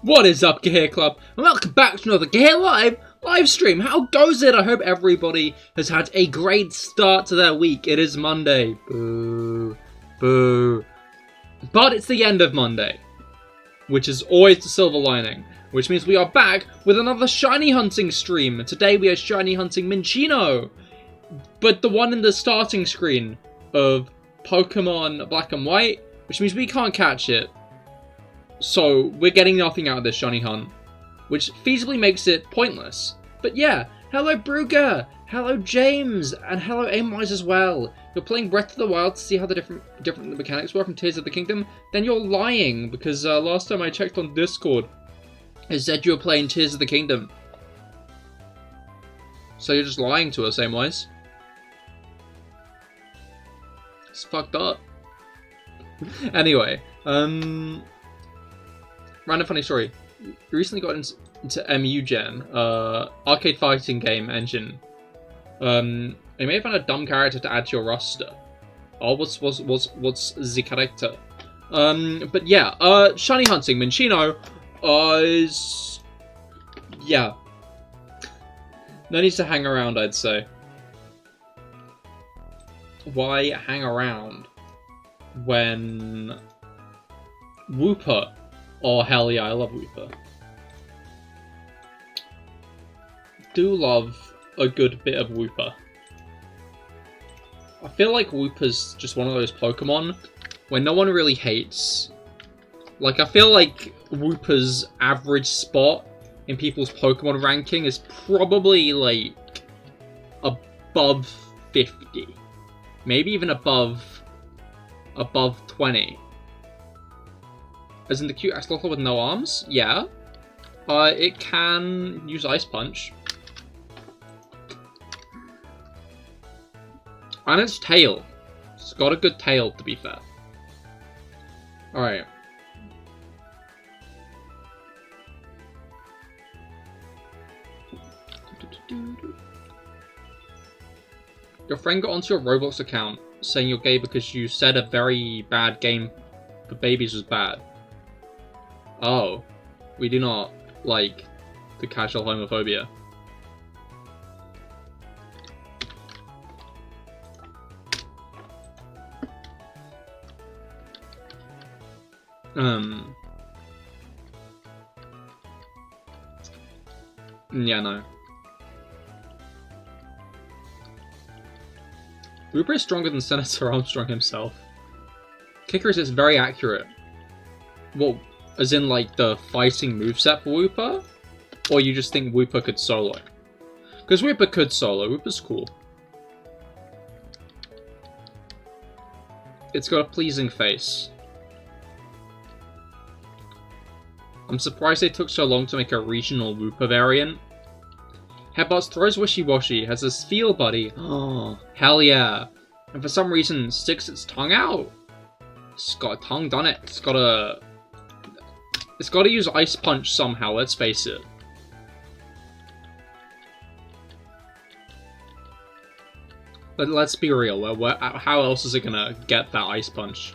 What is up, Cahir Club? And welcome back to another CahirLIVE live stream. How goes it? I hope everybody has had a great start to their week. It is Monday. Boo. Boo. But it's the end of Monday, which is always the silver lining, which means we are back with another shiny hunting stream. Today we are shiny hunting Minccino, but the one in the starting screen of Pokemon Black and White, which means we can't catch it. So we're getting nothing out of this shiny hunt, which feasibly makes it pointless. But yeah, hello Brugger, hello James, and hello Aimwise as well. You're playing Breath of the Wild to see how the different mechanics were from Tears of the Kingdom? Then you're lying, because last time I checked on Discord, it said you were playing Tears of the Kingdom. So you're just lying to us, Aimwise. It's fucked up. Anyway, random funny story. You recently got into MU Gen, arcade fighting game engine. You may have found a dumb character to add to your roster. Oh, what's the character? But yeah, shiny hunting Minccino is, yeah, no need to hang around, I'd say. Why hang around when Wooper? Oh, hell yeah, I love Wooper. Do love a good bit of Wooper. I feel like Wooper's just one of those Pokemon where no one really hates. Like, I feel like Wooper's average spot in people's Pokemon ranking is probably, like, above 50. Maybe even above 20. As in the cute axolotl with no arms? Yeah. It can use Ice Punch. And its tail. It's got a good tail, to be fair. Alright. Your friend got onto your Roblox account saying you're gay because you said a very bad game for babies was bad. Oh, we do not like the casual homophobia. Yeah, no. Wooper is stronger than Senator Armstrong himself. Kickers is very accurate. Well, as in, like, the fighting moveset for Wooper? Or you just think Wooper could solo? Because Wooper could solo. Wooper's cool. It's got a pleasing face. I'm surprised they took so long to make a regional Wooper variant. Headbutts throws wishy-washy, has this feel buddy. Oh, hell yeah. And for some reason sticks its tongue out. It's got a tongue, done it. It's got to use Ice Punch somehow, let's face it. But let's be real, how else is it gonna get that Ice Punch?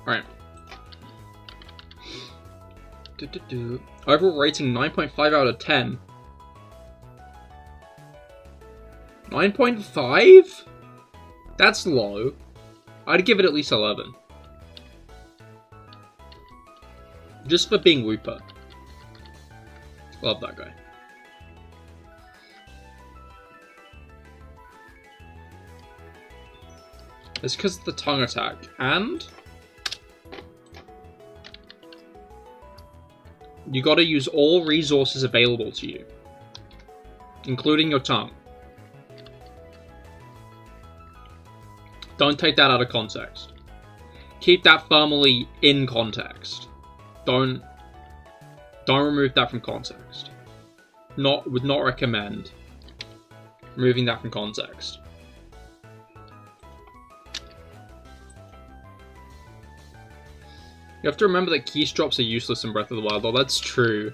Alright. Overall rating 9.5 out of 10. 9.5? That's low. I'd give it at least 11. Just for being Wooper. Love that guy. It's because of the tongue attack. And you gotta use all resources available to you, including your tongue. Don't take that out of context. Keep that firmly in context. Don't remove that from context. Would not recommend removing that from context. You have to remember that keystrokes are useless in Breath of the Wild. Oh, that's true.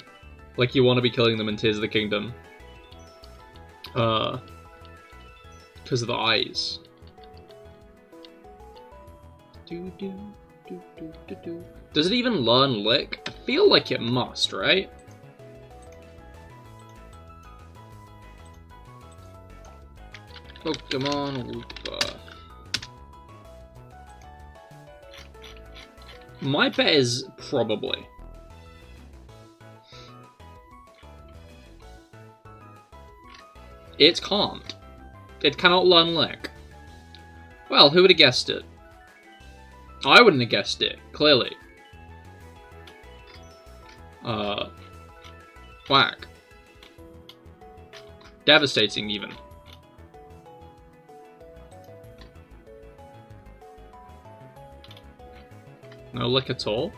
Like, you want to be killing them in Tears of the Kingdom. Because of the eyes. Does it even learn Lick? I feel like it must, right? Pokemon Wooper. My bet is probably. It can't. It cannot learn Lick. Well, who would have guessed it? I wouldn't have guessed it, clearly. Whack. Devastating, even. No Lick at all?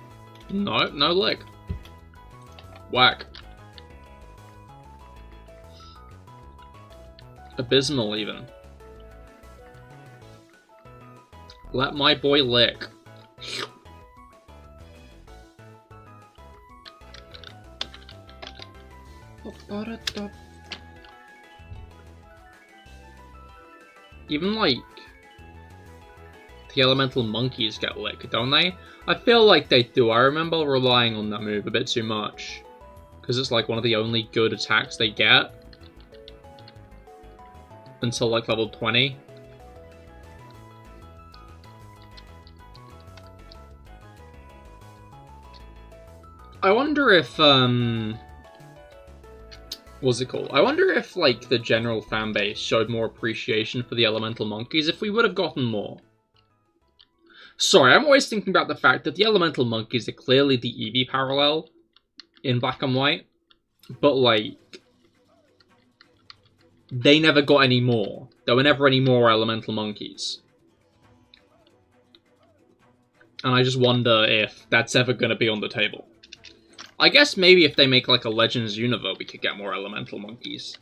No, no Lick. Whack. Abysmal, even. Let my boy lick. Even, like, the elemental monkeys get lick, don't they? I feel like they do. I remember relying on that move a bit too much. Because it's, like, one of the only good attacks they get. Until, like, level 20. I wonder if, what's it called? I wonder if, like, the general fanbase showed more appreciation for the elemental monkeys if we would have gotten more. Sorry, I'm always thinking about the fact that the elemental monkeys are clearly the Eevee parallel in Black and White, but, like, they never got any more. There were never any more elemental monkeys. And I just wonder if that's ever going to be on the table. I guess maybe if they make, like, a Legends Juniper, we could get more elemental monkeys.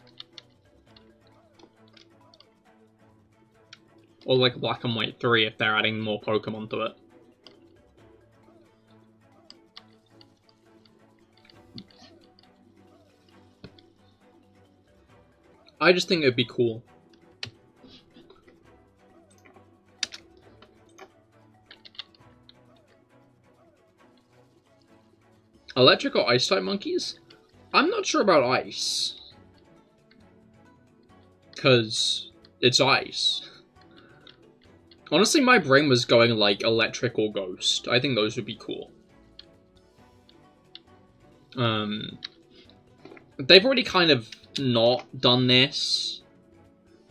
Or, like, Black and White 3 if they're adding more Pokemon to it. I just think it would be cool. Electric or Ice-type monkeys? I'm not sure about Ice. Because it's Ice. Honestly, my brain was going, like, Electric or Ghost. I think those would be cool. They've already kind of not done this.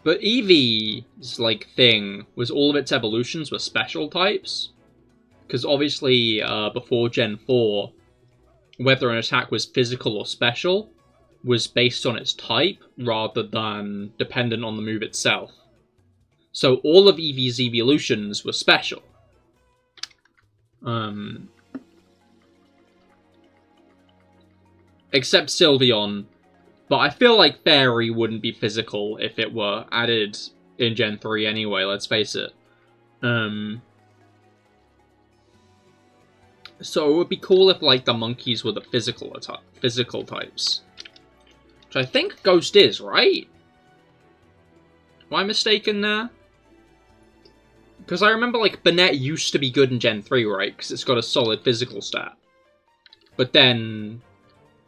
But Eevee's, like, thing was all of its evolutions were special types. Because obviously, before Gen 4... whether an attack was physical or special was based on its type rather than dependent on the move itself. So all of Eevee's evolutions were special. Except Sylveon. But I feel like Fairy wouldn't be physical if it were added in Gen 3 anyway, let's face it. So it would be cool if, like, the monkeys were the physical types. Which I think Ghost is, right? Am I mistaken there? Because I remember, like, Banette used to be good in Gen 3, right? Because it's got a solid physical stat. But then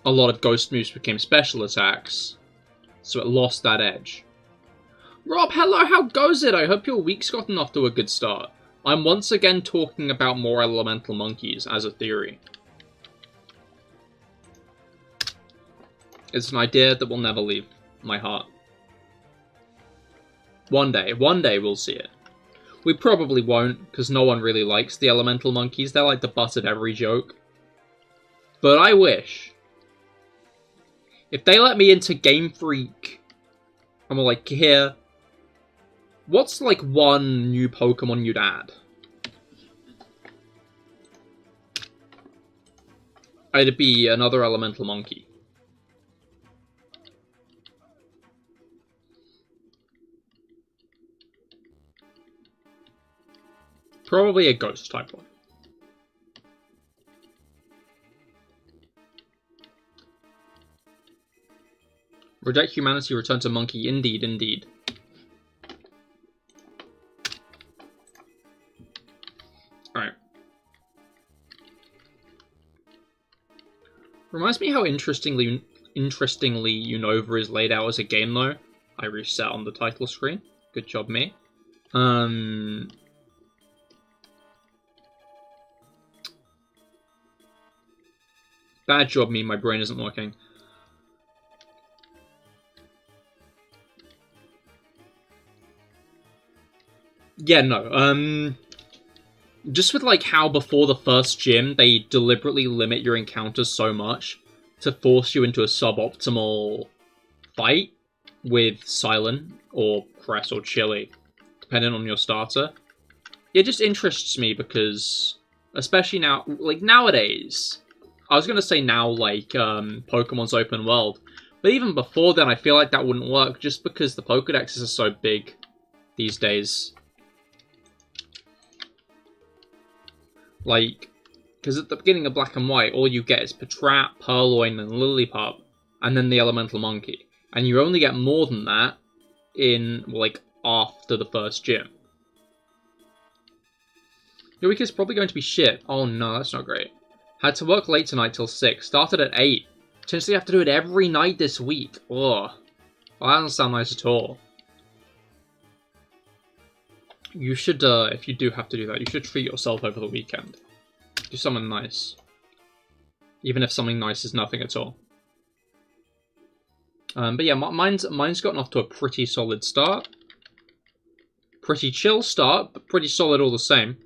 a lot of Ghost moves became special attacks, so it lost that edge. Rob, hello, how goes it? I hope your week's gotten off to a good start. I'm once again talking about more elemental monkeys as a theory. It's an idea that will never leave my heart. One day we'll see it. We probably won't, because no one really likes the elemental monkeys. They're like the butt of every joke. But I wish. If they let me into Game Freak, I'm like, Cahir, what's, like, one new Pokemon you'd add? It'd be another elemental monkey. Probably a ghost type one. Reject humanity, return to monkey. Indeed, indeed. Alright. Reminds me how interestingly Unova is laid out as a game, though. I reset on the title screen. Good job, me. Bad job, me. My brain isn't working. Yeah, no. Just with, like, how before the first gym, they deliberately limit your encounters so much to force you into a suboptimal fight with Silent, or Cress, or Chili, depending on your starter. It just interests me because, especially now, like, nowadays, I was gonna say now, like, Pokemon's open world, but even before then, I feel like that wouldn't work, just because the Pokedexes are so big these days. Like, because at the beginning of Black and White, all you get is Patterrz, Purloin, and Lillipup, and then the Elemental Monkey. And you only get more than that in, like, after the first gym. Your week is probably going to be shit. Oh no, that's not great. Had to work late tonight till 6. Started at 8. Potentially have to do it every night this week. Ugh. Well, that doesn't sound nice at all. You should, if you do have to do that, you should treat yourself over the weekend. Do something nice. Even if something nice is nothing at all. But yeah, mine's gotten off to a pretty solid start. Pretty chill start, but pretty solid all the same.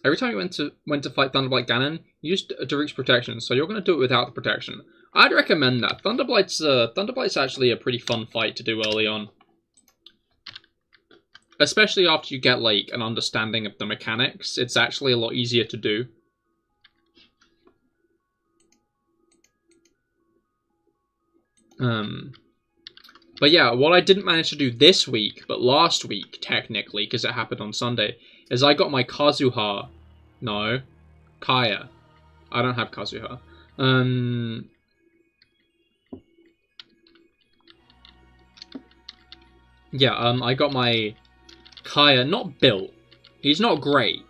Every time you went to fight Thunderblight Ganon, you used Daruk's protection, so you're going to do it without the protection. I'd recommend that. Thunderblight's actually a pretty fun fight to do early on. Especially after you get, like, an understanding of the mechanics. It's actually a lot easier to do. But yeah, what I didn't manage to do this week, but last week, technically, because it happened on Sunday, is I got my Kazuha. No. Kaya. I don't have Kazuha. Yeah, I got my Kaya not built. He's not great.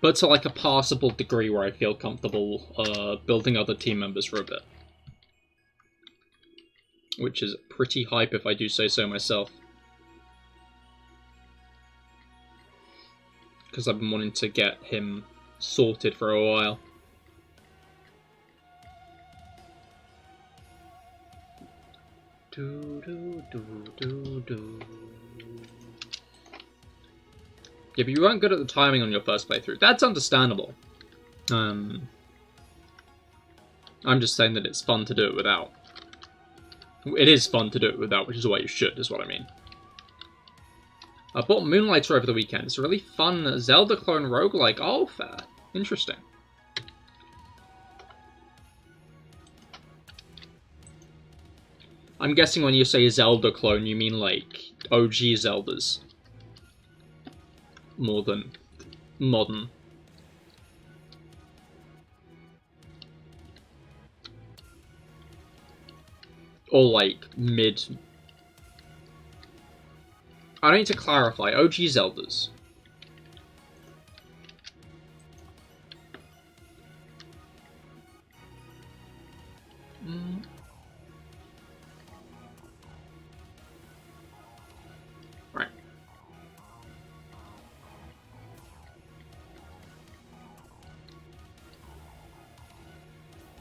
But to, like, a passable degree where I feel comfortable building other team members for a bit. Which is pretty hype if I do say so myself. Because I've been wanting to get him sorted for a while. Yeah, but you weren't good at the timing on your first playthrough. That's understandable. I'm just saying that it's fun to do it without. It is fun to do it without, which is why you should, is what I mean. I bought Moonlighter over the weekend. It's a really fun Zelda clone roguelike. Oh, fair. Interesting. I'm guessing when you say Zelda clone, you mean, like, OG Zeldas. More than modern. Or, like, mid. I don't need to clarify. OG Zeldas. Right.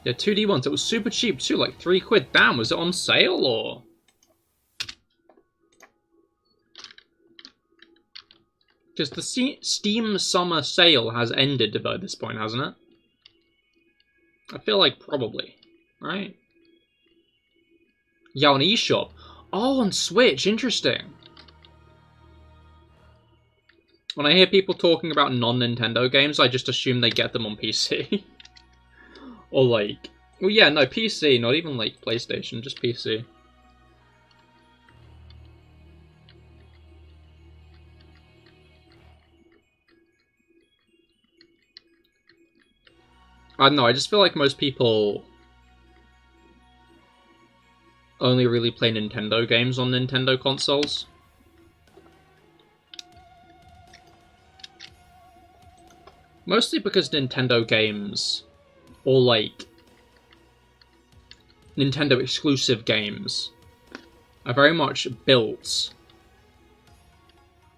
Yeah, 2D ones. It was super cheap too, like £3. Damn, was it on sale or? Because the Steam Summer Sale has ended by this point, hasn't it? I feel like probably, right? Yeah, on eShop. Oh, on Switch, interesting. When I hear people talking about non-Nintendo games, I just assume they get them on PC. Or like, well yeah, no, PC, not even like PlayStation, just PC. I don't know, I just feel like most people only really play Nintendo games on Nintendo consoles. Mostly because Nintendo games, or like Nintendo exclusive games, are very much built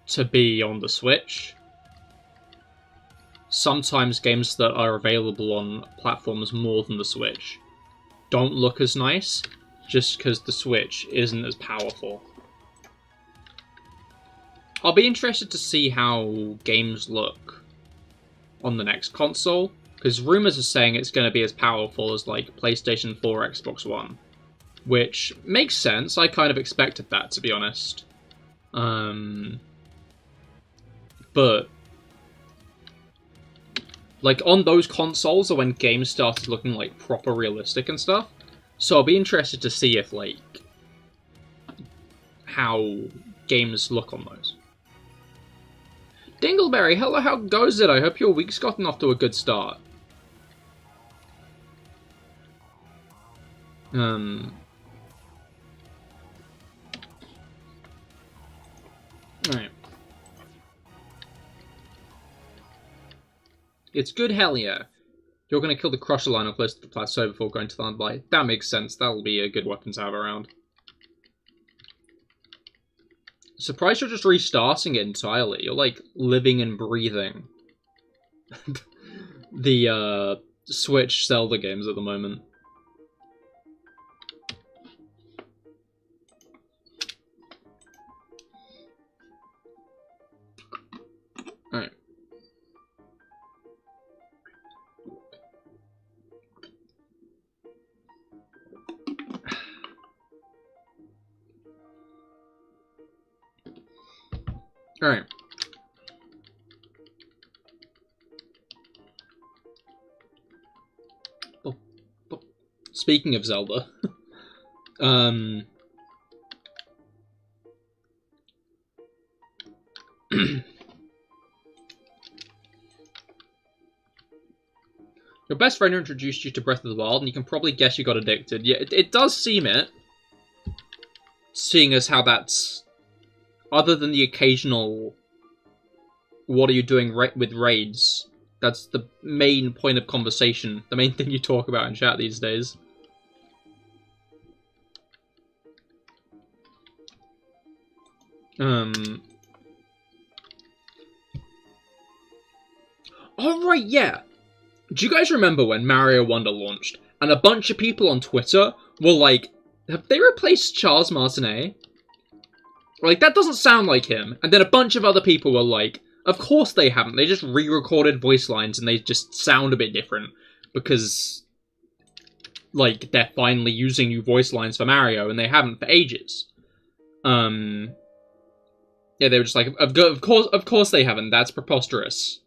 to be on the Switch. Sometimes games that are available on platforms more than the Switch don't look as nice, just because the Switch isn't as powerful. I'll be interested to see how games look on the next console, because rumors are saying it's going to be as powerful as like PlayStation 4 or Xbox One, which makes sense. I kind of expected that, to be honest. But like on those consoles are when games started looking like proper realistic and stuff. So I'll be interested to see if like how games look on those. Dingleberry, hello, how goes it? I hope your week's gotten off to a good start. Alright. It's good, hell yeah. You're gonna kill the Crusher line close to the plateau before going to the Landblight. That makes sense, that'll be a good weapon to have around. Surprised you're just restarting it entirely. You're like living and breathing the Switch Zelda games at the moment. Alright. Alright. Speaking of Zelda, your best friend introduced you to Breath of the Wild, and you can probably guess you got addicted. Yeah, it does seem it. Seeing as how that's... Other than the occasional... What are you doing with raids? That's the main point of conversation. The main thing you talk about in chat these days. Oh, right, yeah. Do you guys remember when Mario Wonder launched, and a bunch of people on Twitter were like, have they replaced Charles Martinet? Like, that doesn't sound like him. And then a bunch of other people were like, of course they haven't. They just re-recorded voice lines and they just sound a bit different. Because, like, they're finally using new voice lines for Mario, and they haven't for ages. Yeah, they were just like, of course they haven't. That's preposterous.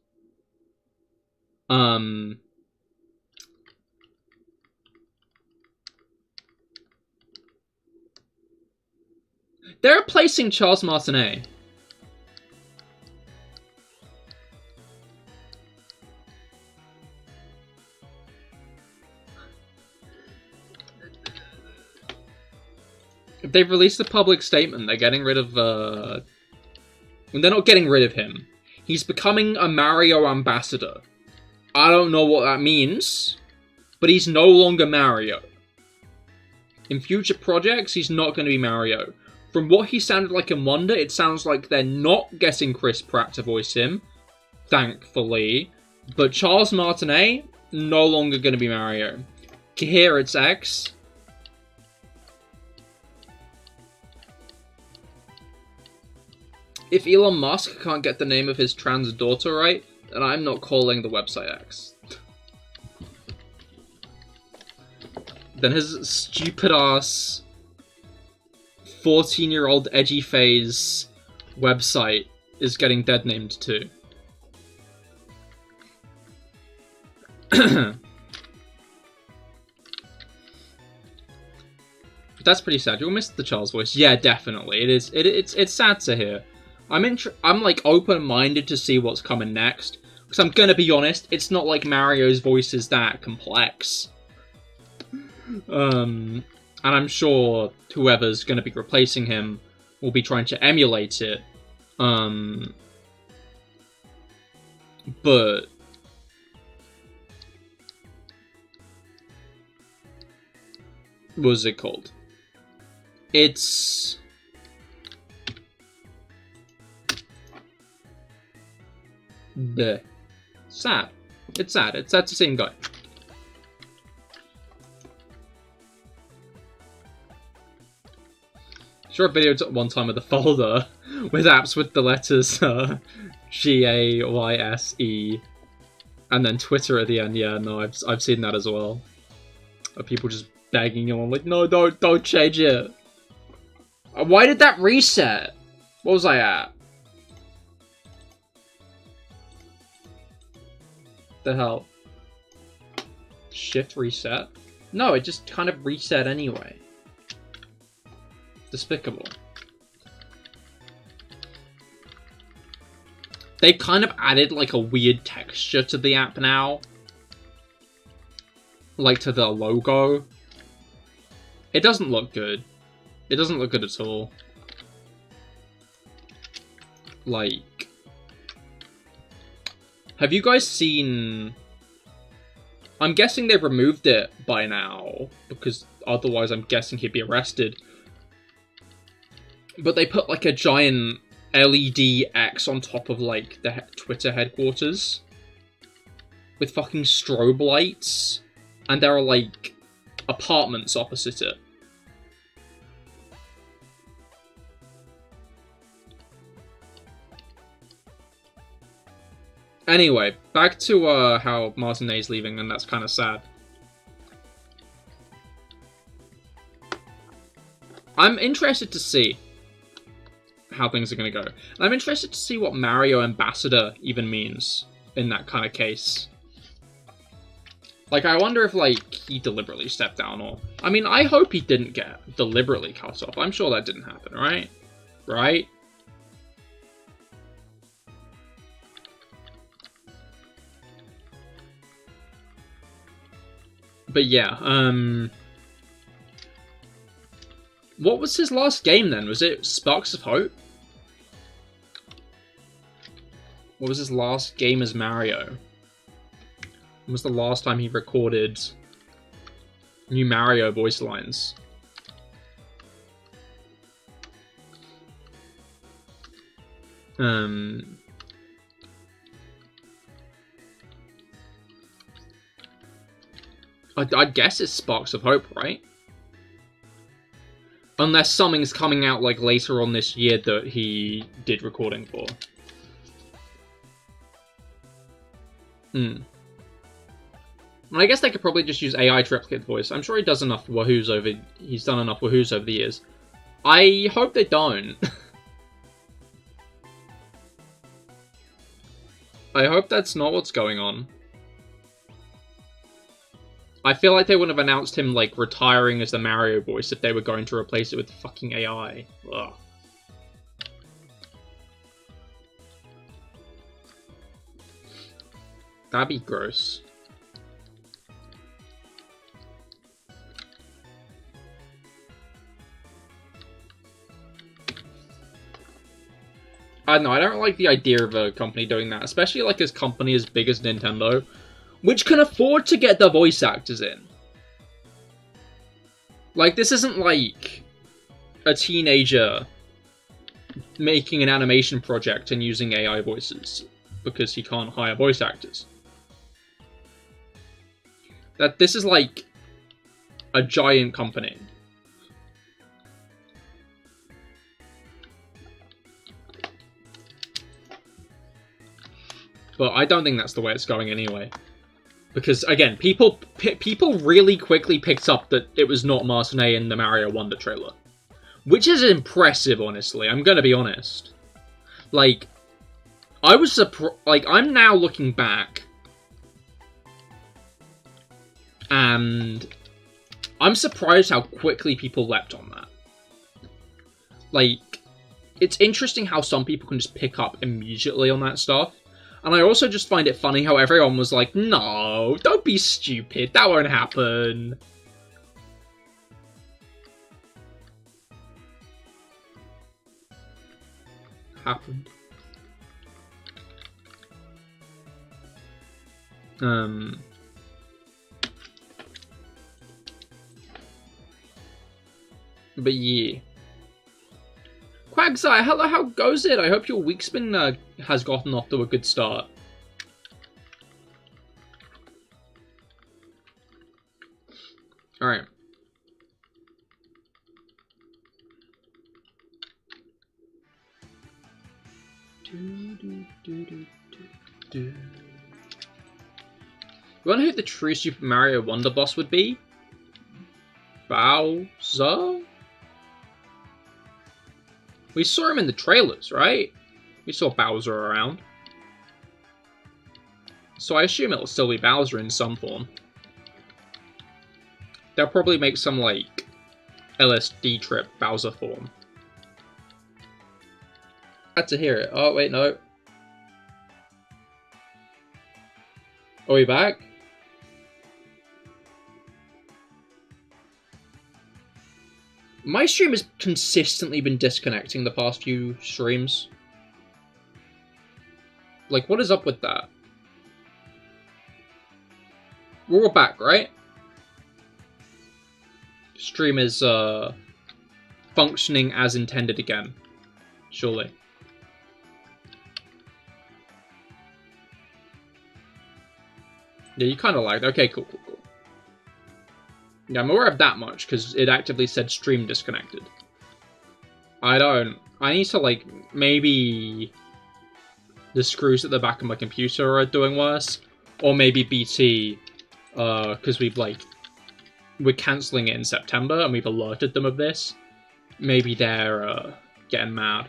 They're replacing Charles Martinet. If they've released a public statement, they're getting rid of, They're not getting rid of him. He's becoming a Mario ambassador. I don't know what that means, but he's no longer Mario. In future projects, he's not going to be Mario. From what he sounded like in Wonder, it sounds like they're not getting Chris Pratt to voice him, thankfully. But Charles Martinet, no longer going to be Mario. Cahir, it's X. If Elon Musk can't get the name of his trans daughter right, then I'm not calling the website X. Then his stupid-ass 14-year-old edgy phase website is getting dead named too. That's pretty sad. You'll miss the Charles voice. Yeah, definitely. It is. It's sad to hear. I'm like open-minded to see what's coming next, Because I'm gonna be honest, it's not like Mario's voice is that complex. And I'm sure whoever's gonna be replacing him will be trying to emulate it. But what's it called? It's sad. It's sad. It's the same guy. Sure, a video took one time with a folder with apps with the letters G-A-Y-S-E and then Twitter at the end. Yeah, no, I've seen that as well. Of people just begging you on like, no, don't change it. Why did that reset? What was I at? The hell? Shift reset? No, it just kind of reset anyway. Despicable. They kind of added like a weird texture to the app now. Like to the logo. It doesn't look good. It doesn't look good at all. Like, have you guys seen... I'm guessing they've removed it by now, because otherwise I'm guessing he'd be arrested. But they put like a giant LED X on top of like the Twitter headquarters. With fucking strobe lights. And there are like apartments opposite it. Anyway, back to how Martinet's leaving, and that's kind of sad. I'm interested to see how things are going to go. And I'm interested to see what Mario Ambassador even means in that kind of case. Like, I wonder if, like, he deliberately stepped down, or... I mean, I hope he didn't get deliberately cut off. I'm sure that didn't happen, right? Right? But yeah, what was his last game then? Was it Sparks of Hope? What was his last game as Mario? When was the last time he recorded new Mario voice lines? I'd guess it's Sparks of Hope, right? Unless something's coming out like later on this year that he did recording for. I guess they could probably just use AI to replicate the voice. I'm sure he does enough wahoos over... He's done enough wahoos over the years. I hope they don't. I hope that's not what's going on. I feel like they wouldn't have announced him, like, retiring as the Mario voice if they were going to replace it with fucking AI. Ugh. That'd be gross. I don't know, I don't like the idea of a company doing that, especially like a company as big as Nintendo, which can afford to get the voice actors in. Like, this isn't like a teenager making an animation project and using AI voices because he can't hire voice actors. This is like a giant company. But I don't think that's the way it's going anyway. Because, again, people really quickly picked up that it was not Martinet in the Mario Wonder trailer. Which is impressive, honestly. I'm gonna be honest. Like, I was surprised... Like, I'm now looking back. And I'm surprised how quickly people leapt on that. Like, it's interesting how some people can just pick up immediately on that stuff. And I also just find it funny how everyone was like, no, don't be stupid, that won't happen. Happened. But yeah. Quagsire, hello, how goes it? I hope your week's been, has gotten off to a good start. Alright. You wanna know who the true Super Mario Wonder boss would be? Bowser? We saw him in the trailers, right? We saw Bowser around. So I assume it'll still be Bowser in some form. They'll probably make some, like, LSD trip Bowser form. Had to hear it. Oh, wait, no. Are we back? My stream has consistently been disconnecting the past few streams. Like, what is up with that? We're all back, right? Stream is, functioning as intended again. Surely. Yeah, you kind of lagged. Okay, cool. Yeah, I'm aware of that much, because it actively said stream disconnected. I need to, like, maybe the screws at the back of my computer are doing worse. Or maybe BT, because we're cancelling it in September, and we've alerted them of this. Maybe they're, getting mad.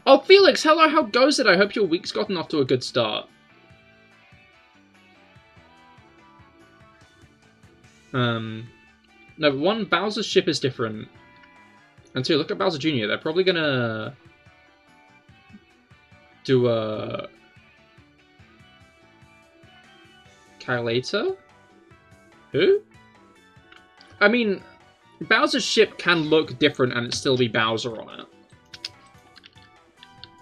Oh, Felix, hello, how goes it? I hope your week's gotten off to a good start. No, but one, Bowser's ship is different. And two, look at Bowser Jr. They're probably gonna do a calculator? Who? I mean, Bowser's ship can look different and it still be Bowser on it.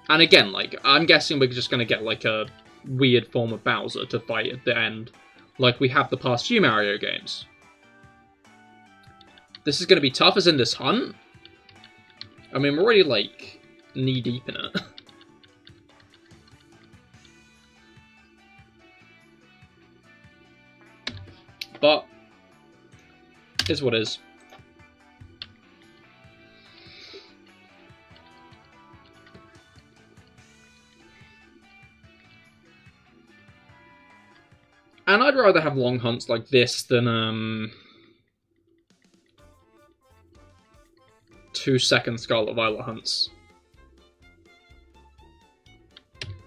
And again, like, I'm guessing we're just gonna get, like, a weird form of Bowser to fight at the end, like we have the past few Mario games. This is gonna be tough as in this hunt. I mean, we're already, like, knee-deep in it. But, is what is. And I'd rather have long hunts like this than, 2-second Scarlet Violet hunts.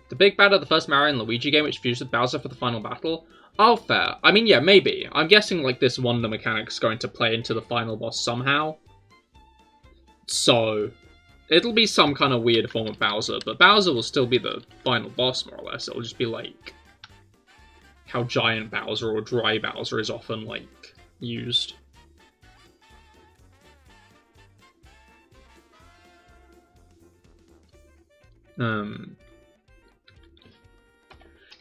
The big bad of the first Mario and Luigi game which fused with Bowser for the final battle? Oh, fair. I mean, yeah, maybe. I'm guessing, like, this wonder mechanic is going to play into the final boss somehow. So, it'll be some kind of weird form of Bowser, but Bowser will still be the final boss, more or less. It'll just be, like, how Giant Bowser or Dry Bowser is often, like, used.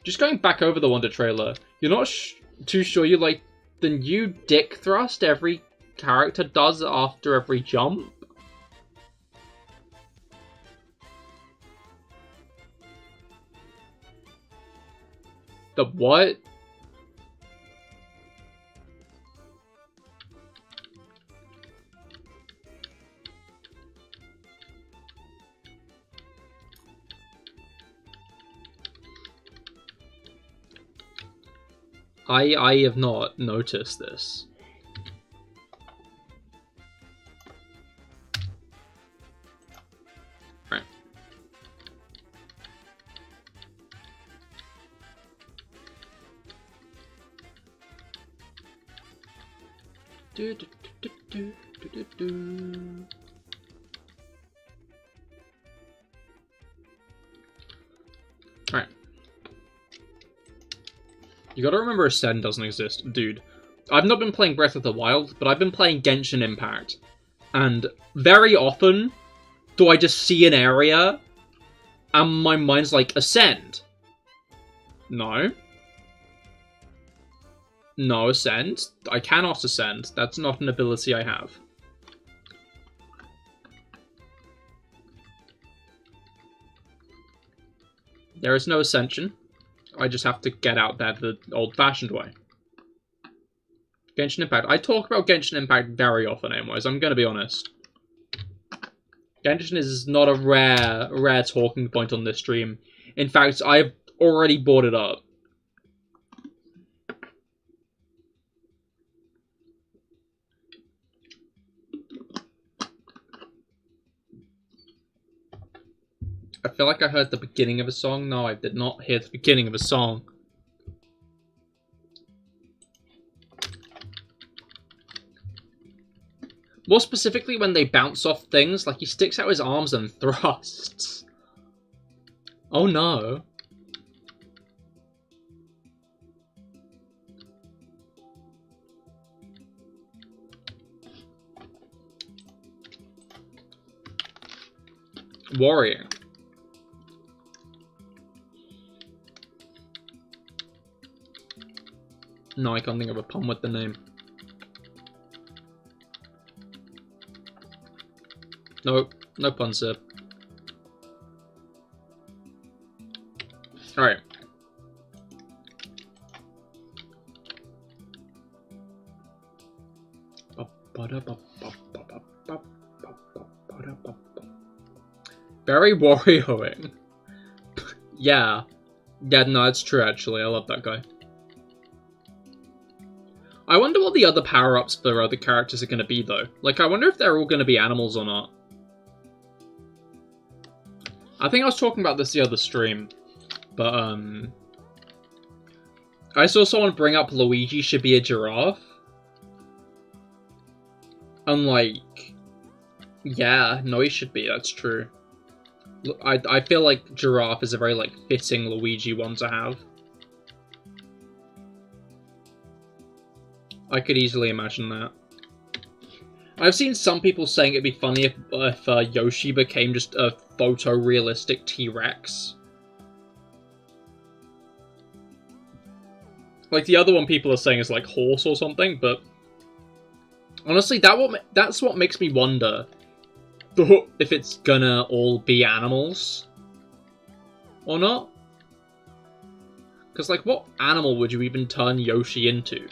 Just going back over the Wonder trailer, you're not too sure you like the new dick thrust every character does after every jump? The what? I have not noticed this. Right. Alright. You gotta remember Ascend doesn't exist. Dude, I've not been playing Breath of the Wild, but I've been playing Genshin Impact. And very often, do I just see an area, and my mind's like, Ascend. No. No, Ascend. I cannot Ascend. That's not an ability I have. There is no Ascension. I just have to get out there the old-fashioned way. Genshin Impact. I talk about Genshin Impact very often, anyways. I'm gonna be honest. Genshin is not a rare talking point on this stream. In fact, I've already brought it up. I feel like I heard the beginning of a song. No, I did not hear the beginning of a song. More specifically, when they bounce off things, like he sticks out his arms and thrusts. Oh no. Warrior. No, I can't think of a pun with the name. No, no pun, sir. Alright. Very warrioring. Yeah. Yeah, no, that's true, actually. I love that guy. I wonder what the other power-ups for other characters are going to be, though. Like, I wonder if they're all going to be animals or not. I think I was talking about this the other stream, but, I saw someone bring up Luigi should be a giraffe. And, like, yeah, no, he should be, that's true. I feel like giraffe is a very, like, fitting Luigi one to have. I could easily imagine that. I've seen some people saying it'd be funny if Yoshi became just a photorealistic T-Rex. Like, the other one people are saying is, like, horse or something, but... honestly, that's what makes me wonder if it's gonna all be animals. Or not. Because, like, what animal would you even turn Yoshi into?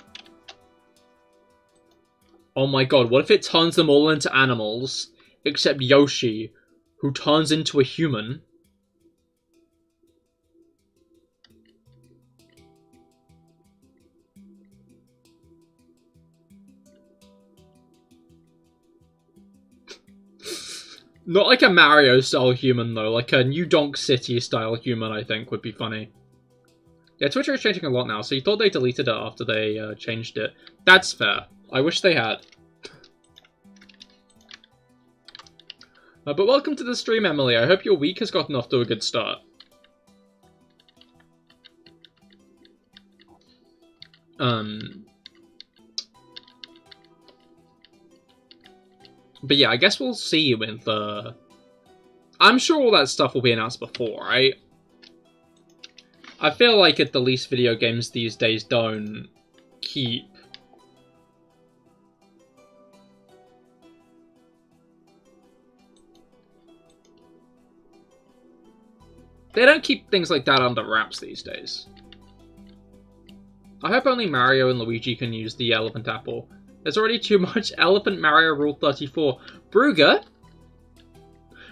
Oh my god, what if it turns them all into animals, except Yoshi, who turns into a human? Not like a Mario-style human, though. Like a New Donk City-style human, I think, would be funny. Yeah, Twitter is changing a lot now, so you thought they deleted it after they changed it. That's fair. I wish they had. But welcome to the stream, Emily. I hope your week has gotten off to a good start. But yeah, I guess we'll see with, I'm sure all that stuff will be announced before, right? I feel like at the least video games these days don't keep... they don't keep things like that under wraps these days. I hope only Mario and Luigi can use the Elephant Apple. There's already too much Elephant Mario Rule 34. Brugger?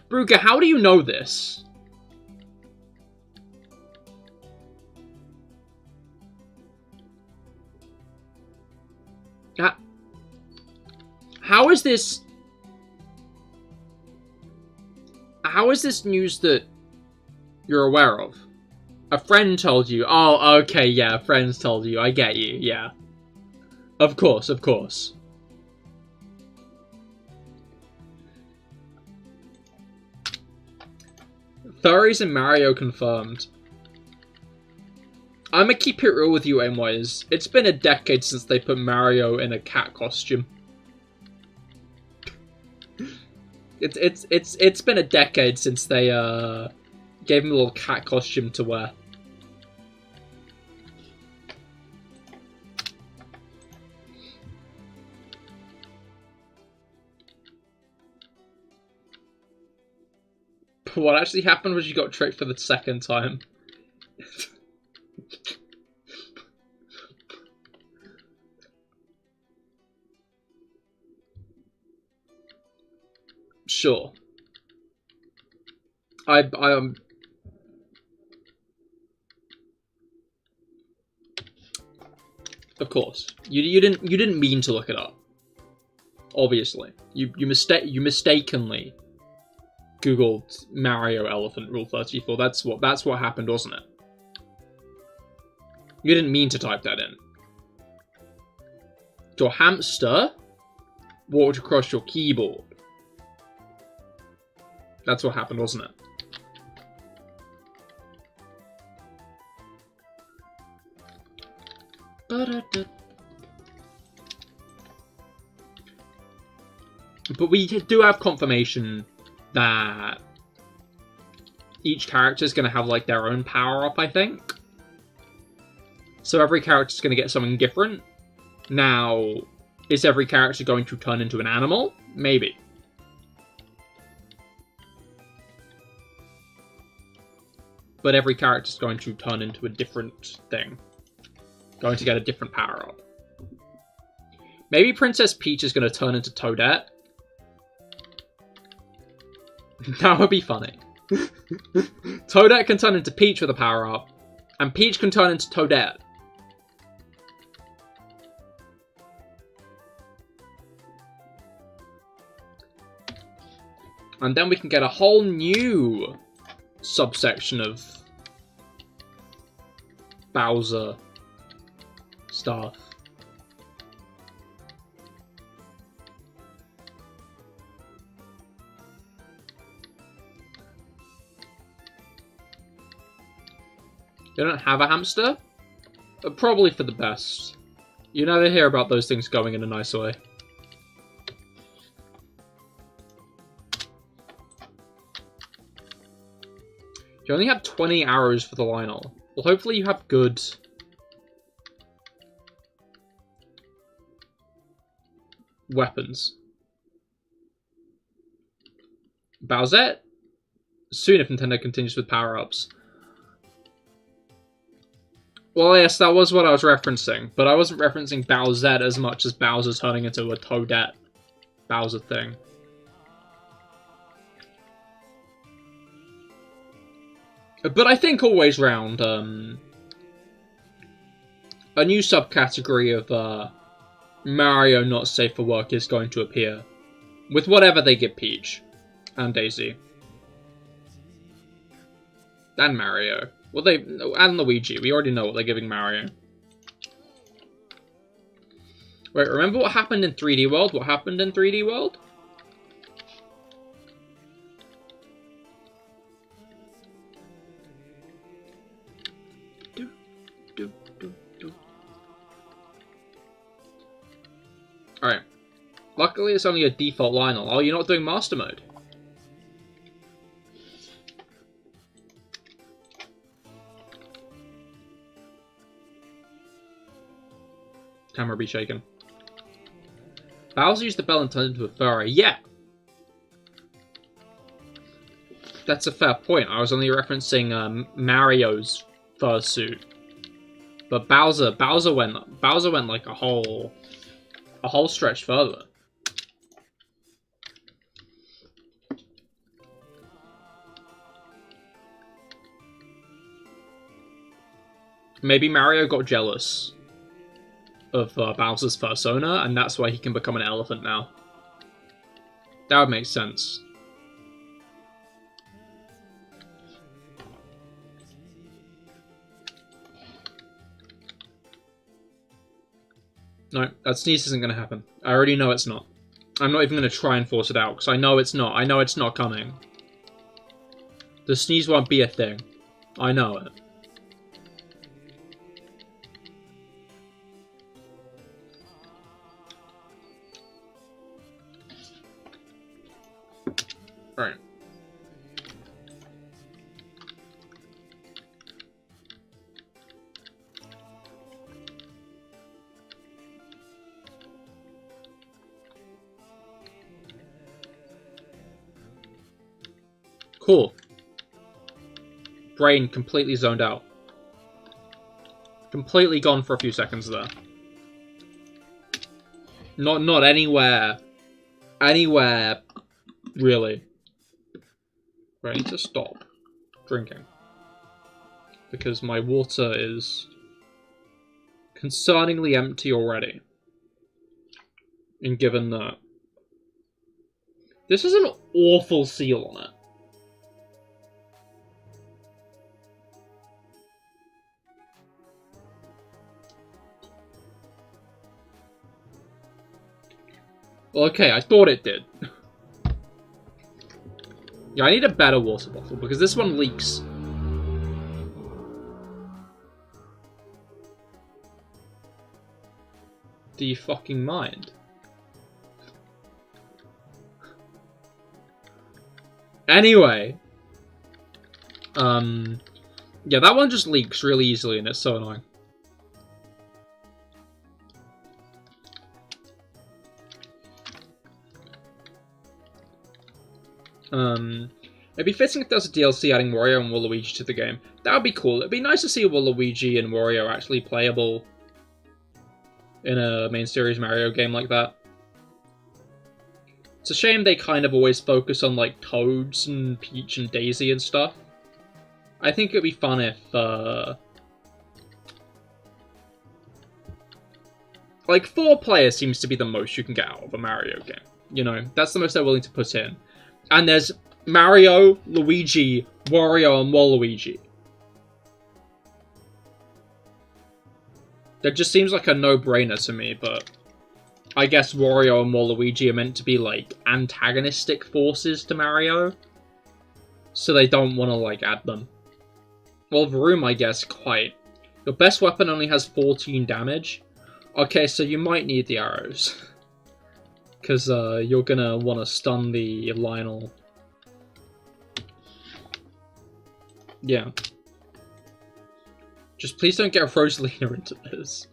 Brugger, how do you know this? How is this... how is this news that you're aware of? A friend told you. Oh, okay, yeah, friends told you. I get you, yeah. Of course, of course. Furries and Mario confirmed. I'm gonna keep it real with you, Aimwise. It's been a decade since they put Mario in a cat costume. It's been a decade since they gave him a little cat costume to wear. What actually happened was you got tricked for the second time. Sure. I of course. You didn't mean to look it up. Obviously. You mistakenly Googled Mario Elephant Rule 34. That's what happened, wasn't it? You didn't mean to type that in. Your hamster walked across your keyboard. That's what happened, wasn't it? But we do have confirmation that each character is going to have like their own power-up, I think. So every character is going to get something different. Now, is every character going to turn into an animal? Maybe. But every character is going to turn into a different thing. Going to get a different power-up. Maybe Princess Peach is going to turn into Toadette. That would be funny. Toadette can turn into Peach with a power-up, and Peach can turn into Toadette. And then we can get a whole new subsection of Bowser stuff. You don't have a hamster? Probably for the best. You never hear about those things going in a nice way. You only have 20 arrows for the Lionel. Well, hopefully you have good weapons. Bowsette? Soon if Nintendo continues with power-ups. Well, yes, that was what I was referencing, but I wasn't referencing Bowsette as much as Bowser turning into a Toadette Bowser thing. But I think always round, a new subcategory of Mario not safe for work is going to appear. With whatever they give Peach. And Daisy. And Mario. Well, and Luigi. We already know what they're giving Mario. Wait, remember what happened in 3D World? What happened in 3D World? Alright. Luckily, it's only a default Lionel. Oh, you're not doing Master Mode. Camera be shaken. Bowser used the bell and turned into a furry. Yeah! That's a fair point. I was only referencing Mario's fursuit. But Bowser went like a whole stretch further. Maybe Mario got jealous of Bowser's persona, and that's why he can become an elephant now. That would make sense. No, that sneeze isn't going to happen. I already know it's not. I'm not even going to try and force it out, because I know it's not. I know it's not coming. The sneeze won't be a thing. I know it. Alright. Cool. Brain completely zoned out. Completely gone for a few seconds there. Not anywhere. Anywhere, really. I need to stop drinking. Because my water is concerningly empty already. And given that this is an awful seal on it. Well, okay, I thought it did. Yeah, I need a better water bottle, because this one leaks. Do you fucking mind? Anyway. Yeah, that one just leaks really easily, and it's so annoying. It'd be fitting if there's a DLC adding Wario and Waluigi to the game. That would be cool. It'd be nice to see Waluigi and Wario actually playable in a main series Mario game like that. It's a shame they kind of always focus on, like, Toads and Peach and Daisy and stuff. I think it'd be fun if, like, 4 players seems to be the most you can get out of a Mario game. You know, that's the most they're willing to put in. And there's Mario, Luigi, Wario, and Waluigi. That just seems like a no-brainer to me, but I guess Wario and Waluigi are meant to be, like, antagonistic forces to Mario. So they don't want to, like, add them. Well, Vroom, I guess, quite. Your best weapon only has 14 damage. Okay, so you might need the arrows. Because you're gonna want to stun the Lionel. Yeah. Just please don't get Rosalina into this.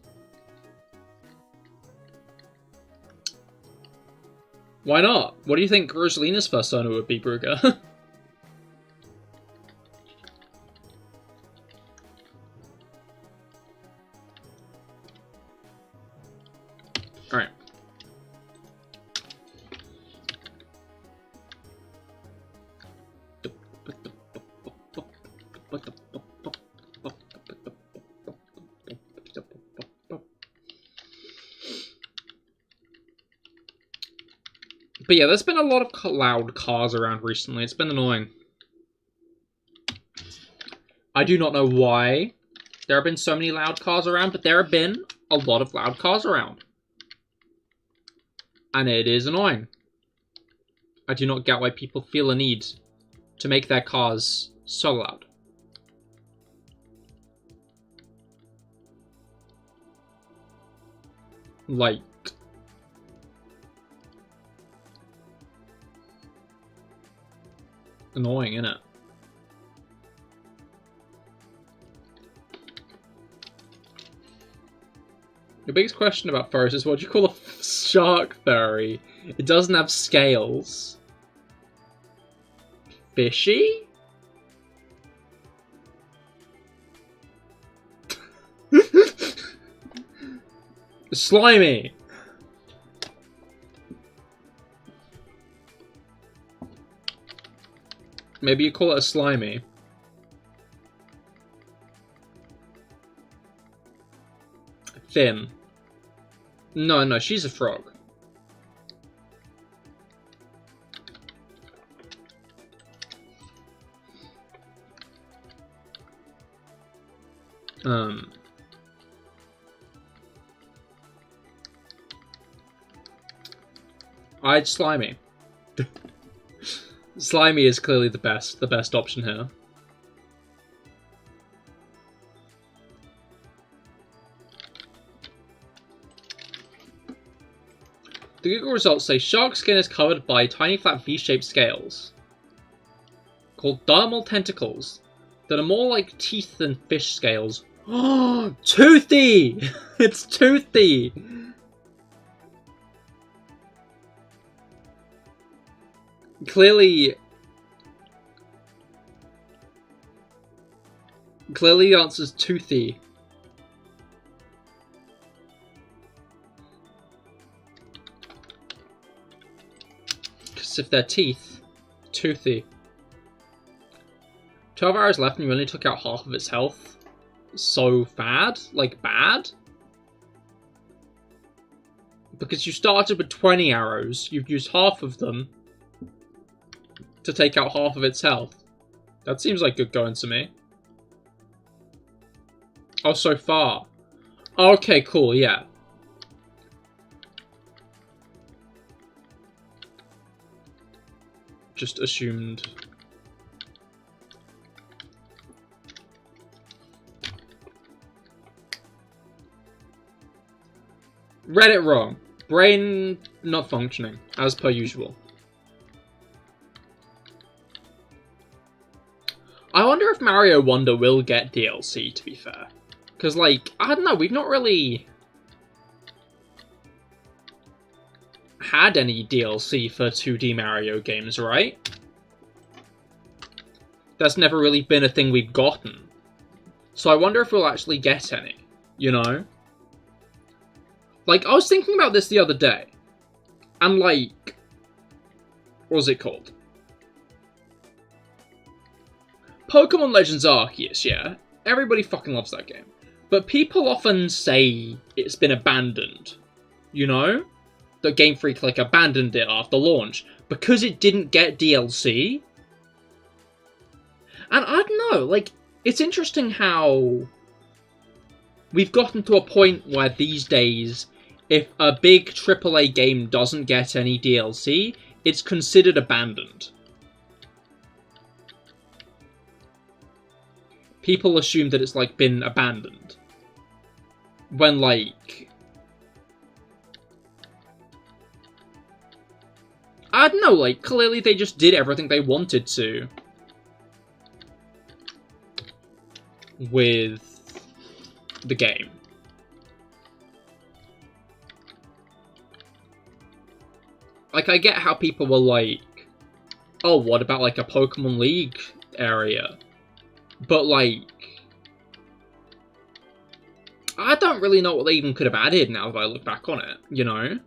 Why not? What do you think Rosalina's persona would be, Brugger? Alright. But yeah, there's been a lot of loud cars around recently. It's been annoying. I do not know why there have been so many loud cars around, but there have been a lot of loud cars around. And it is annoying. I do not get why people feel a need to make their cars so loud. Like, annoying, innit? The biggest question about furries is, what do you call a shark furry? It doesn't have scales. Fishy? Slimy! Maybe you call it a slimy. Thin. No, she's a frog. I'd slimy. Slimy is clearly the best option here. The Google results say shark skin is covered by tiny flat V-shaped scales called dermal tentacles that are more like teeth than fish scales. Oh, toothy! It's toothy! Clearly the answer is toothy. Because if they're teeth, toothy. 12 hours left and you only took out half of its health. So bad? Like bad? Because you started with 20 arrows, you've used half of them to take out half of its health. That seems like good going to me. Oh, so far. Okay, cool, yeah. Just assumed. Read it wrong. Brain not functioning, as per usual. I wonder if Mario Wonder will get DLC, to be fair. Because, like, I don't know, we've not really had any DLC for 2D Mario games, right? That's never really been a thing we've gotten. So I wonder if we'll actually get any, you know? Like, I was thinking about this the other day. And, like, what was it called? Pokemon Legends Arceus, yeah? Everybody fucking loves that game. But people often say it's been abandoned. You know? That Game Freak, like, abandoned it after launch. Because it didn't get DLC. And I don't know, like, it's interesting how we've gotten to a point where these days, if a big AAA game doesn't get any DLC, it's considered abandoned. People assume that it's, like, been abandoned. When, like, I don't know, like, clearly they just did everything they wanted to with the game. Like, I get how people were like, oh, what about, like, a Pokemon League area? But, like, I don't really know what they even could have added now that I look back on it, you know?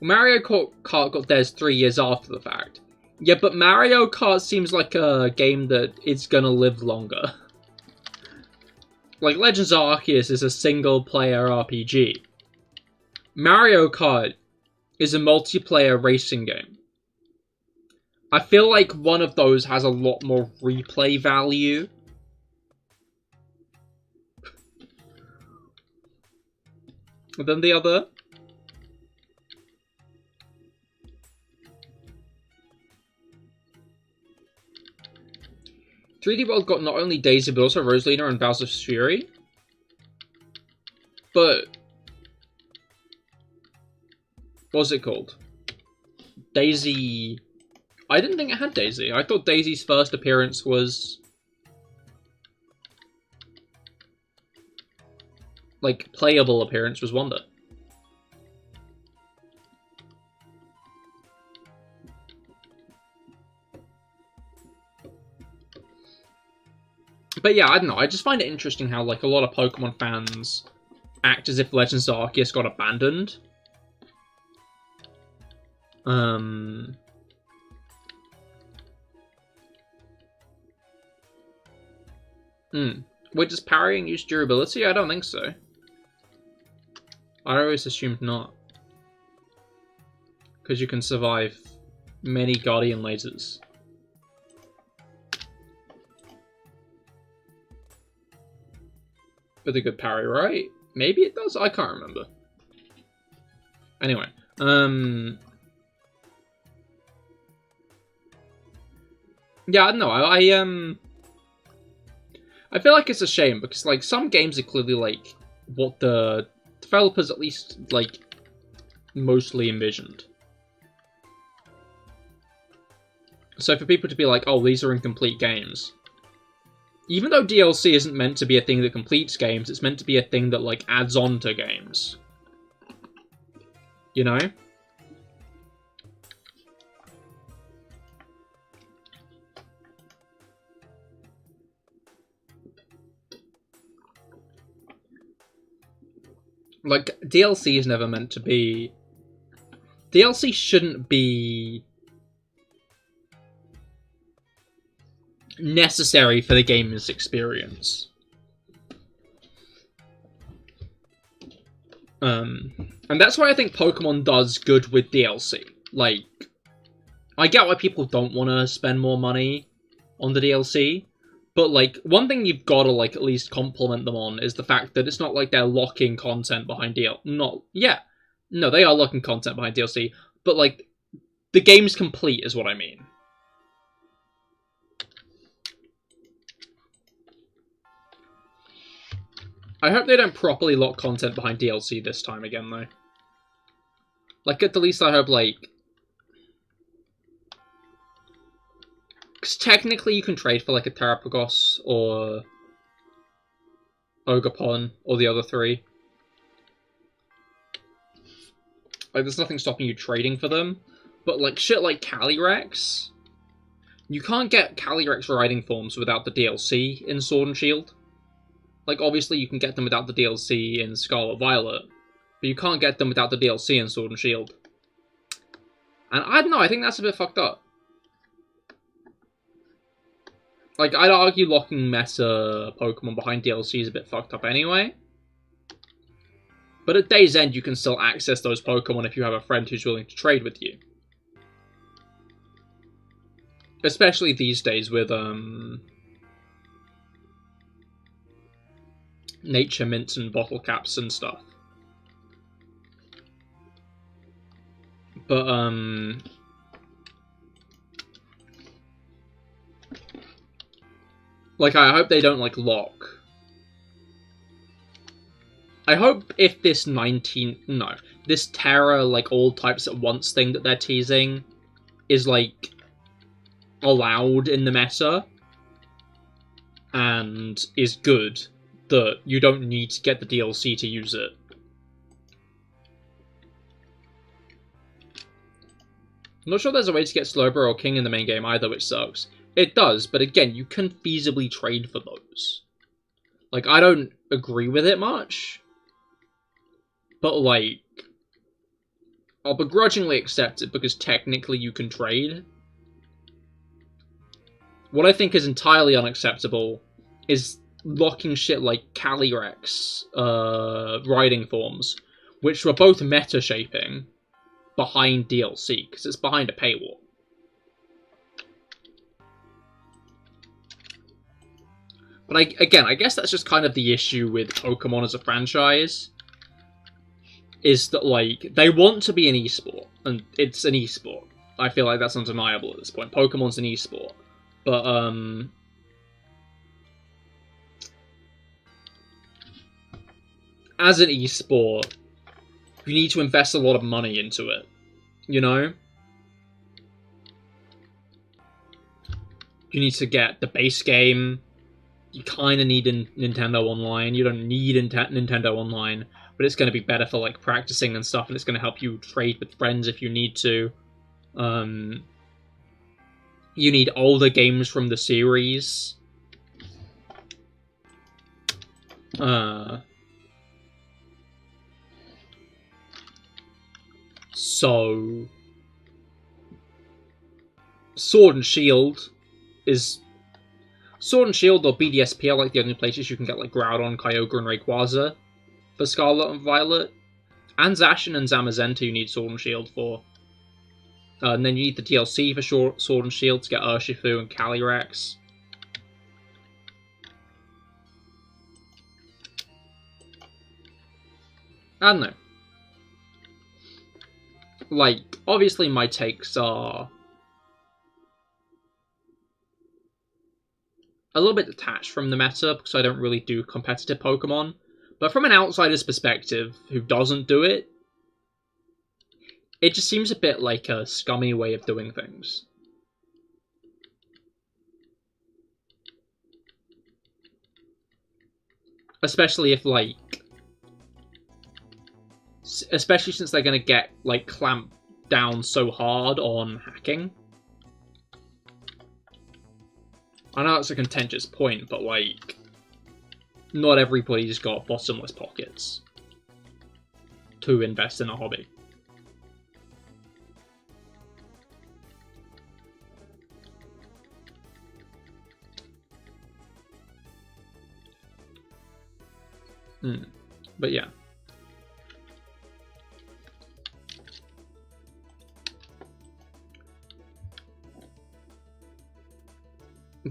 Mario Kart got theirs 3 years after the fact. Yeah, but Mario Kart seems like a game that is gonna live longer. Like, Legends Arceus is a single-player RPG. Mario Kart is a multiplayer racing game. I feel like one of those has a lot more replay value than the other. "3D World got not only Daisy, but also Rosalina and Bowser's Fury." But what was it called? Daisy... I didn't think it had Daisy. I thought Daisy's first appearance was... like, playable appearance was Wonder. But yeah, I don't know. I just find it interesting how, like, a lot of Pokemon fans act as if Legends of Arceus got abandoned. Wait, does parrying use durability? I don't think so. I always assumed not. Because you can survive many Guardian lasers. With a good parry, right? Maybe it does? I can't remember. Anyway, yeah, I don't know. I feel like it's a shame because, like, some games are clearly, like, what the developers at least, like, mostly envisioned. So for people to be like, oh, these are incomplete games. Even though DLC isn't meant to be a thing that completes games, it's meant to be a thing that, like, adds on to games. You know? Like, DLC is never meant to be... DLC shouldn't be necessary for the gamer's experience. And that's why I think Pokemon does good with DLC. Like, I get why people don't want to spend more money on the DLC, but, like, one thing you've got to, like, at least compliment them on is the fact that it's not like they're locking content behind DLC. No, they are locking content behind DLC, but, like, the game's complete is what I mean. I hope they don't properly lock content behind DLC this time again, though. Like, at the least I hope, like... Because technically you can trade for, like, a Terrapagos or Ogerpon or the other three. Like, there's nothing stopping you trading for them. But, like, shit like Calyrex... You can't get Calyrex riding forms without the DLC in Sword and Shield. Like, obviously you can get them without the DLC in Scarlet Violet, but you can't get them without the DLC in Sword and Shield. And I don't know, I think that's a bit fucked up. Like, I'd argue locking meta Pokemon behind DLC is a bit fucked up anyway. But at day's end, you can still access those Pokemon if you have a friend who's willing to trade with you. Especially these days with, nature mints and bottle caps and stuff. But, like, I hope they don't, like, lock. I hope if this this Terra, like, all types at once thing that they're teasing is, like, allowed in the meta and is good, that you don't need to get the DLC to use it. I'm not sure there's a way to get Slowbro or King in the main game either, which sucks. It does, but again, you can feasibly trade for those. Like, I don't agree with it much, but, like, I'll begrudgingly accept it because technically you can trade. What I think is entirely unacceptable is locking shit like Calyrex riding forms, which were both meta-shaping, behind DLC, because it's behind a paywall. But I guess that's just kind of the issue with Pokemon as a franchise, is that, like, they want to be an esport, and it's an esport. I feel like that's undeniable at this point. Pokemon's an esport. But, as an esport, you need to invest a lot of money into it, you know? You need to get the base game. You kind of need Nintendo Online. You don't need Nintendo Online, but it's going to be better for, like, practicing and stuff, and it's going to help you trade with friends if you need to. You need older games from the series. So, Sword and Shield or BDSP are, like, the only places you can get, like, Groudon, Kyogre, and Rayquaza for Scarlet and Violet. And Zacian and Zamazenta you need Sword and Shield for. And then you need the DLC for Sword and Shield to get Urshifu and Calyrex. I don't know. Like, obviously my takes are a little bit detached from the meta because I don't really do competitive Pokemon. But from an outsider's perspective who doesn't do it, it just seems a bit like a scummy way of doing things. Especially if, like... Especially since they're gonna get, like, clamped down so hard on hacking. I know it's a contentious point, but, like... Not everybody's got bottomless pockets to invest in a hobby. But yeah.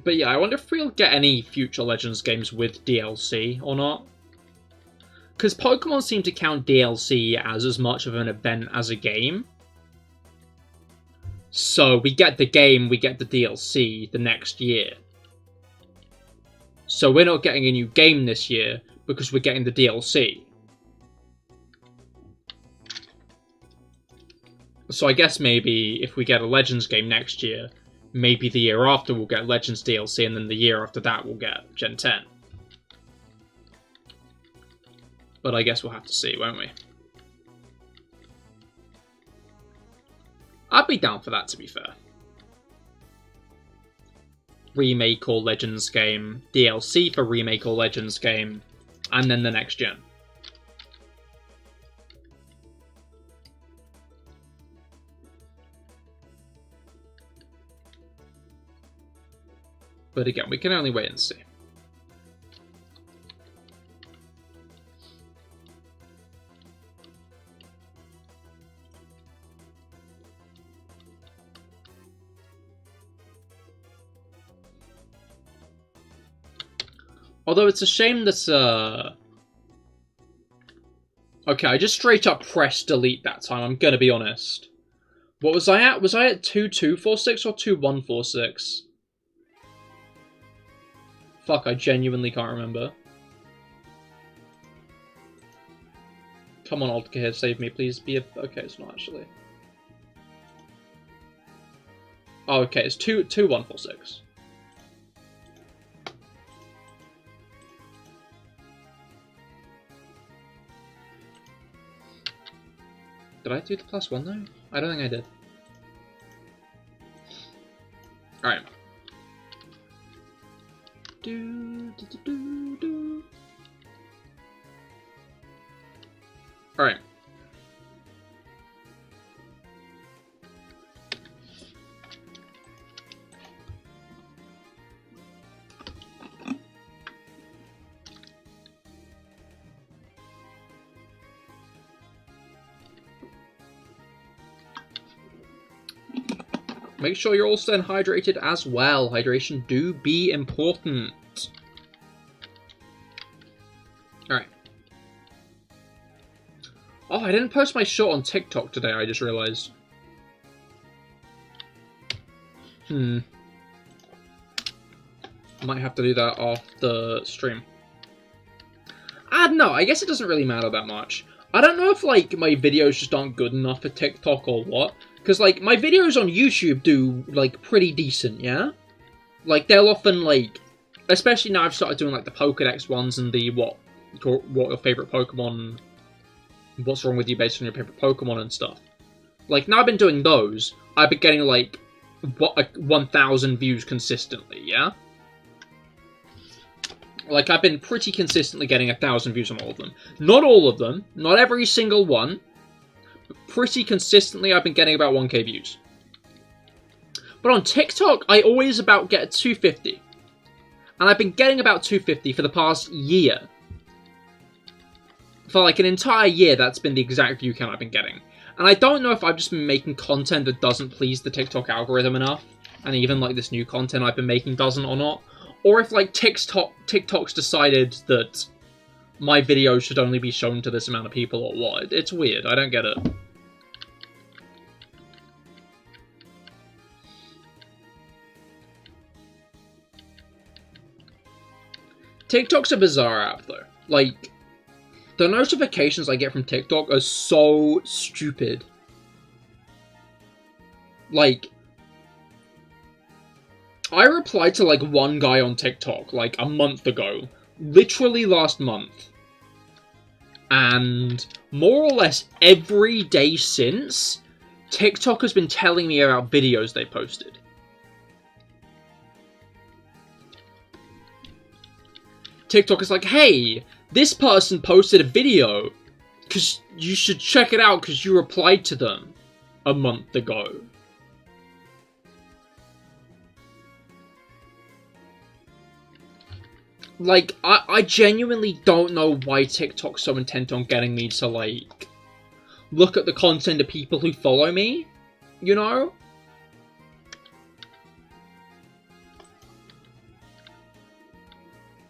But yeah, I wonder if we'll get any future Legends games with DLC or not. Because Pokemon seem to count DLC as much of an event as a game. So we get the game, we get the DLC the next year. So we're not getting a new game this year because we're getting the DLC. So I guess maybe if we get a Legends game next year, maybe the year after we'll get Legends DLC, and then the year after that we'll get Gen 10. But I guess we'll have to see, won't we? I'd be down for that, to be fair. Remake or Legends game, DLC for Remake or Legends game, and then the next gen. But again, we can only wait and see. Although it's a shame that, okay, I just straight up pressed delete that time, I'm gonna be honest. What was I at? Was I at 2246 or 2146? Fuck, I genuinely can't remember. Come on, old Cahir, save me, please. Be a... Okay, it's not actually. Oh, okay, it's 2146. Did I do the +1 though? I don't think I did. Alright. Alright. Make sure you're all staying hydrated as well. Hydration do be important. Alright. Oh, I didn't post my short on TikTok today, I just realized. Might have to do that off the stream. I don't know, I guess it doesn't really matter that much. I don't know if, like, my videos just aren't good enough for TikTok or what. Because, like, my videos on YouTube do, like, pretty decent, yeah? Like, they'll often, like... Especially now I've started doing, like, the Pokedex ones and the what your favourite Pokemon... What's wrong with you based on your favourite Pokemon and stuff. Like, now I've been doing those, I've been getting, like, 1,000 views consistently, yeah? Like, I've been pretty consistently getting 1,000 views on all of them. Not all of them, not every single one. Pretty consistently, I've been getting about 1k views. But on TikTok, I always about get 250. And I've been getting about 250 for the past year. For like an entire year, that's been the exact view count I've been getting. And I don't know if I've just been making content that doesn't please the TikTok algorithm enough. And even like this new content I've been making doesn't or not. Or if like TikTok's decided that... my video should only be shown to this amount of people or what. It's weird. I don't get it. TikTok's a bizarre app, though. Like, the notifications I get from TikTok are so stupid. Like, I replied to, like, one guy on TikTok, like, a month ago. Literally last month. And more or less every day since, TikTok has been telling me about videos they posted. TikTok is like, hey, this person posted a video, because you should check it out because you replied to them a month ago. Like, I genuinely don't know why TikTok's so intent on getting me to, like, look at the content of people who follow me, you know?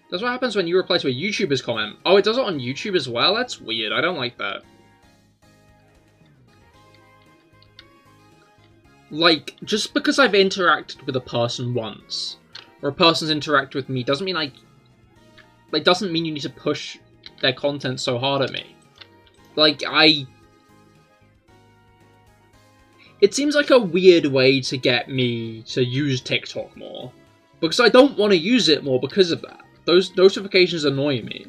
That's what happens when you reply to a YouTuber's comment. Oh, it does it on YouTube as well? That's weird. I don't like that. Like, just because I've interacted with a person once, or a person's interacted with me, doesn't mean doesn't mean you need to push their content so hard at me. Like, it seems like a weird way to get me to use TikTok more. Because I don't want to use it more because of that. Those notifications annoy me.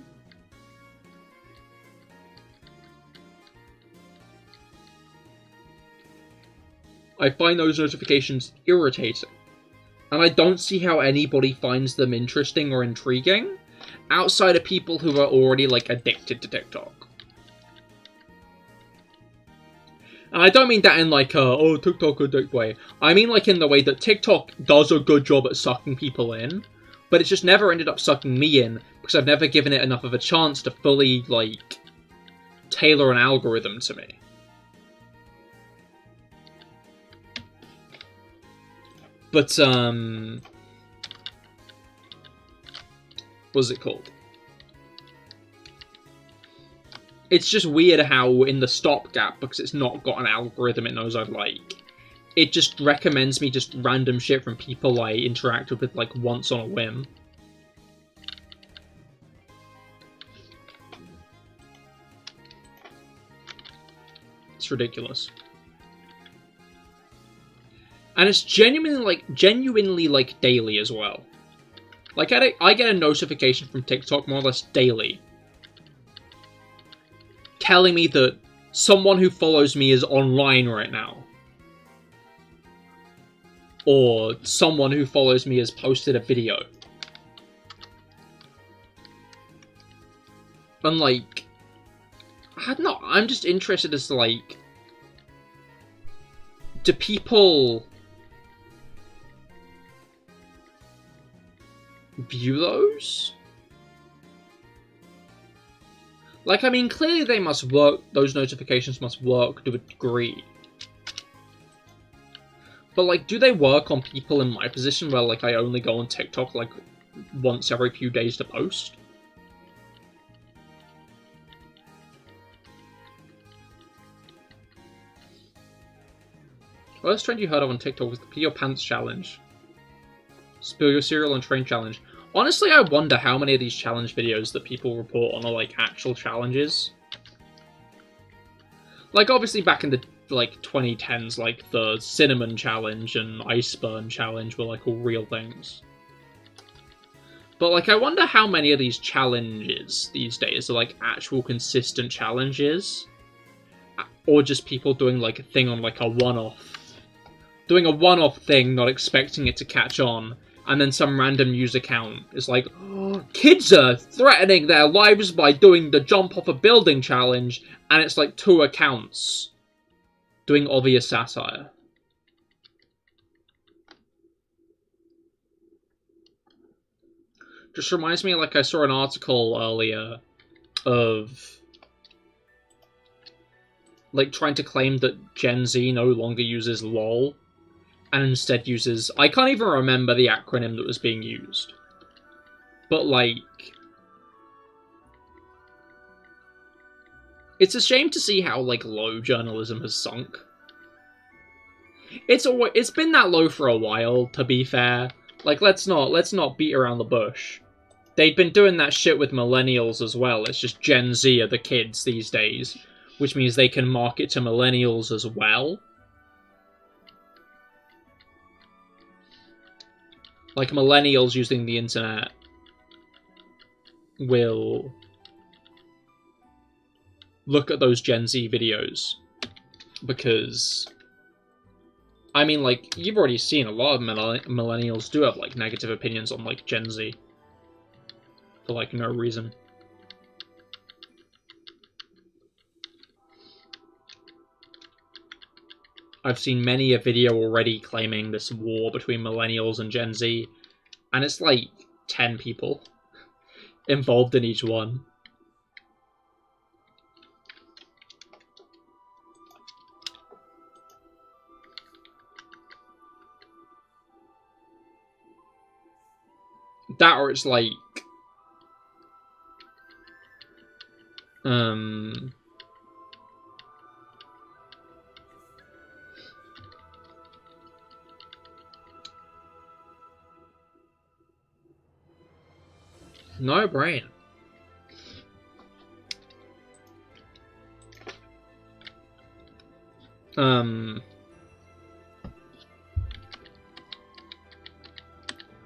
I find those notifications irritating. And I don't see how anybody finds them interesting or intriguing, outside of people who are already, like, addicted to TikTok. And I don't mean that in, like, oh, TikTok addict way. I mean, like, in the way that TikTok does a good job at sucking people in, but it's just never ended up sucking me in, because I've never given it enough of a chance to fully, like, tailor an algorithm to me. But, what's it called? It's just weird how, in the stopgap, because it's not got an algorithm it knows I'd like, it just recommends me just random shit from people I interacted with, like, once on a whim. It's ridiculous. And it's genuinely, like, daily as well. Like, I get a notification from TikTok more or less daily, telling me that someone who follows me is online right now. Or someone who follows me has posted a video. And, like, I don't know, I'm just interested as to, like, do people view those? Like, I mean, clearly they must work, those notifications must work to a degree. But, like, do they work on people in my position where, like, I only go on TikTok, like, once every few days to post? The last trend you heard of on TikTok was the Pee Your Pants challenge. Spill your cereal and train challenge. Honestly, I wonder how many of these challenge videos that people report on are, like, actual challenges. Like, obviously back in the, like, 2010s, like, the Cinnamon Challenge and Ice Burn Challenge were, like, all real things. But, like, I wonder how many of these challenges these days are, like, actual consistent challenges. Or just people doing, like, a thing on, like, a one-off. Doing a one-off thing, not expecting it to catch on, and then some random news account is like, oh, kids are threatening their lives by doing the jump off a building challenge, and it's like 2 accounts doing obvious satire. Just reminds me, like, I saw an article earlier of, like, trying to claim that Gen Z no longer uses LOL, and instead uses, I can't even remember the acronym that was being used, but, like, It's a shame to see how, like, low journalism has sunk. It's been that low for a while, to be fair. Like, let's not beat around the bush. They'd been doing that shit with millennials as well. It's just Gen Z are the kids these days, which means they can market to millennials as well. Like, millennials using the internet will look at those Gen Z videos because, I mean, like, you've already seen a lot of millennials do have, like, negative opinions on, like, Gen Z for, like, no reason. I've seen many a video already claiming this war between millennials and Gen Z, and it's like 10 people involved in each one. That or it's like no brain.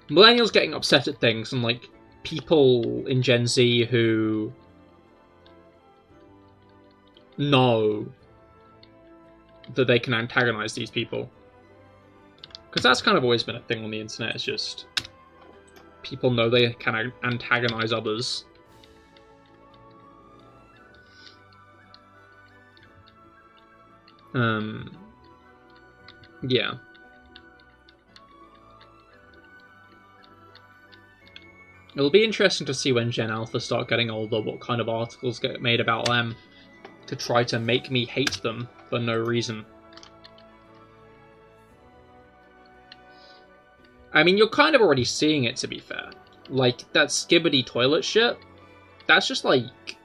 Millennials getting upset at things and, like, people in Gen Z who know that they can antagonize these people. Because that's kind of always been a thing on the internet, it's just people know they can antagonize others. Yeah. It'll be interesting to see when Gen Alpha start getting older what kind of articles get made about them to try to make me hate them for no reason. I mean, you're kind of already seeing it, to be fair. Like, that skibbity toilet shit, that's just like...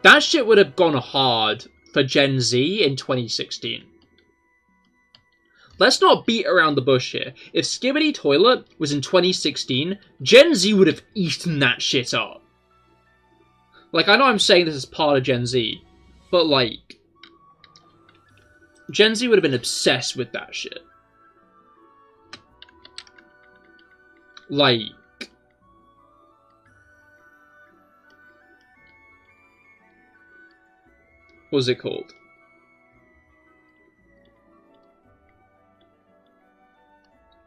that shit would have gone hard for Gen Z in 2016. Let's not beat around the bush here. If Skibbity Toilet was in 2016, Gen Z would have eaten that shit up. Like, I know I'm saying this as part of Gen Z, but, like, Gen Z would have been obsessed with that shit. Like, what was it called?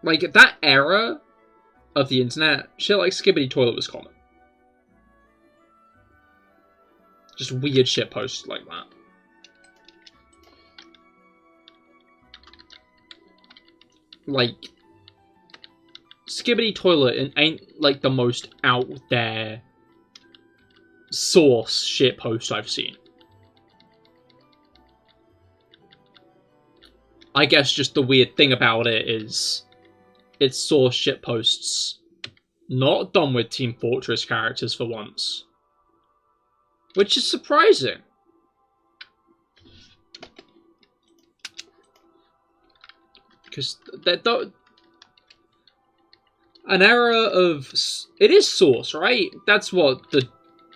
Like, that era of the internet, shit like Skibbity Toilet was common. Just weird shit posts like that. Like, Skibbity Toilet ain't, like, the most out there source shit post I've seen. I guess just the weird thing about it is it's source shit posts not done with Team Fortress characters for once. Which is surprising. Because an era of... it is source, right? That's what the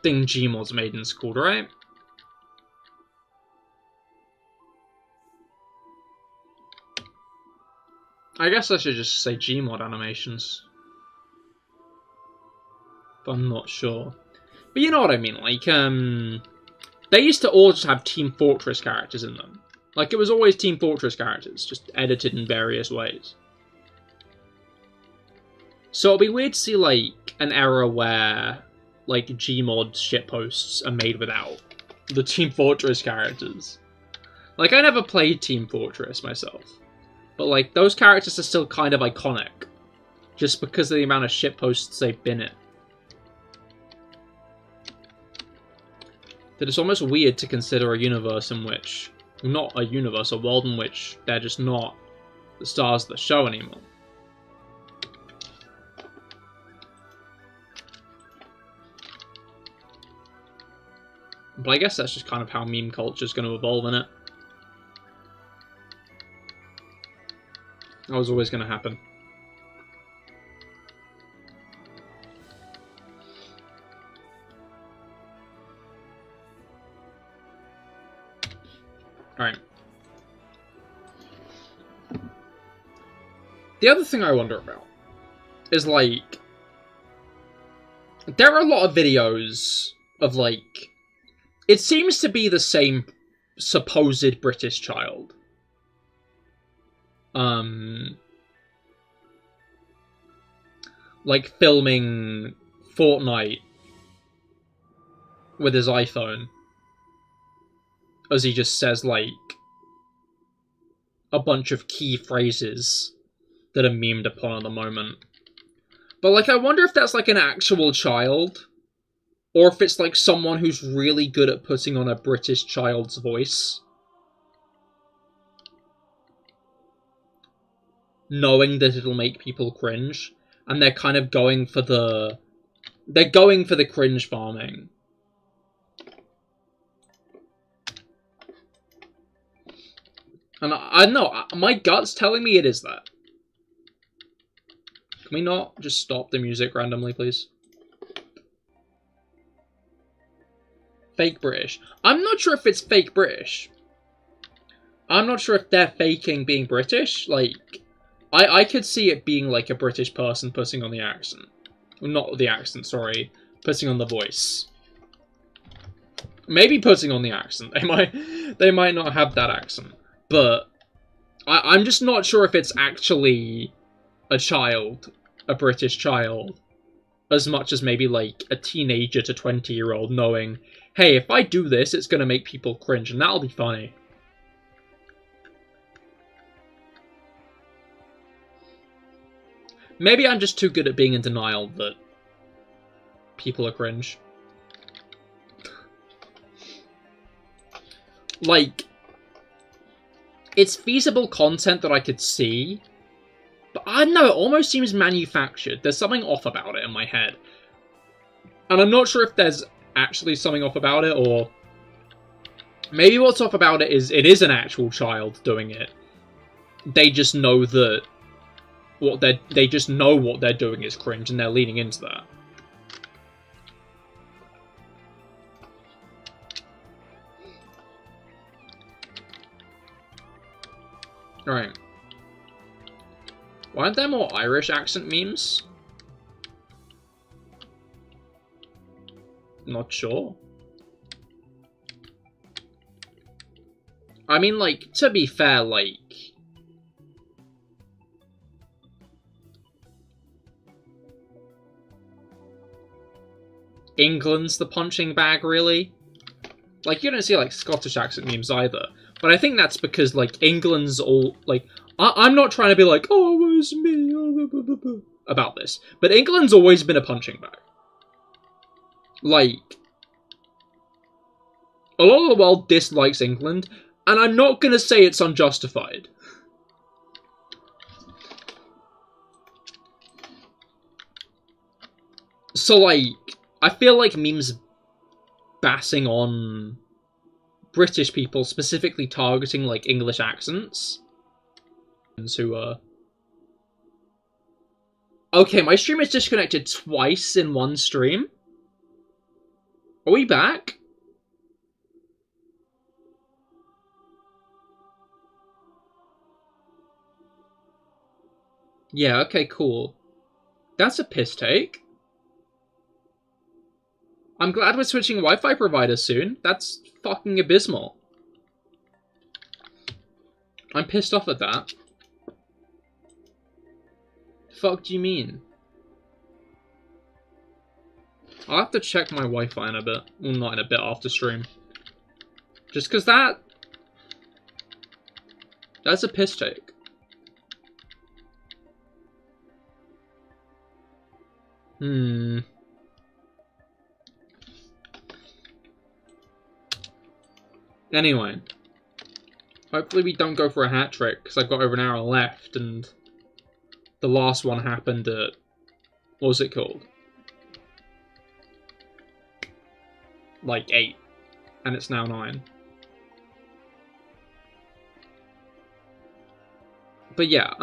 thing Gmod's Maiden's called, right? I guess I should just say Gmod animations. But I'm not sure. But you know what I mean, like, they used to all just have Team Fortress characters in them. Like, it was always Team Fortress characters, just edited in various ways. So it'll be weird to see, like, an era where, like, Gmod shitposts are made without the Team Fortress characters. Like, I never played Team Fortress myself. But, like, those characters are still kind of iconic. Just because of the amount of shitposts they've been in. That it's almost weird to consider a universe in which... not a universe, a world in which they're just not the stars of the show anymore. But I guess that's just kind of how meme culture is going to evolve, innit? That was always going to happen. Alright. The other thing I wonder about is, like, there are a lot of videos of, like, it seems to be the same supposed British child. Like, filming Fortnite with his iPhone. As he just says, like, a bunch of key phrases that are memed upon at the moment. But, like, I wonder if that's, like, an actual child. Or if it's, like, someone who's really good at putting on a British child's voice. Knowing that it'll make people cringe. And they're kind of going for the... They're going for the cringe farming. And I don't know, my gut's telling me it is that. Can we not just stop the music randomly, please? Fake British. I'm not sure if it's fake British. I'm not sure if they're faking being British. Like, I could see it being like a British person putting on the accent. Not the accent, sorry. Putting on the voice. Maybe putting on the accent. They might not have that accent. But I'm just not sure if it's actually a child, a British child, as much as maybe like a teenager to 20-year-old knowing, hey, if I do this, it's going to make people cringe, and that'll be funny. Maybe I'm just too good at being in denial that people are cringe. Like, it's feasible content that I could see, but I don't know, it almost seems manufactured. There's something off about it in my head. And I'm not sure if there's actually something off about it, or maybe what's off about it is an actual child doing it. They just know that they just know what they're doing is cringe, and they're leaning into that. Alright. Why aren't there more Irish accent memes? Not sure. I mean, like, to be fair, like... England's the punching bag, really? Like, you don't see, like, Scottish accent memes either. But I think that's because, like, England's all, like... I'm not trying to be like, oh, it was me, about this. But England's always been a punching bag. Like, a lot of the world dislikes England, and I'm not gonna say it's unjustified. So, like, I feel like memes bassing on British people, specifically targeting, like, English accents, who are... Okay, my stream is disconnected twice in one stream. Are we back? Yeah, okay, cool. That's a piss take. I'm glad we're switching Wi-Fi providers soon. That's fucking abysmal. I'm pissed off at that. Fuck do you mean? I'll have to check my Wi-Fi in a bit. Well, not in a bit, after stream. Just because that's a piss take. Anyway. Hopefully we don't go for a hat trick, because I've got over an hour left, and the last one happened at... What was it called? Like 8. And it's now 9. But yeah,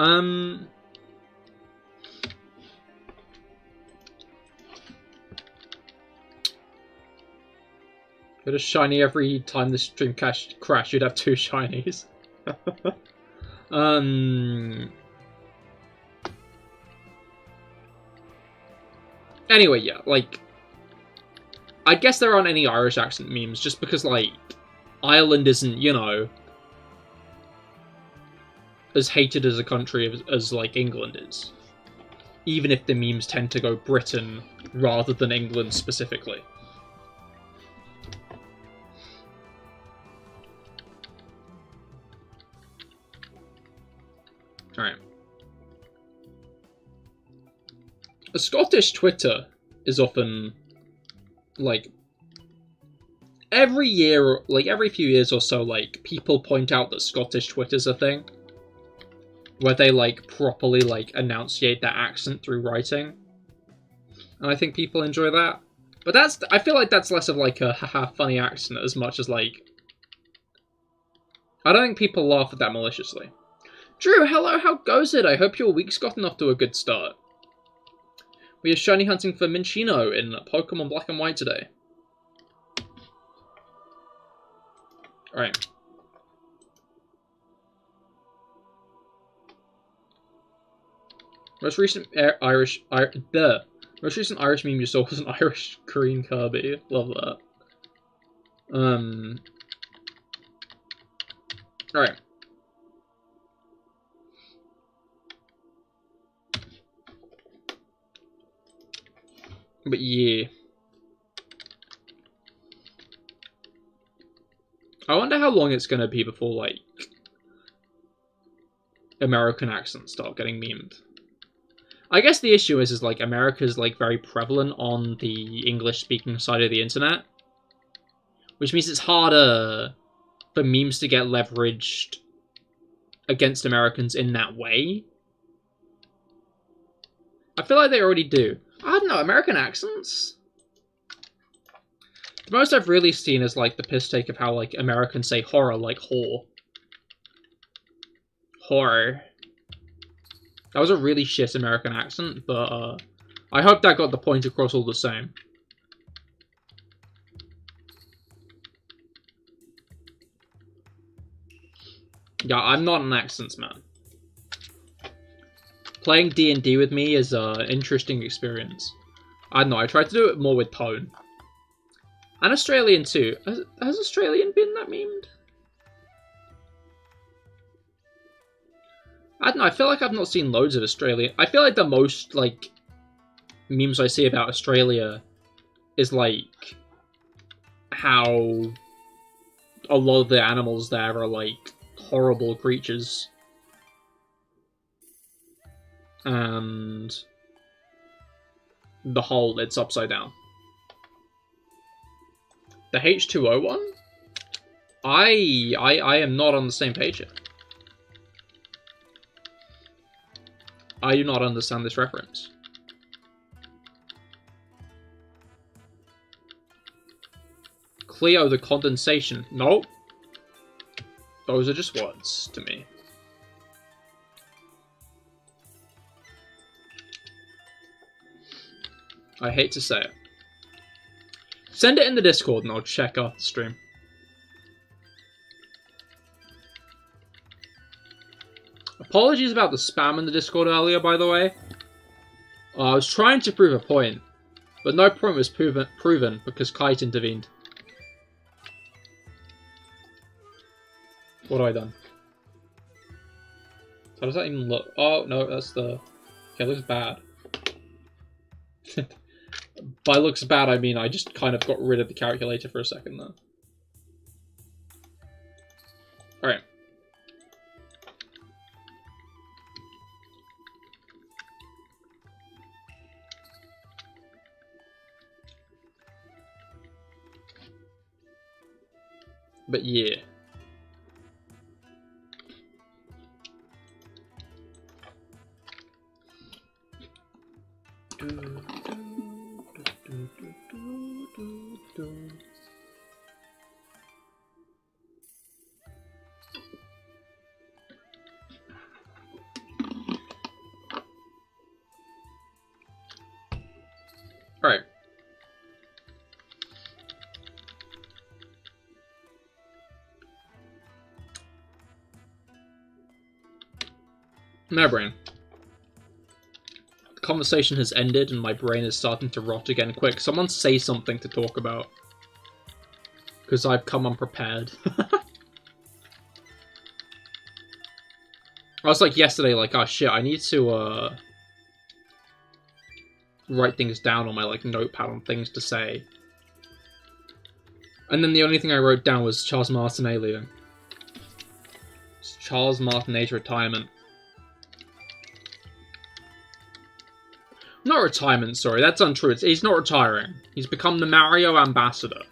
Get a shiny every time the stream crash, you'd have 2 shinies. Anyway, yeah, like, I guess there aren't any Irish accent memes, just because, like, Ireland isn't, you know, as hated as a country as like, England is. Even if the memes tend to go Britain rather than England specifically. Alright. A Scottish Twitter is often, like, every year, like, every few years or so, like, people point out that Scottish Twitter's a thing. Where they, like, properly, like, enunciate their accent through writing. And I think people enjoy that. But I feel like that's less of, like, a haha funny accent as much as, like, I don't think people laugh at that maliciously. Drew, hello, how goes it? I hope your week's gotten off to a good start. We are shiny hunting for Minccino in Pokemon Black and White today. Alright. Most recent Irish meme you saw was an Irish green Kirby. Love that. Alright. But yeah. I wonder how long it's gonna be before, like, American accents start getting memed. I guess the issue is like, America's, like, very prevalent on the English-speaking side of the internet. Which means it's harder for memes to get leveraged against Americans in that way. I feel like they already do. I don't know, American accents? The most I've really seen is, like, the piss take of how, like, Americans say horror like whore. Horror. That was a really shit American accent, but, I hope that got the point across all the same. Yeah, I'm not an accents man. Playing D&D with me is an interesting experience. I don't know, I tried to do it more with tone. And Australian too. Has Australian been that memed? I don't know, I feel like I've not seen loads of Australian. I feel like the most, like, memes I see about Australia is, like, how a lot of the animals there are, like, horrible creatures. And the whole, it's upside down. The H2O one? I am not on the same page here. I do not understand this reference. Cleo the condensation. Nope. Those are just words to me. I hate to say it. Send it in the Discord and I'll check after the stream. Apologies about the spam in the Discord earlier, by the way. I was trying to prove a point, but no point was proven because Kite intervened. What have I done? How does that even look? Oh, no, that's the... Okay, it looks bad. By looks bad, I mean I just kind of got rid of the calculator for a second there. Alright. But yeah. Alright. My brain. The conversation has ended and my brain is starting to rot again. Quick, someone say something to talk about. Because I've come unprepared. I was like yesterday, like, oh shit, I need to, write things down on my, like, notepad on things to say. And then the only thing I wrote down was Charles Martinet leaving. It's Charles Martinet's retirement. Not retirement, sorry, that's untrue. He's not retiring. He's become the Mario ambassador.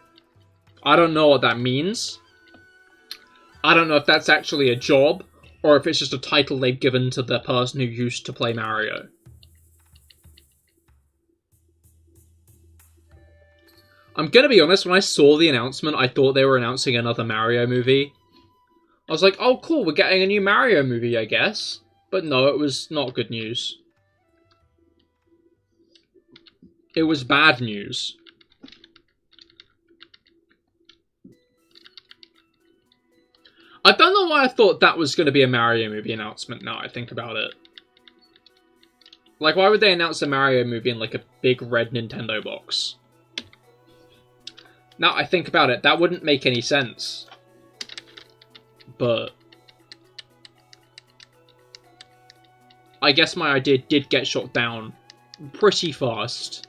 I don't know what that means. I don't know if that's actually a job, or if it's just a title they've given to the person who used to play Mario. I'm gonna be honest, when I saw the announcement, I thought they were announcing another Mario movie. I was like, oh cool, we're getting a new Mario movie, I guess. But no, it was not good news. It was bad news. I don't know why I thought that was going to be a Mario movie announcement now I think about it. Like, why would they announce a Mario movie in, like, a big red Nintendo box? Now I think about it, that wouldn't make any sense. But I guess my idea did get shot down pretty fast.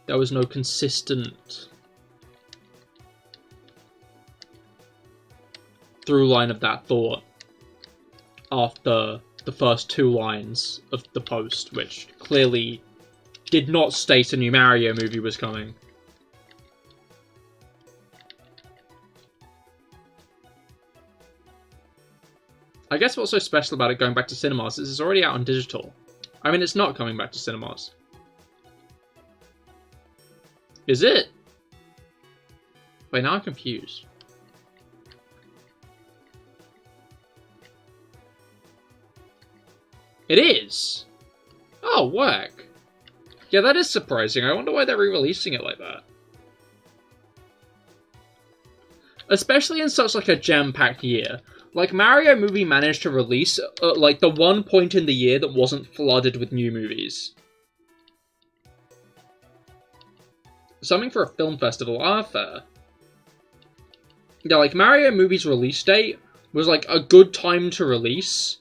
There was no consistent through line of that thought after the first two lines of the post, which clearly did not state a new Mario movie was coming. I guess what's so special about it going back to cinemas is it's already out on digital. I mean, it's not coming back to cinemas. Is it? Wait, now I'm confused. It is! Oh, work. Yeah, that is surprising. I wonder why they're re-releasing it like that. Especially in such, like, a jam-packed year. Like, Mario movie managed to release, like, the one point in the year that wasn't flooded with new movies. Something for a film festival, fair. Yeah, like, Mario movie's release date was, like, a good time to release.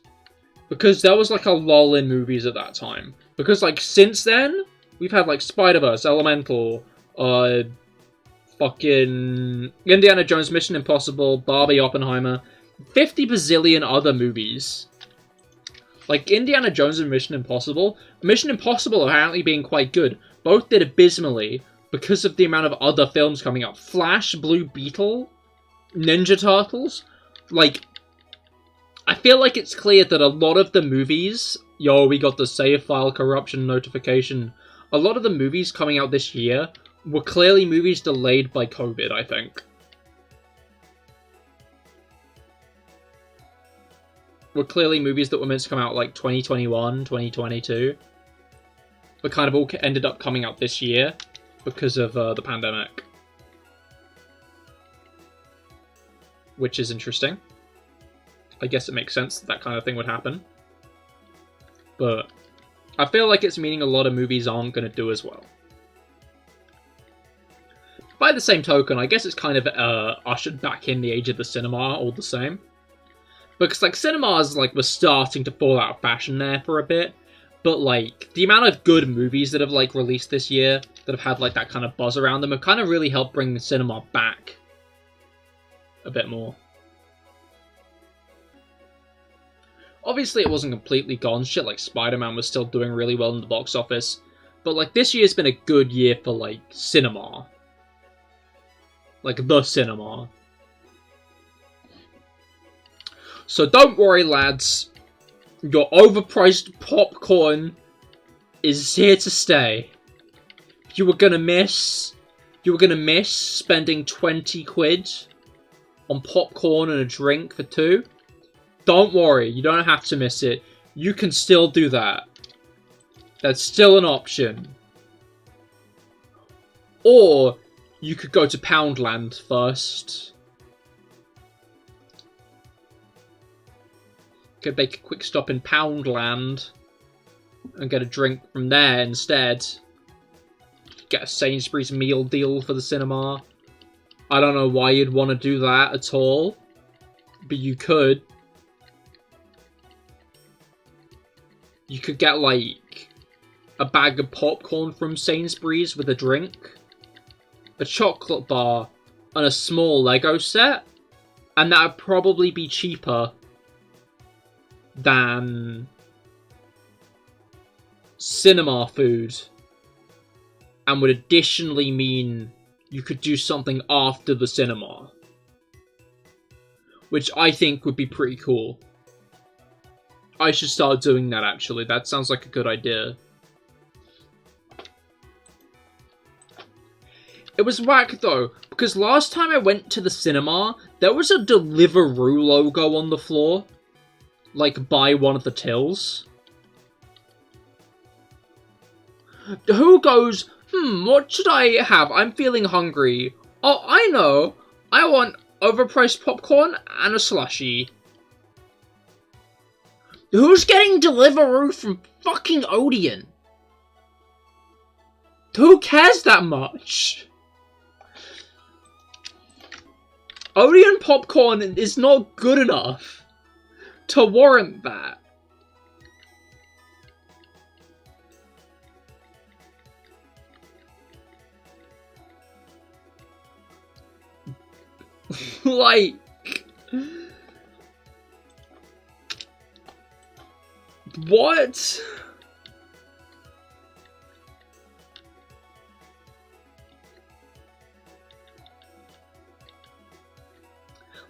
Because there was, like, a lull in movies at that time. Because, like, since then, we've had, like, Spider-Verse, Elemental, fucking Indiana Jones, Mission Impossible, Barbie, Oppenheimer, 50 bazillion other movies. Like, Indiana Jones and Mission Impossible apparently being quite good. Both did abysmally because of the amount of other films coming out. Flash, Blue Beetle, Ninja Turtles. Like, I feel like it's clear that a lot of the movies... Yo, we got the save file corruption notification. A lot of the movies coming out this year were clearly movies delayed by COVID, I think. Were clearly movies that were meant to come out, like, 2021, 2022. But kind of all ended up coming out this year because of the pandemic. Which is interesting. I guess it makes sense that that kind of thing would happen. But I feel like it's meaning a lot of movies aren't going to do as well. By the same token, I guess it's kind of ushered back in the age of the cinema all the same. Because, like, cinemas, like, were starting to fall out of fashion there for a bit. But, like, the amount of good movies that have, like, released this year, that have had, like, that kind of buzz around them, have kind of really helped bring the cinema back a bit more. Obviously, it wasn't completely gone. Shit like Spider-Man was still doing really well in the box office. But, like, this year's been a good year for, like, cinema. Like, the cinema. So don't worry, lads. Your overpriced popcorn is here to stay. You were gonna miss spending 20 quid on popcorn and a drink for two. Don't worry, you don't have to miss it. You can still do that. That's still an option. Or you could go to Poundland first. Could make a quick stop in Poundland and get a drink from there instead. Get a Sainsbury's meal deal for the cinema. I don't know why you'd want to do that at all, but you could. You could get, like, a bag of popcorn from Sainsbury's with a drink, a chocolate bar, and a small Lego set, and that would probably be cheaper than cinema food, and would additionally mean you could do something after the cinema, which I think would be pretty cool. I should start doing that, actually. That sounds like a good idea. It was whack, though, because last time I went to the cinema, there was a Deliveroo logo on the floor, like, by one of the tills. Who goes, what should I have? I'm feeling hungry. Oh, I know. I want overpriced popcorn and a slushie. Who's getting Deliveroo from fucking Odeon? Who cares that much? Odeon popcorn is not good enough to warrant that. Like... What?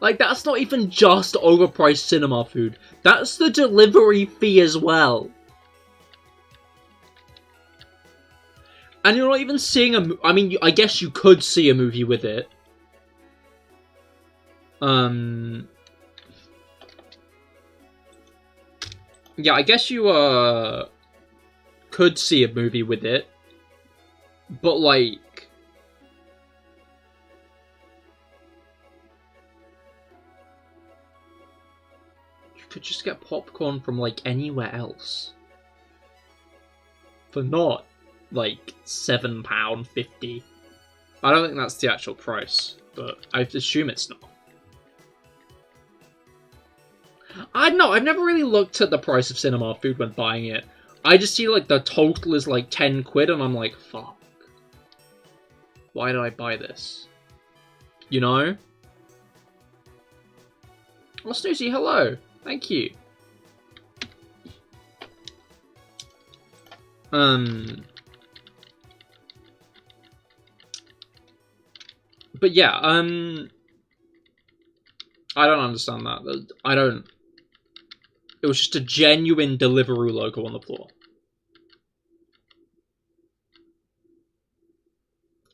Like, that's not even just overpriced cinema food. That's the delivery fee as well. And you're not even seeing a... I mean, I guess you could see a movie with it. Yeah, I guess you, could see a movie with it. But, like... You could just get popcorn from, like, anywhere else. For not, like, £7.50. I don't think that's the actual price, but I assume it's not. I don't know, I've never really looked at the price of cinema food when buying it. I just see, like, the total is, like, 10 quid, and I'm like, fuck. Why did I buy this? You know? Oh, Snoozy, hello. Thank you. But yeah, I don't understand that. I don't... It was just a genuine Deliveroo logo on the floor.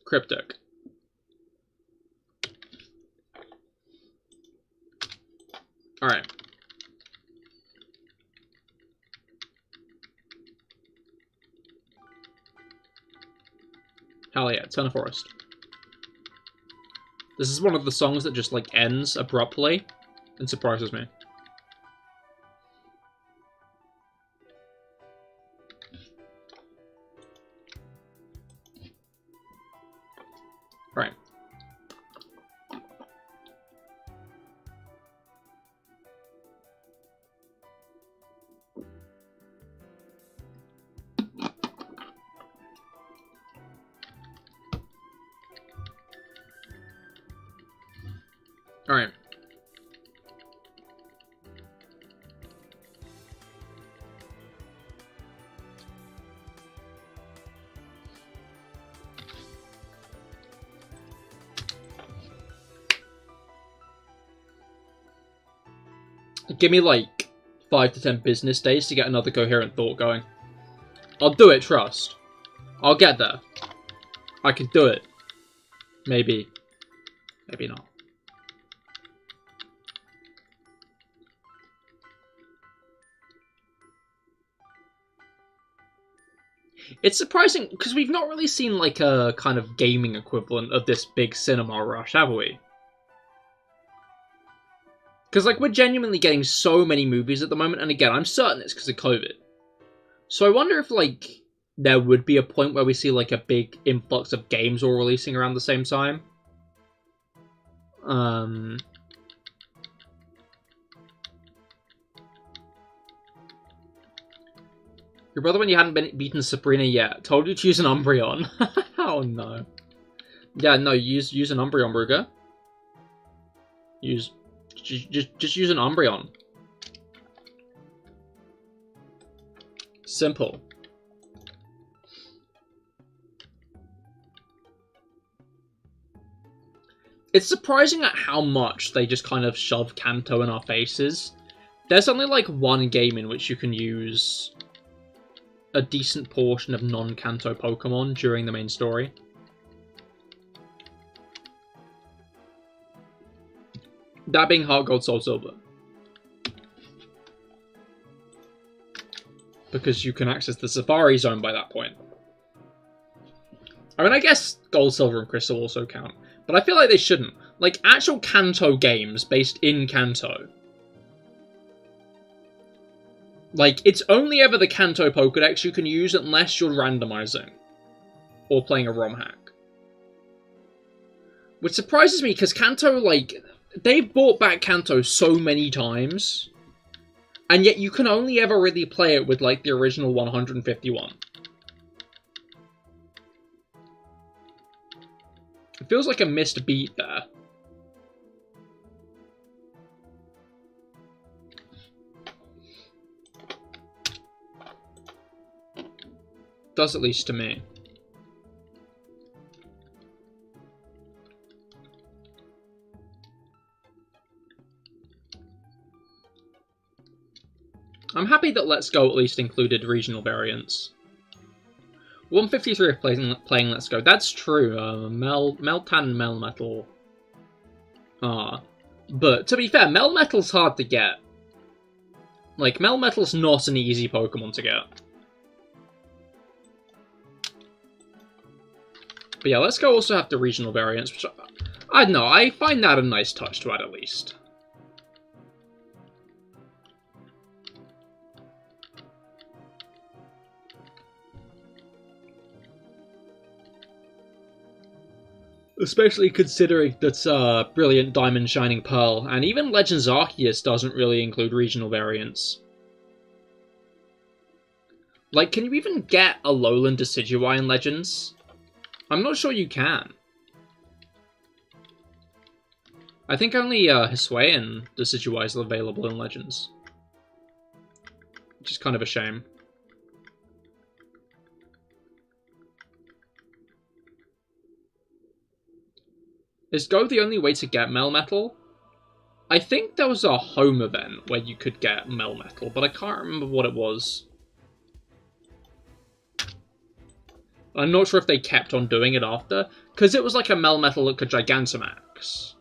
Cryptic. Alright. Hell yeah, Turn of Forest. This is one of the songs that just, like, ends abruptly and surprises me. Right. Alright. Give me, like, 5 to 10 business days to get another coherent thought going. I'll do it, trust. I'll get there. I can do it. Maybe. Maybe not. It's surprising, because we've not really seen, like, a kind of gaming equivalent of this big cinema rush, have we? Because, like, we're genuinely getting so many movies at the moment, and again, I'm certain it's because of COVID. So I wonder if, like, there would be a point where we see, like, a big influx of games all releasing around the same time. Your brother, when you hadn't beaten Sabrina yet, told you to use an Umbreon. Oh no. Yeah, no, use an Umbreon, Ruger. Just use an Umbreon. Simple. It's surprising at how much they just kind of shove Kanto in our faces. There's only like one game in which you can use a decent portion of non-Kanto Pokemon during the main story. That being Heart Gold, Soul Silver. Because you can access the Safari Zone by that point. I mean, I guess Gold, Silver, and Crystal also count. But I feel like they shouldn't. Like, actual Kanto games based in Kanto. Like, it's only ever the Kanto Pokédex you can use unless you're randomizing. Or playing a ROM hack. Which surprises me, because Kanto, like, they've brought back Kanto so many times. And yet you can only ever really play it with, like, the original 151. It feels like a missed beat there. Does at least to me. I'm happy that Let's Go at least included regional variants. 153 of playing Let's Go. That's true. Meltan and Melmetal are. But to be fair, Melmetal's hard to get. Like, Melmetal's not an easy Pokemon to get. But yeah, Let's Go also have the regional variants, which I don't know, I find that a nice touch to add at least. Especially considering that Brilliant Diamond Shining Pearl, and even Legends Arceus doesn't really include regional variants. Like, can you even get a Lowland Decidueye in Legends? I'm not sure you can. I think only Hisuian Decidueye is available in Legends. Which is kind of a shame. Is Go the only way to get Melmetal? I think there was a home event where you could get Melmetal, but I can't remember what it was. I'm not sure if they kept on doing it after, because it was like a Melmetal that could Gigantamax.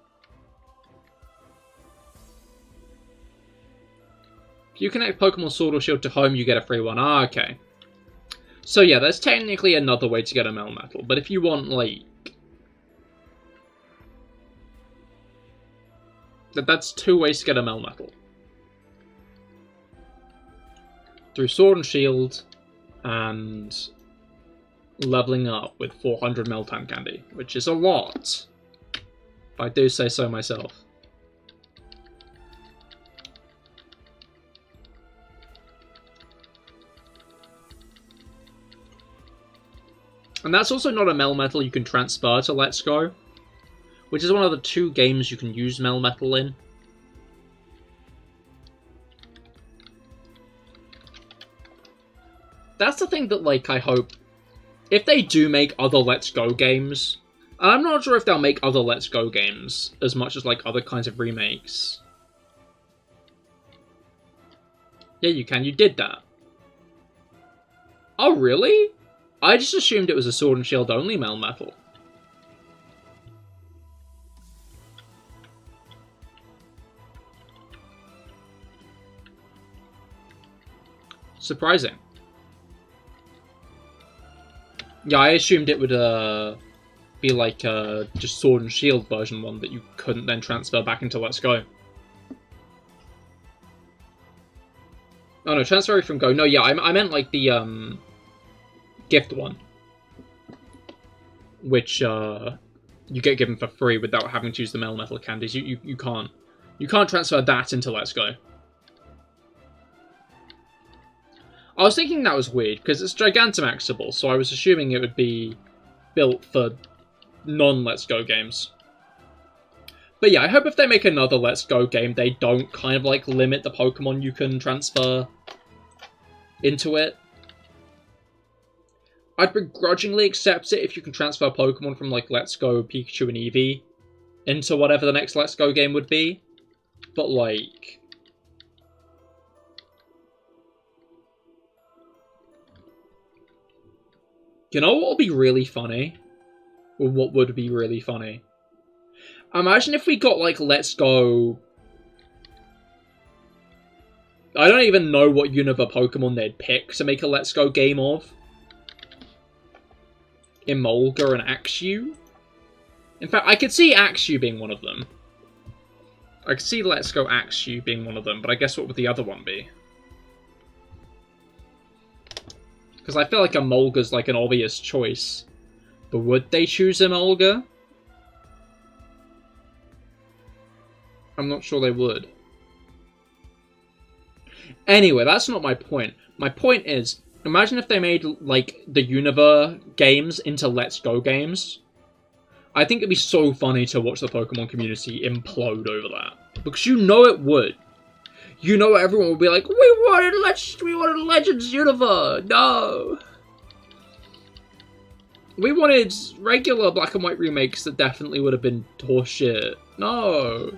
If you connect Pokemon Sword or Shield to home, you get a free one. Ah, okay. So yeah, there's technically another way to get a Melmetal, but if you want, like... That's two ways to get a Melmetal. Through Sword and Shield, and leveling up with 400 Meltan Candy, which is a lot, if I do say so myself. And that's also not a Melmetal you can transfer to Let's Go, which is one of the 2 games you can use Melmetal in. That's the thing that, like, I hope... If they do make other Let's Go games... And I'm not sure if they'll make other Let's Go games, as much as, like, other kinds of remakes. Yeah, you can. You did that. Oh, really? I just assumed it was a Sword and Shield only Melmetal. Surprising. Yeah, I assumed it would be like just Sword and Shield version 1 that you couldn't then transfer back into Let's Go. Oh no, transfer from Go. No, yeah, I meant like the gift one, which you get given for free without having to use the metal candies. You can't transfer that into Let's Go. I was thinking that was weird because it's Gigantamaxable, so I was assuming it would be built for non-Let's Go games. But yeah, I hope if they make another Let's Go game, they don't kind of like limit the Pokemon you can transfer into it. I'd begrudgingly accept it if you can transfer Pokemon from like Let's Go Pikachu and Eevee into whatever the next Let's Go game would be. But like, you know what would be really funny? Or what would be really funny? Imagine if we got like Let's Go... I don't even know what Juniper Pokemon they'd pick to make a Let's Go game of. Emolga and Axew? In fact, I could see Axew being one of them. I could see Let's Go Axew being one of them, but I guess what would the other one be? Because I feel like Emolga's like an obvious choice. But would they choose Emolga? I'm not sure they would. Anyway, that's not my point. My point is, imagine if they made, like, the Juniper games into Let's Go games. I think it'd be so funny to watch the Pokemon community implode over that. Because you know it would. You know everyone would be like, we wanted Legends Juniper! No! We wanted regular black and white remakes that definitely would have been horseshit. No!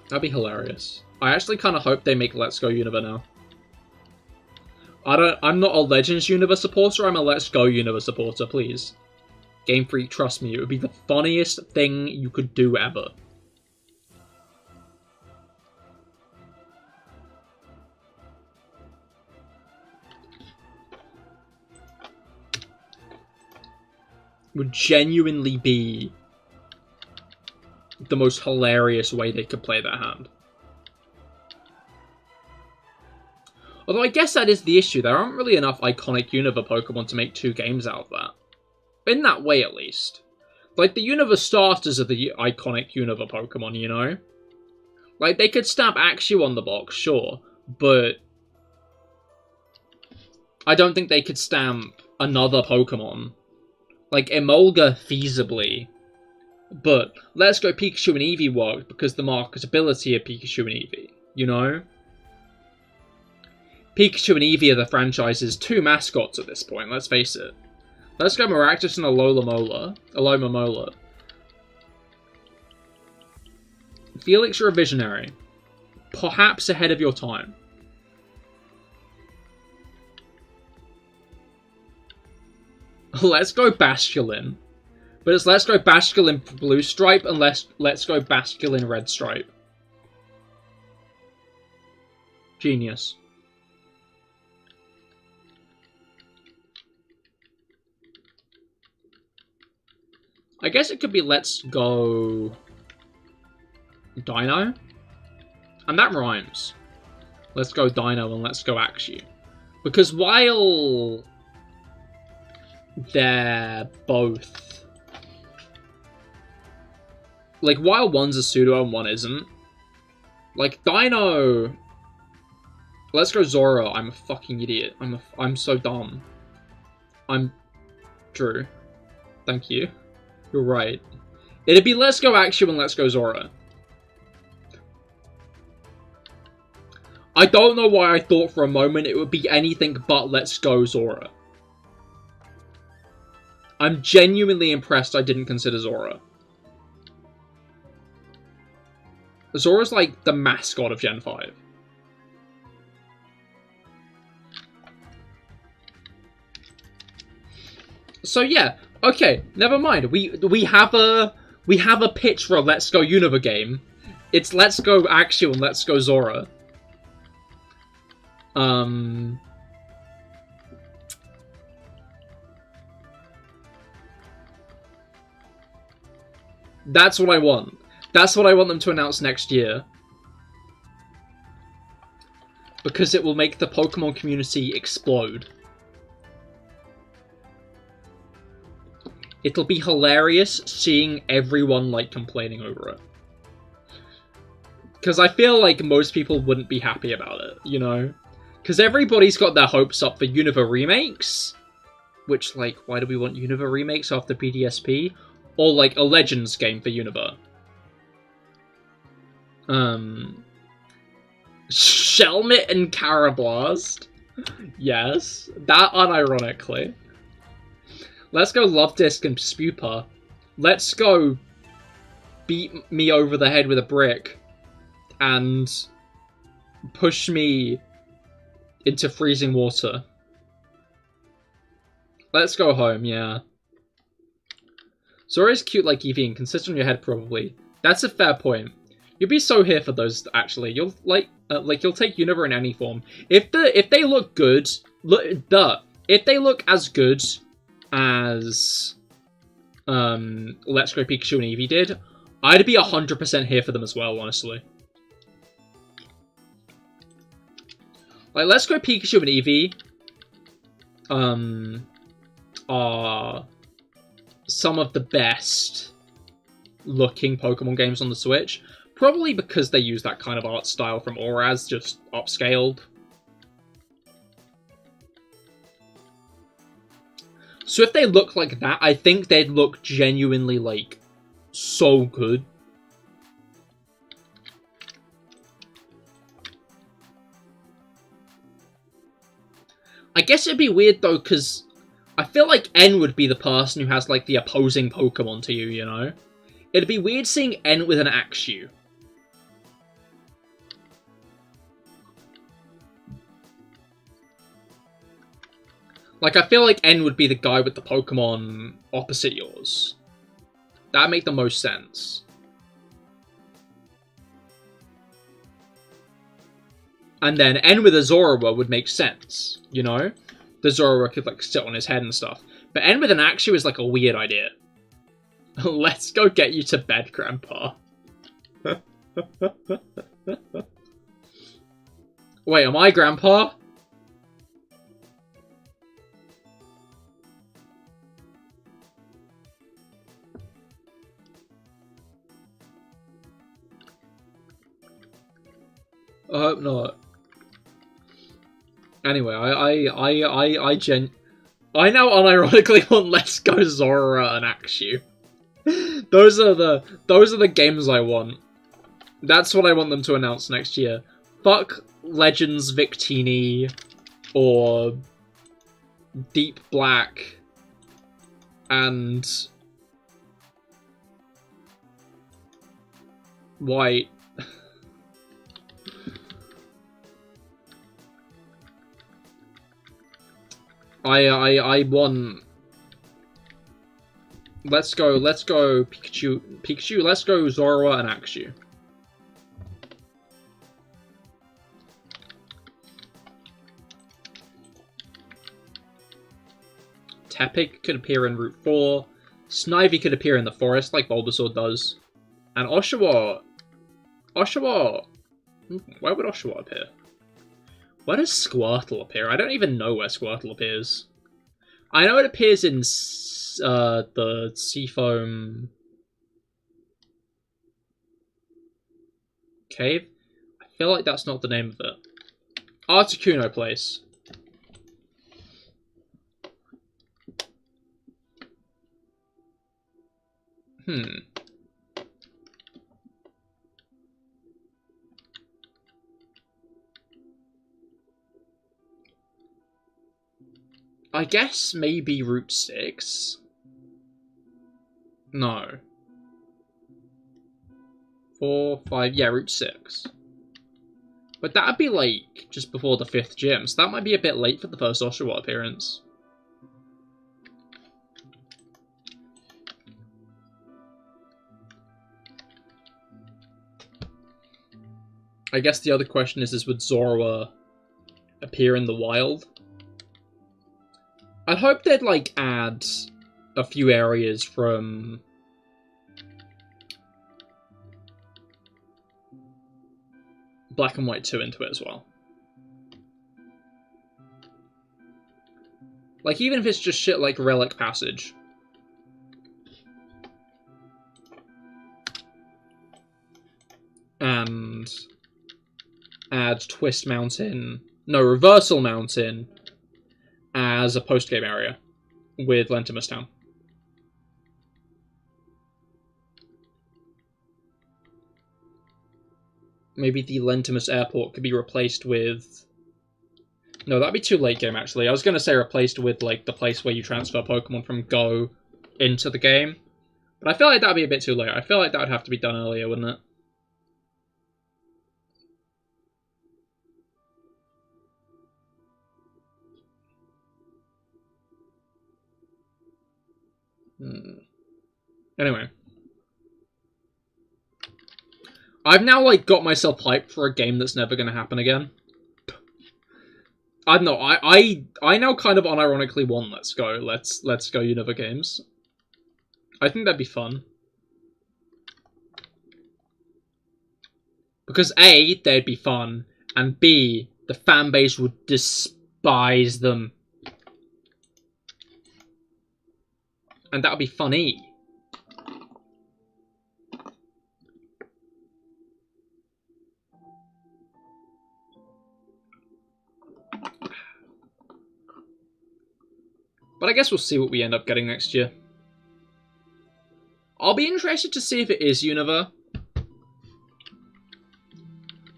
That'd be hilarious. I actually kind of hope they make Let's Go Juniper now. I'm not a Legends Juniper supporter, I'm a Let's Go Juniper supporter, please. Game Freak, trust me, it would be the funniest thing you could do ever. Would genuinely be the most hilarious way they could play that hand. Although I guess that is the issue, there aren't really enough iconic Juniper Pokemon to make 2 games out of that. In that way, at least. Like, the Juniper starters are the iconic Juniper Pokemon, you know? Like, they could stamp Axew on the box, sure, but I don't think they could stamp another Pokemon. Like, Emolga, feasibly. But Let's Go Pikachu and Eevee worked because the marketability of Pikachu and Eevee, you know? Pikachu and Eevee are the franchise's 2 mascots at this point, let's face it. Let's go Maractus and Alomomola. Felix, you're a visionary. Perhaps ahead of your time. Let's go Basculin. But it's Let's Go Basculin Blue Stripe and Let's go Basculin Red Stripe. Genius. I guess it could be Let's Go Dino? And that rhymes. Let's Go Dino and Let's Go Axew. Because while they're both... like, while one's a pseudo and one isn't, like, Dino... Let's Go Zora, I'm a fucking idiot. I'm so dumb. I'm... Drew. Thank you. You're right. It'd be Let's Go Axew and Let's Go Zora. I don't know why I thought for a moment it would be anything but Let's Go Zora. I'm genuinely impressed I didn't consider Zora. Zora's like the mascot of Gen 5. So yeah, okay, never mind. We have a pitch for a Let's Go Juniper game. It's Let's Go Axew and Let's Go Zora. That's what I want. That's what I want them to announce next year. Because it will make the Pokemon community explode. It'll be hilarious seeing everyone, like, complaining over it. Because I feel like most people wouldn't be happy about it, you know? Because everybody's got their hopes up for Juniper remakes. Which, like, why do we want Juniper remakes after PDSP? Or, like, a Legends game for Juniper. Shelmet and Carablast. Yes, that unironically. Let's go Love Disc and Spupa. Let's go beat me over the head with a brick and push me into freezing water. Let's go home, yeah. Zora's cute like Eevee and can sit on your head probably. That's a fair point. You'll be so here for those, actually. You'll, you'll take Juniper in any form. If they look good, if they look as good as, Let's Go Pikachu and Eevee did, I'd be 100% here for them as well, honestly. Like, Let's Go Pikachu and Eevee, are some of the best looking Pokemon games on the Switch. Probably because they use that kind of art style from Auraz, just upscaled. So if they look like that, I think they'd look genuinely, like, so good. I guess it'd be weird, though, because I feel like N would be the person who has, like, the opposing Pokemon to you, you know? It'd be weird seeing N with an Axew. Like, I feel like N would be the guy with the Pokemon opposite yours. That'd make the most sense. And then N with a Zorua would make sense, you know? The Zorua could, like, sit on his head and stuff. But N with an Axew is, like, a weird idea. Let's go get you to bed, Grandpa. Wait, am I Grandpa? I hope not. Anyway, I now unironically want Let's Go Zora and Axew. Those are the games I want. That's what I want them to announce next year. Fuck Legends Victini or Deep Black and White. I want. Let's go Pikachu, let's go Zorua and Axew. Tepig could appear in Route 4. Snivy could appear in the forest like Bulbasaur does. And Oshawott. Where would Oshawott appear? Where does Squirtle appear? I don't even know where Squirtle appears. I know it appears in the Seafoam Cave. I feel like that's not the name of it. Articuno Place. I guess maybe Route 6. No. 4, 5, yeah, Route 6. But that'd be, like, just before the 5th gym, so that might be a bit late for the first Oshawott appearance. I guess the other question is would Zorua appear in the wild. I'd hope they'd, like, add a few areas from Black and White 2 into it as well. Like, even if it's just shit like Relic Passage. And add Twist Mountain, no, Reversal Mountain as a post-game area with Lentimus Town. Maybe the Lentimus Airport could be replaced with... No, that'd be too late game, actually. I was going to say replaced with, like, the place where you transfer Pokemon from Go into the game. But I feel like that'd be a bit too late. I feel like that would have to be done earlier, wouldn't it? Anyway. I've now, like, got myself hyped for a game that's never going to happen again. I don't know, I now kind of unironically want Let's Go Unova games. I think that'd be fun. Because A, they'd be fun, and B, the fanbase would despise them. And that would be funny. But I guess we'll see what we end up getting next year. I'll be interested to see if it is Unova.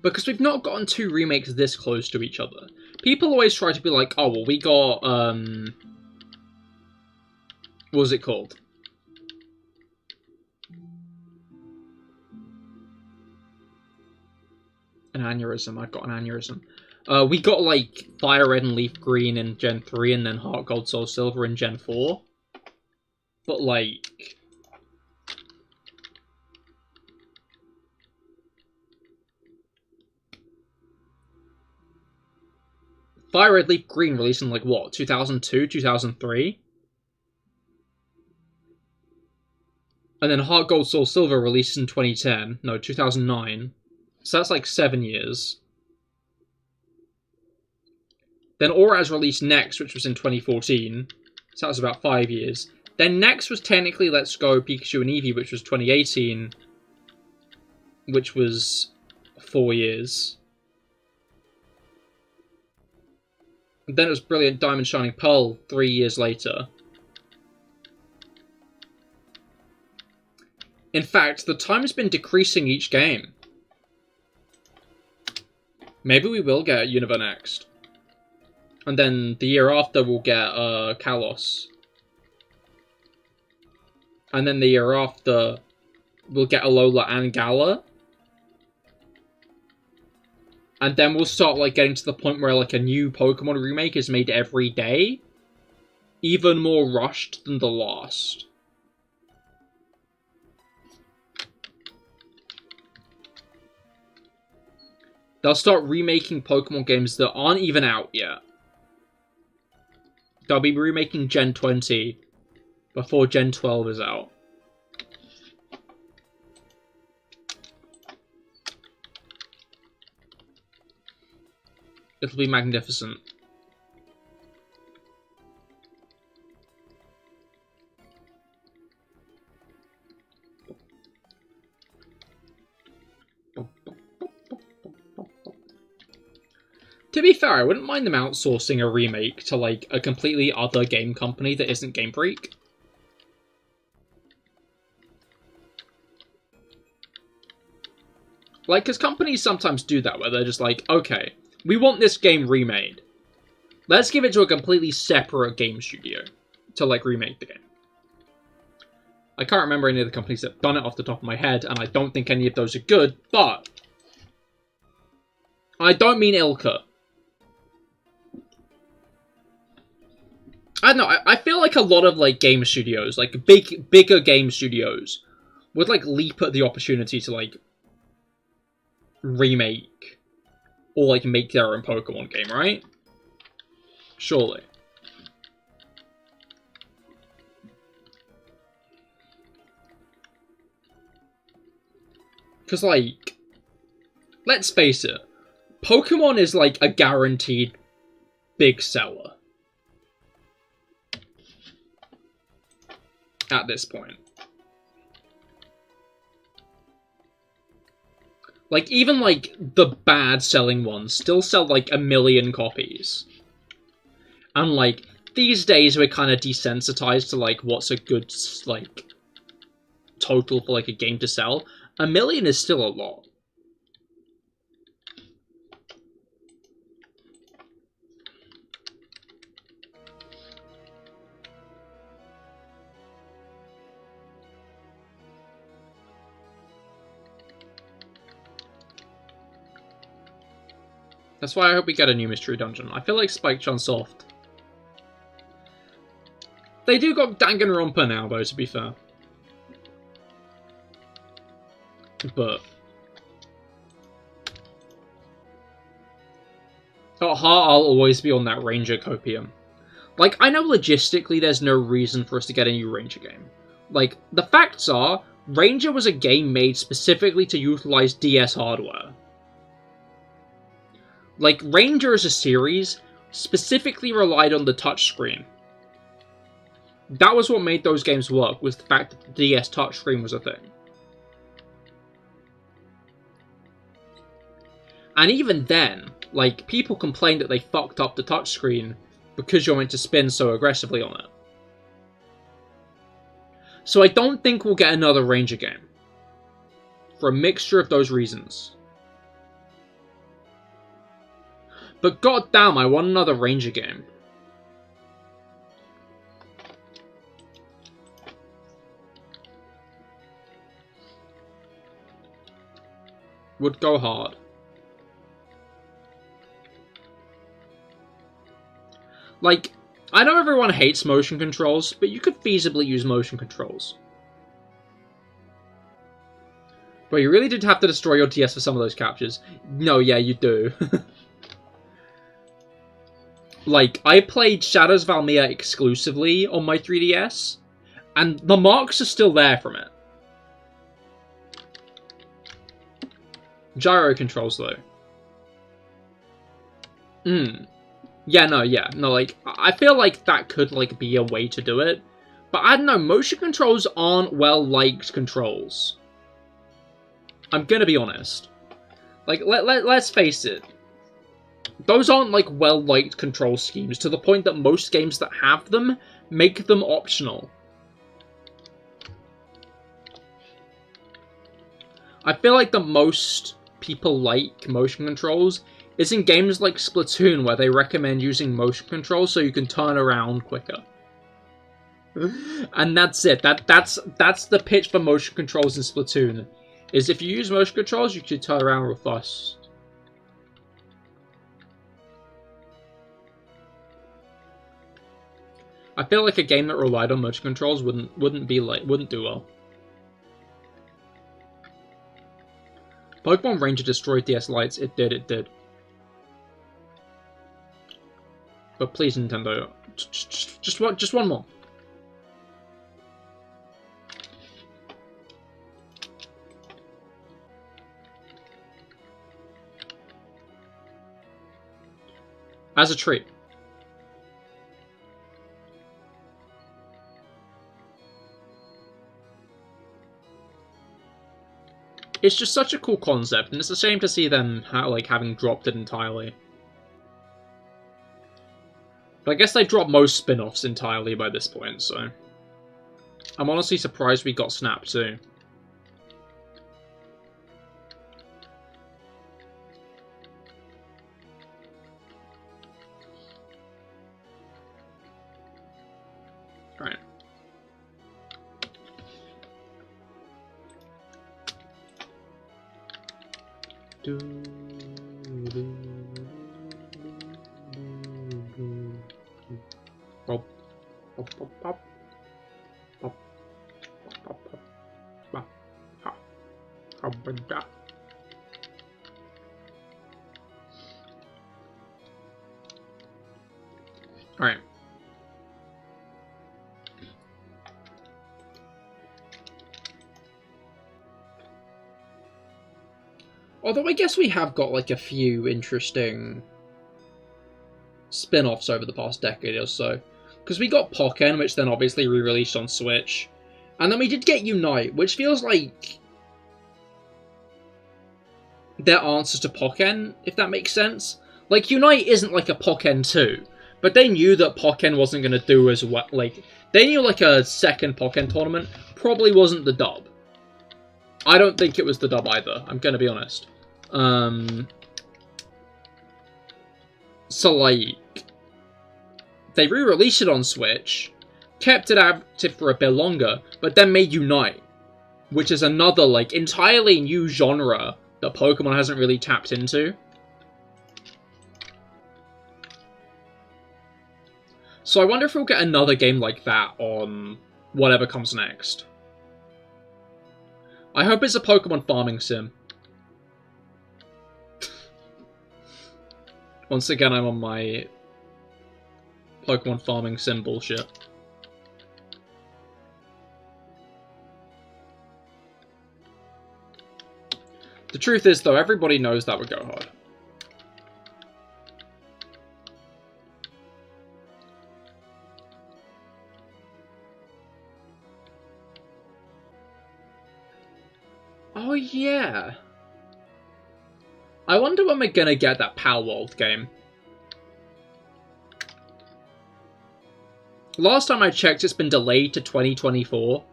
Because we've not gotten 2 remakes this close to each other. People always try to be like, oh, well, we got, what was it called? An aneurysm. I've got an aneurysm. We got, like, Fire Red and Leaf Green in Gen 3 and then Heart Gold Soul Silver in Gen 4. But, like... Fire Red Leaf Green released in, like, what? 2002? 2003? And then Heart Gold Soul Silver released in 2010. No, 2009. So that's, like, 7 years. Then Auraz released Next, which was in 2014. So that was about 5 years. Then Next was technically Let's Go Pikachu and Eevee, which was 2018. Which was 4 years. And then it was Brilliant Diamond Shining Pearl 3 years later. In fact, the time's been decreasing each game. Maybe we will get Unova next. And then the year after we'll get Kalos. And then the year after we'll get Alola and Gala. And then we'll start like getting to the point where like a new Pokemon remake is made every day. Even more rushed than the last. They'll start remaking Pokemon games that aren't even out yet. They'll be remaking Gen 20 before Gen 12 is out. It'll be magnificent. To be fair, I wouldn't mind them outsourcing a remake to, like, a completely other game company that isn't Game Freak. Like, because companies sometimes do that, where they're just like, okay, we want this game remade. Let's give it to a completely separate game studio to, like, remake the game. I can't remember any of the companies that have done it off the top of my head, and I don't think any of those are good, but... I don't mean Ilka. I don't know, I feel like a lot of, like, game studios, like, bigger game studios, would, like, leap at the opportunity to, like, remake, or, like, make their own Pokemon game, right? Surely. Because, like, let's face it, Pokemon is, like, a guaranteed big seller. At this point. Like, even, like, the bad selling ones still sell, like, 1 million copies. And, like, these days we're kind of desensitized to, like, what's a good, like, total for, like, a game to sell. 1 million is still a lot. That's why I hope we get a new mystery dungeon. I feel like Spike Chunsoft. They do got Danganronpa now, though, to be fair. But at heart, I'll always be on that Ranger copium. Like, I know logistically there's no reason for us to get a new Ranger game. Like, the facts are, Ranger was a game made specifically to utilize DS hardware. Like, Ranger as a series specifically relied on the touchscreen. That was what made those games work, was the fact that the DS touchscreen was a thing. And even then, like, people complained that they fucked up the touchscreen because you're meant to spin so aggressively on it. So I don't think we'll get another Ranger game. For a mixture of those reasons. But goddamn, I want another Ranger game. Would go hard. Like, I know everyone hates motion controls, but you could feasibly use motion controls. But you really did have to destroy your DS for some of those captures. No, yeah, you do. Like, I played Shadows of Almia exclusively on my 3DS, and the marks are still there from it. Gyro controls, though. Yeah, no, like, I feel like that could, like, be a way to do it. But I don't know, motion controls aren't well-liked controls. I'm gonna be honest. Like, let's face it. Those aren't, like, well-liked control schemes, to the point that most games that have them make them optional. I feel like the most people like motion controls is in games like Splatoon, where they recommend using motion controls so you can turn around quicker. And that's it. That's the pitch for motion controls in Splatoon. Is if you use motion controls, you can turn around real fast. I feel like a game that relied on motion controls wouldn't do well. Pokemon Ranger destroyed DS Lights. It did. But please, Nintendo, just one more. As a treat. It's just such a cool concept, and it's a shame to see them having dropped it entirely. But I guess they dropped most spin-offs entirely by this point, so I'm honestly surprised we got Snap too. Right. Pop, pop, pop, pop, pop, pop, pop, pop, pop, Alright. Although I guess we have got like a few interesting spin-offs over the past decade or so. Because we got Pokken, which then obviously re-released on Switch. And then we did get Unite, which feels like their answers to Pokken, if that makes sense. Like, Unite isn't like a Pokken 2, but they knew that Pokken wasn't going to do as well. Like, they knew like a second Pokken tournament probably wasn't the dub. I don't think it was the dub either, I'm going to be honest. So, like, they re-released it on Switch, kept it active for a bit longer, but then made Unite, which is another, like, entirely new genre that Pokemon hasn't really tapped into. So I wonder if we'll get another game like that on whatever comes next. I hope it's a Pokemon farming sim. Once again, I'm on my Pokemon farming sim bullshit. The truth is, though, everybody knows that would go hard. Oh, yeah. I wonder when we're gonna get that Power World game. Last time I checked, it's been delayed to 2024.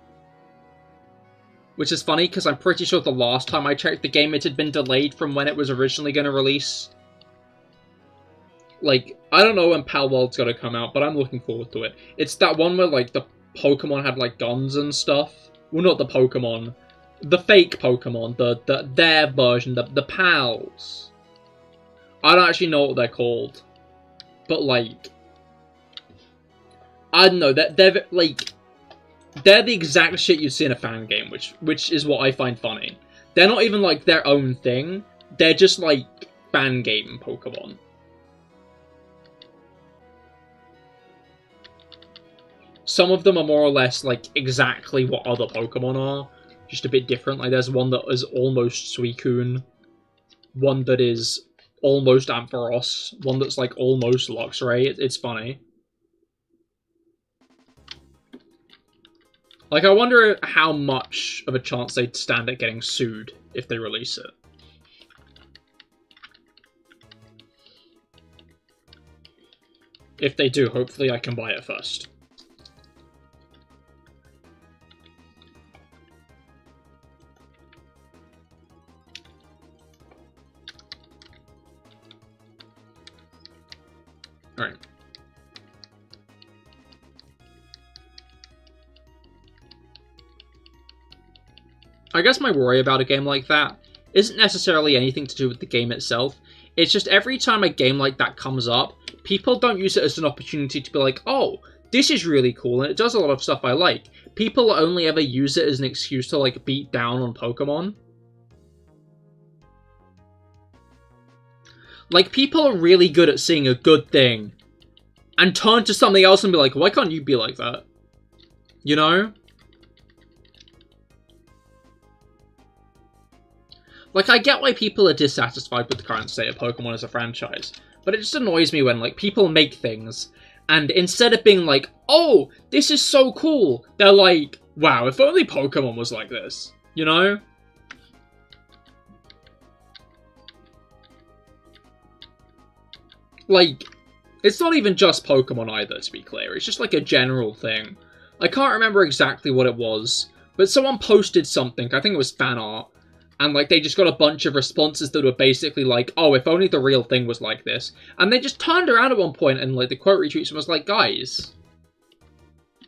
Which is funny, because I'm pretty sure the last time I checked the game, it had been delayed from when it was originally going to release. Like, I don't know when Power World's going to come out, but I'm looking forward to it. It's that one where, like, the Pokemon had, like, guns and stuff. Well, not the Pokemon. The fake Pokemon. Their version. The pals. I don't actually know what they're called. But, like, I don't know. They're like, they're the exact shit you'd see in a fan game, which is what I find funny. They're not even, like, their own thing. They're just, like, fan game Pokemon. Some of them are more or less, like, exactly what other Pokemon are. Just a bit different. Like, there's one that is almost Suicune. One that is almost Ampharos. One that's, like, almost Luxray. It's funny. Like, I wonder how much of a chance they'd stand at getting sued if they release it. If they do, hopefully I can buy it first. Alright. I guess my worry about a game like that isn't necessarily anything to do with the game itself. It's just every time a game like that comes up, people don't use it as an opportunity to be like, oh, this is really cool and it does a lot of stuff I like. People only ever use it as an excuse to, like, beat down on Pokemon. Like, people are really good at seeing a good thing and turn to something else and be like, why can't you be like that? You know? Like, I get why people are dissatisfied with the current state of Pokemon as a franchise, but it just annoys me when, like, people make things, and instead of being like, oh, this is so cool, they're like, wow, if only Pokemon was like this, you know? Like, it's not even just Pokemon either, to be clear, it's just, like, a general thing. I can't remember exactly what it was, but someone posted something, I think it was fan art, and, like, they just got a bunch of responses that were basically like, oh, if only the real thing was like this. And they just turned around at one point and, like, the quote retweets was like, guys,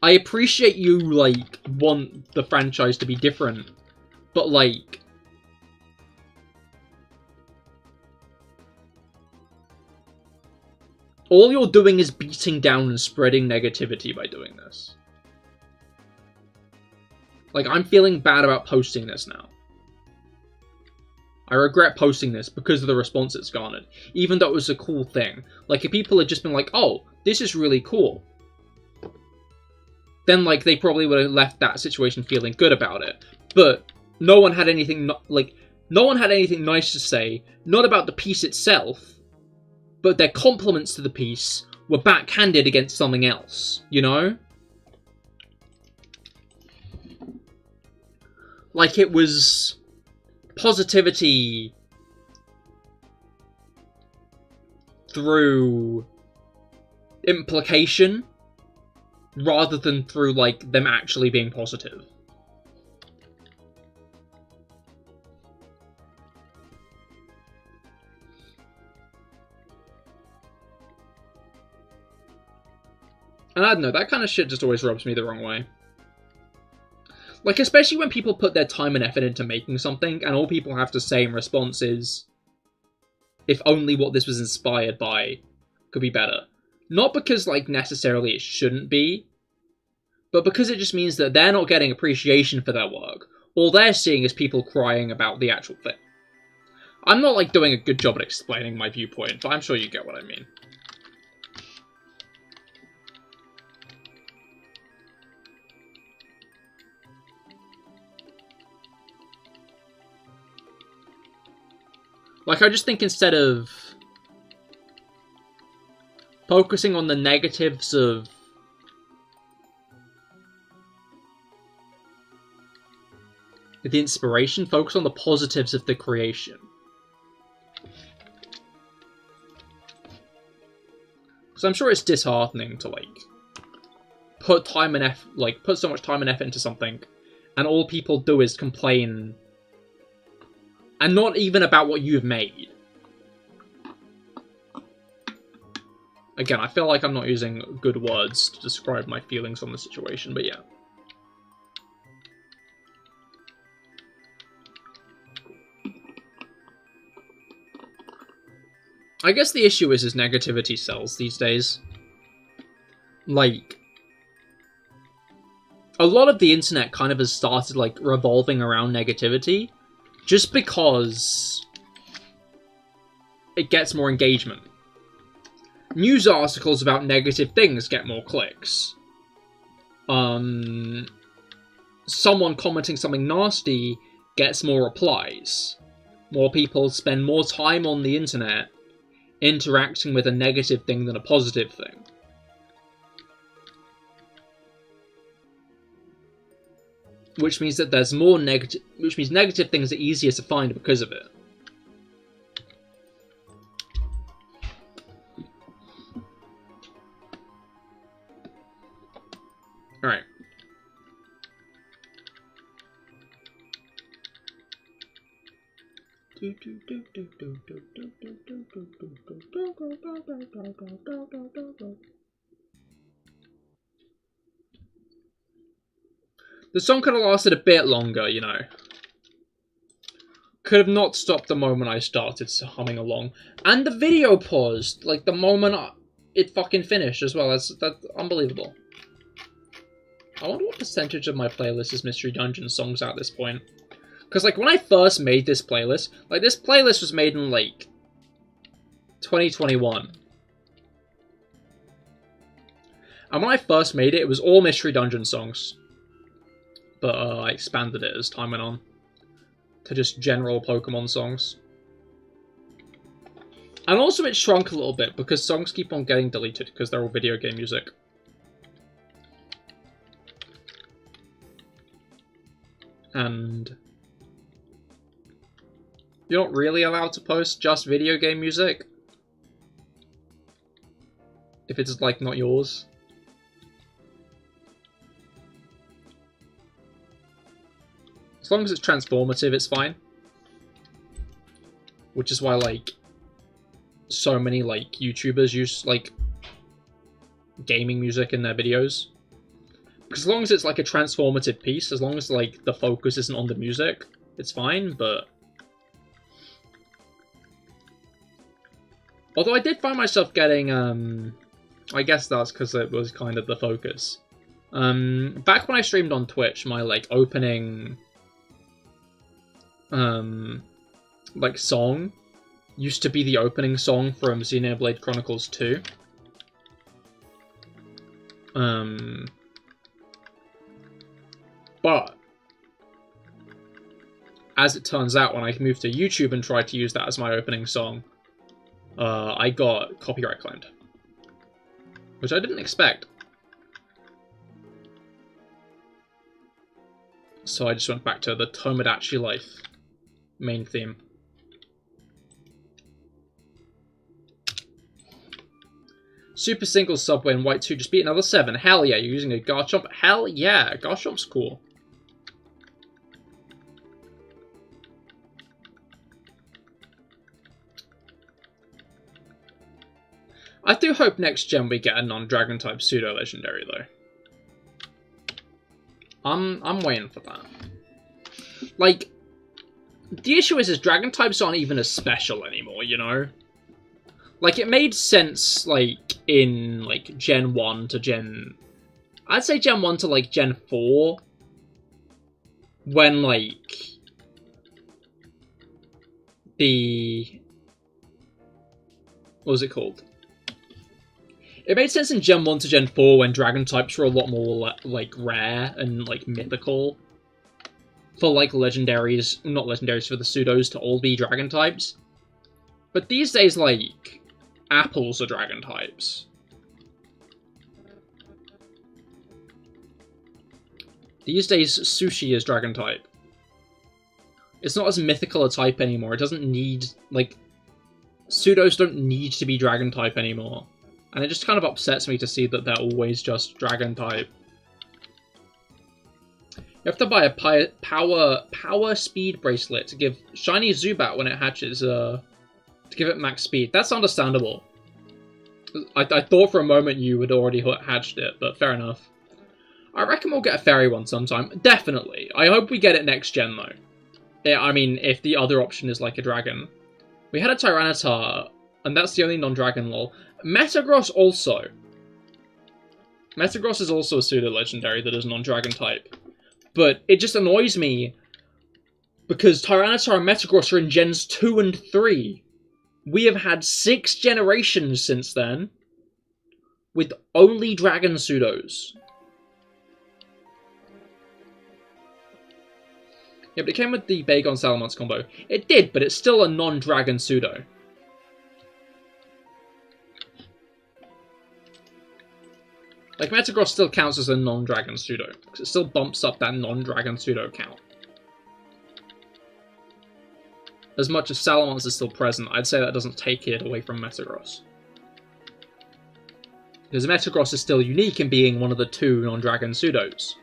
I appreciate you, like, want the franchise to be different, but, like, all you're doing is beating down and spreading negativity by doing this. Like, I'm feeling bad about posting this now. I regret posting this because of the response it's garnered, even though it was a cool thing. Like, if people had just been like, oh, this is really cool, then, like, they probably would have left that situation feeling good about it. But no one had anything, no one had anything nice to say, not about the piece itself, but their compliments to the piece were backhanded against something else, you know? Like, it was positivity through implication rather than through, like, them actually being positive. And I don't know, that kind of shit just always rubs me the wrong way. Like, especially when people put their time and effort into making something, and all people have to say in response is, if only what this was inspired by could be better. Not because, like, necessarily it shouldn't be, but because it just means that they're not getting appreciation for their work. All they're seeing is people crying about the actual thing. I'm not, like, doing a good job at explaining my viewpoint, but I'm sure you get what I mean. Like, I just think instead of focusing on the negatives of the inspiration, focus on the positives of the creation. Because I'm sure it's disheartening to, like, put time and effort, like, put so much time and effort into something, and all people do is complain. And not even about what you've made. Again, I feel like I'm not using good words to describe my feelings on the situation, but yeah. I guess the issue is negativity sells these days. Like, a lot of the internet kind of has started, like, revolving around negativity. Just because it gets more engagement. News articles about negative things get more clicks. Someone commenting something nasty gets more replies. More people spend more time on the internet interacting with a negative thing than a positive thing. Which means that there's more negative, which means negative things are easier to find because of it. Alright. The song could have lasted a bit longer, you know. Could have not stopped the moment I started humming along. And the video paused, like, the moment it fucking finished as well. That's unbelievable. I wonder what percentage of my playlist is Mystery Dungeon songs at this point. Because, like, when I first made this playlist, like, this playlist was made in, like, 2021. And when I first made it, it was all Mystery Dungeon songs. But I expanded it as time went on to just general Pokemon songs. And also it shrunk a little bit because songs keep on getting deleted because they're all video game music. And you're not really allowed to post just video game music if it's, like, not yours. As long as it's transformative, it's fine. Which is why, like, so many, like, YouTubers use, like, gaming music in their videos. Because as long as it's, like, a transformative piece, as long as, like, the focus isn't on the music, it's fine, but... Although I did find myself getting, I guess that's because it was kind of the focus. Back when I streamed on Twitch, my, like, opening like, song used to be the opening song from Xenoblade Chronicles 2. But as it turns out, when I moved to YouTube and tried to use that as my opening song, I got copyright claimed. Which I didn't expect. So I just went back to the Tomodachi Life main theme. Super single subway and white 2 just beat another 7. Hell yeah, you're using a Garchomp. Hell yeah, Garchomp's cool. I do hope next gen we get a non-dragon type pseudo legendary though. I'm waiting for that. Like, the issue is dragon types aren't even as special anymore, you know? Like, it made sense, like, in, like, Gen 1 to Gen... I'd say Gen 1 to, like, Gen 4. When, like... the... what was it called? It made sense in Gen 1 to Gen 4 when dragon types were a lot more, like, rare and, like, mythical. For, like, legendaries... not legendaries, for the pseudos to all be dragon types. But these days, like, apples are dragon types. These days, sushi is dragon type. It's not as mythical a type anymore. It doesn't need, like... pseudos don't need to be dragon type anymore. And it just kind of upsets me to see that they're always just dragon type. You have to buy a power speed bracelet to give shiny Zubat when it hatches, to give it max speed. That's understandable. I thought for a moment you had already hatched it, but fair enough. I reckon we'll get a fairy one sometime. Definitely. I hope we get it next gen, though. Yeah, I mean, if the other option is like a dragon. We had a Tyranitar, and that's the only non-dragon lol. Metagross also. Metagross is also a pseudo-legendary that is non-dragon type. But it just annoys me because Tyranitar and Metagross are in Gens 2 and 3. We have had 6 generations since then with only dragon pseudos. Yeah, but it came with the Bagon Salamence combo. It did, but it's still a non-dragon pseudo. Like, Metagross still counts as a non-dragon pseudo, because it still bumps up that non-dragon pseudo count. As much as Salamence is still present, I'd say that doesn't take it away from Metagross. Because Metagross is still unique in being one of the 2 non-dragon pseudos.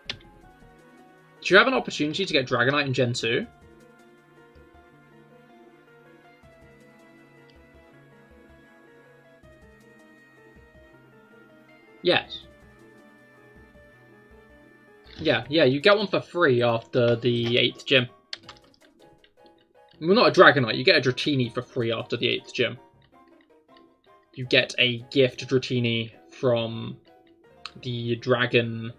Do you have an opportunity to get Dragonite in Gen 2? Yes. Yeah, you get one for free after the 8th gym. Well, not a Dragonite, you get a Dratini for free after the 8th gym. You get a gift Dratini from the Dragon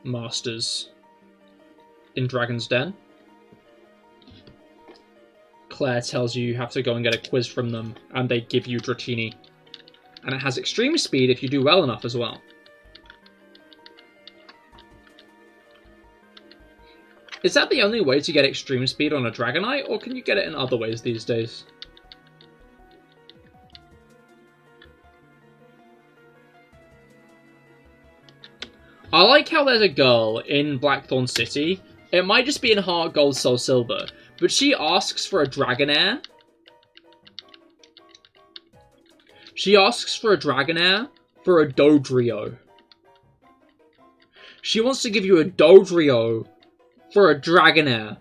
Masters in Dragon's Den. Claire tells you have to go and get a quiz from them, and they give you Dratini. And it has extreme speed if you do well enough as well. Is that the only way to get extreme speed on a Dragonite, or can you get it in other ways these days? I like how there's a girl in Blackthorn City. It might just be in Heart Gold, Soul Silver, but she asks for a Dragonair. She asks for a Dragonair for a Dodrio. She wants to give you a Dodrio for a Dragonair.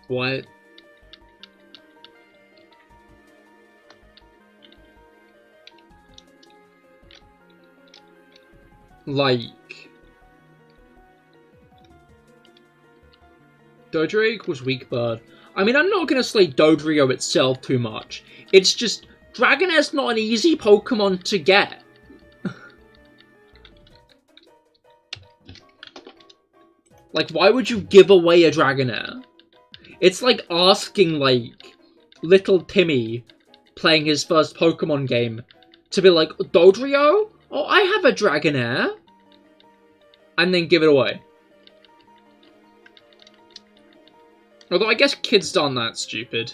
What? Like, Dodrio equals weak bird. I mean, I'm not going to slay Dodrio itself too much. It's just, Dragonair's not an easy Pokemon to get. Like, why would you give away a Dragonair? It's like asking, like, little Timmy playing his first Pokemon game to be like, Dodrio? Oh, I have a Dragonair. And then give it away. Although I guess kids aren't that stupid.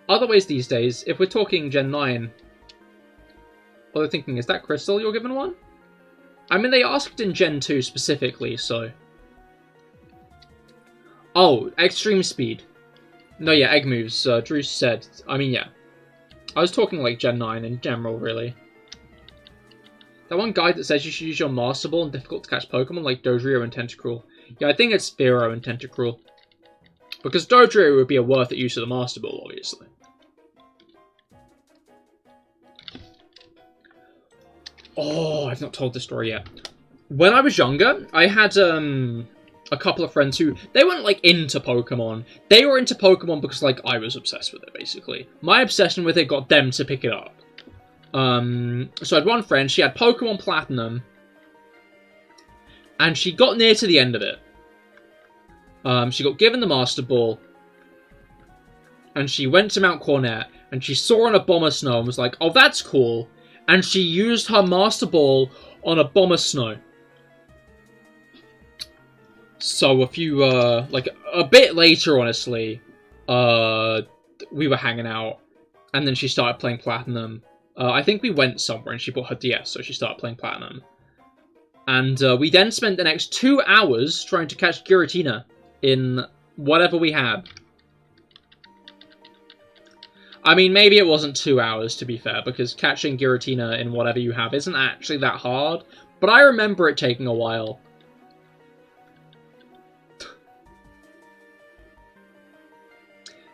Other ways these days, if we're talking Gen 9, what they're thinking, is that Crystal you're given one? I mean, they asked in Gen 2 specifically, so... Oh, Extreme Speed. No, yeah, Egg moves, Drew said. I mean, yeah. I was talking like Gen 9 in general, really. That one guide that says you should use your Master Ball in difficult to catch Pokemon like Dodrio and Tentacruel. Yeah, I think it's Spearow and Tentacruel. Because Dodrio would be a worth it use of the Master Ball, obviously. Oh, I've not told this story yet. When I was younger, I had a couple of friends who, they weren't like into Pokemon. They were into Pokemon because like I was obsessed with it, basically. My obsession with it got them to pick it up. So I had one friend, she had Pokemon Platinum, and she got near to the end of it. She got given the Master Ball, and she went to Mount Cornet, and she saw an Abomasnow and was like, oh, that's cool. And she used her Master Ball on a Abomasnow. So a few, like, a bit later, honestly, we were hanging out, and then she started playing Platinum. I think we went somewhere, and she bought her DS, so she started playing Platinum. And we then spent the next 2 hours trying to catch Giratina in whatever we had. I mean, maybe it wasn't 2 hours, to be fair, because catching Giratina in whatever you have isn't actually that hard, but I remember it taking a while.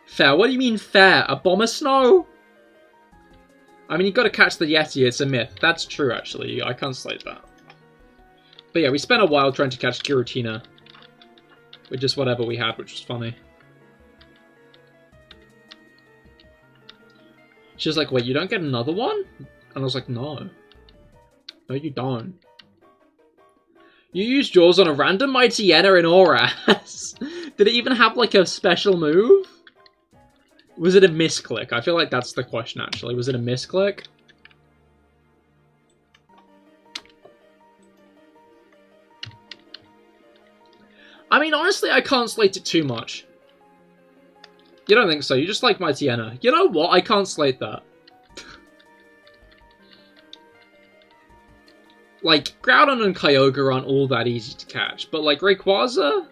Fair? What do you mean fair? Abomasnow? I mean, you gotta catch the Yeti, it's a myth. That's true, actually. I can't slate that. But yeah, we spent a while trying to catch Giratina with just whatever we had, which was funny. She was like, wait, you don't get another one? And I was like, no. No, you don't. You used yours on a random Mightyena in Auras. Did it even have, like, a special move? Was it a misclick? I feel like that's the question, actually. Was it a misclick? I mean, honestly, I can't slate it too much. You don't think so? You just like Mightyena. You know what? I can't slate that. Like, Groudon and Kyogre aren't all that easy to catch, but, like, Rayquaza?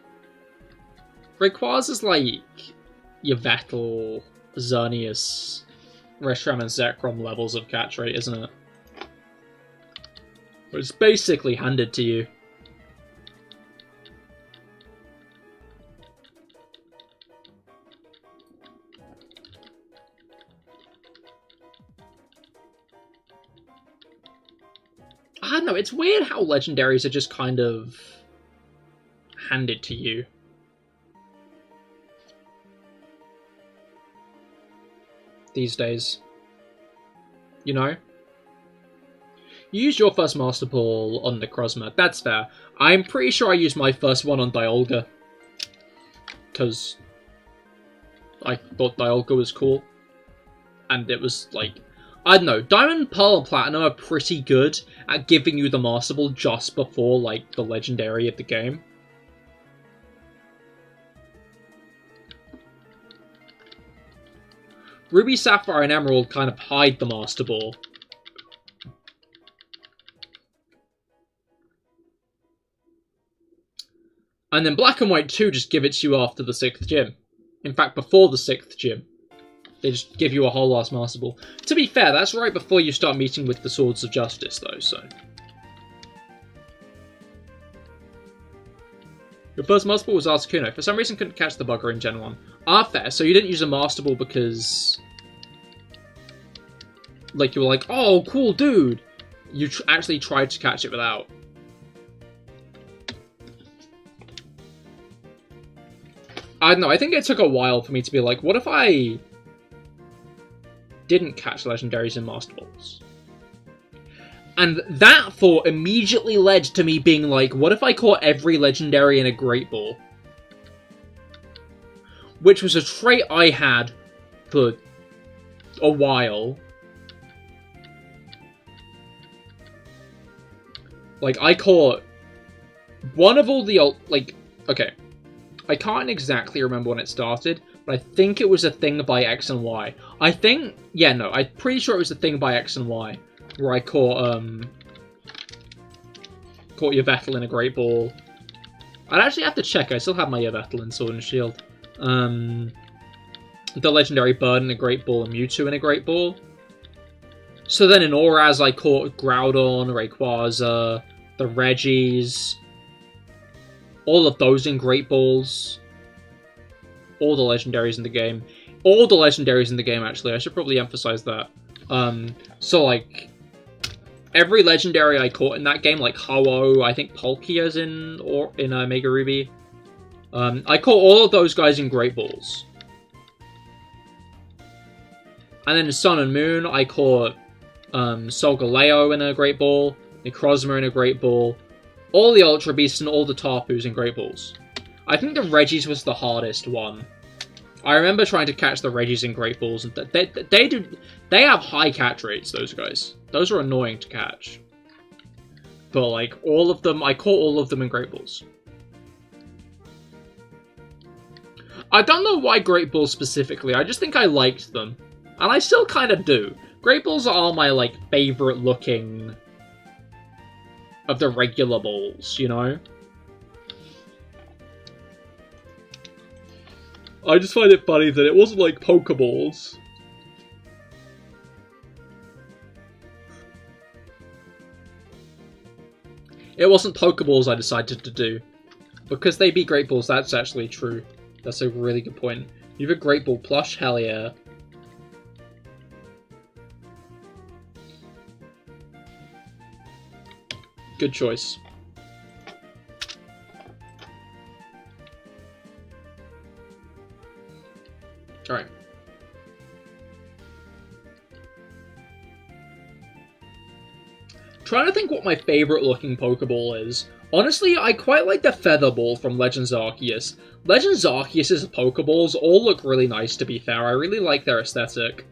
Rayquaza's, like, your Vettel, Xerneas, Reshiram, and Zekrom levels of catch rate, isn't it? But it's basically handed to you. I don't know, it's weird how legendaries are just kind of handed to you. These days. You know? You used your first Master Ball on Necrozma, that's fair. I'm pretty sure I used my first one on Dialga. Because I thought Dialga was cool. And it was like, I don't know, Diamond, Pearl, and Platinum are pretty good at giving you the Master Ball just before, like, the Legendary of the game. Ruby, Sapphire, and Emerald kind of hide the Master Ball. And then Black and White 2 just give it to you after the 6th gym. In fact, before the 6th gym. They just give you a whole ass Master Ball. To be fair, that's right before you start meeting with the Swords of Justice, though, so... Your first Master Ball was Articuno. For some reason, couldn't catch the bugger in Gen 1. Ah, fair. So you didn't use a Master Ball because... like, you were like, oh, cool dude! you actually tried to catch it without. I don't know, I think it took a while for me to be like, what if I didn't catch legendaries in Master Balls? And that thought immediately led to me being like, what if I caught every legendary in a Great Ball? Which was a trait I had for a while. Like, I caught one of all the, like, okay. I can't exactly remember when it started, but I think it was a thing by X and Y. I think, yeah, no, I'm pretty sure it was a thing by X and Y, where I caught Yveltal in a Great Ball. I'd actually have to check, I still have my Yveltal in Sword and Shield. The Legendary Bird in a Great Ball and Mewtwo in a Great Ball. So then in Auraz I caught Groudon, Rayquaza, the Regis, all of those in Great Balls. All the legendaries in the game. All the legendaries in the game, actually. I should probably emphasize that. So, like, every legendary I caught in that game, like Ho-Oh, I think Palkia's in Mega Ruby. I caught all of those guys in Great Balls. And then in Sun and Moon, I caught Solgaleo in a Great Ball, Necrozma in a Great Ball, all the Ultra Beasts and all the Tarpus in Great Balls. I think the Regis was the hardest one. I remember trying to catch the Regis in Great Balls, and they have high catch rates, those guys. Those are annoying to catch. But, like, all of them, I caught all of them in Great Balls. I don't know why Great Balls specifically, I just think I liked them. And I still kind of do. Great Balls are my, like, favorite looking of the regular balls, you know? I just find it funny that it wasn't like Pokeballs. It wasn't Pokeballs I decided to do. Because they be Great Balls, that's actually true. That's a really good point. You have a Great Ball plush? Hell yeah. Good choice. Alright. Trying to think what my favorite looking Pokeball is. Honestly, I quite like the Feather Ball from Legends Arceus. Legends Arceus' Pokeballs all look really nice, to be fair. I really like their aesthetic.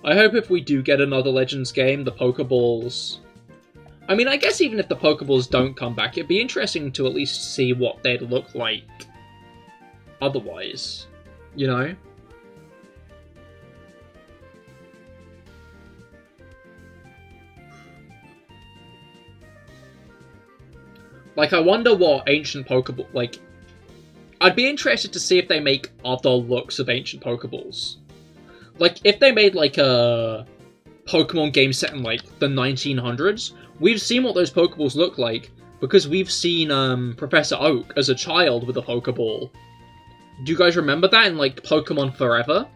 I hope if we do get another Legends game, the Pokeballs... I mean, I guess even if the Pokeballs don't come back, it'd be interesting to at least see what they'd look like otherwise, you know? Like, I wonder what ancient Pokeball... Like, I'd be interested to see if they make other looks of ancient Pokeballs. Like, if they made, like, a Pokemon game set in, like, the 1900s, we've seen what those Pokeballs look like, because we've seen, Professor Oak as a child with a Pokeball. Do you guys remember that in, like, Pokemon Forever?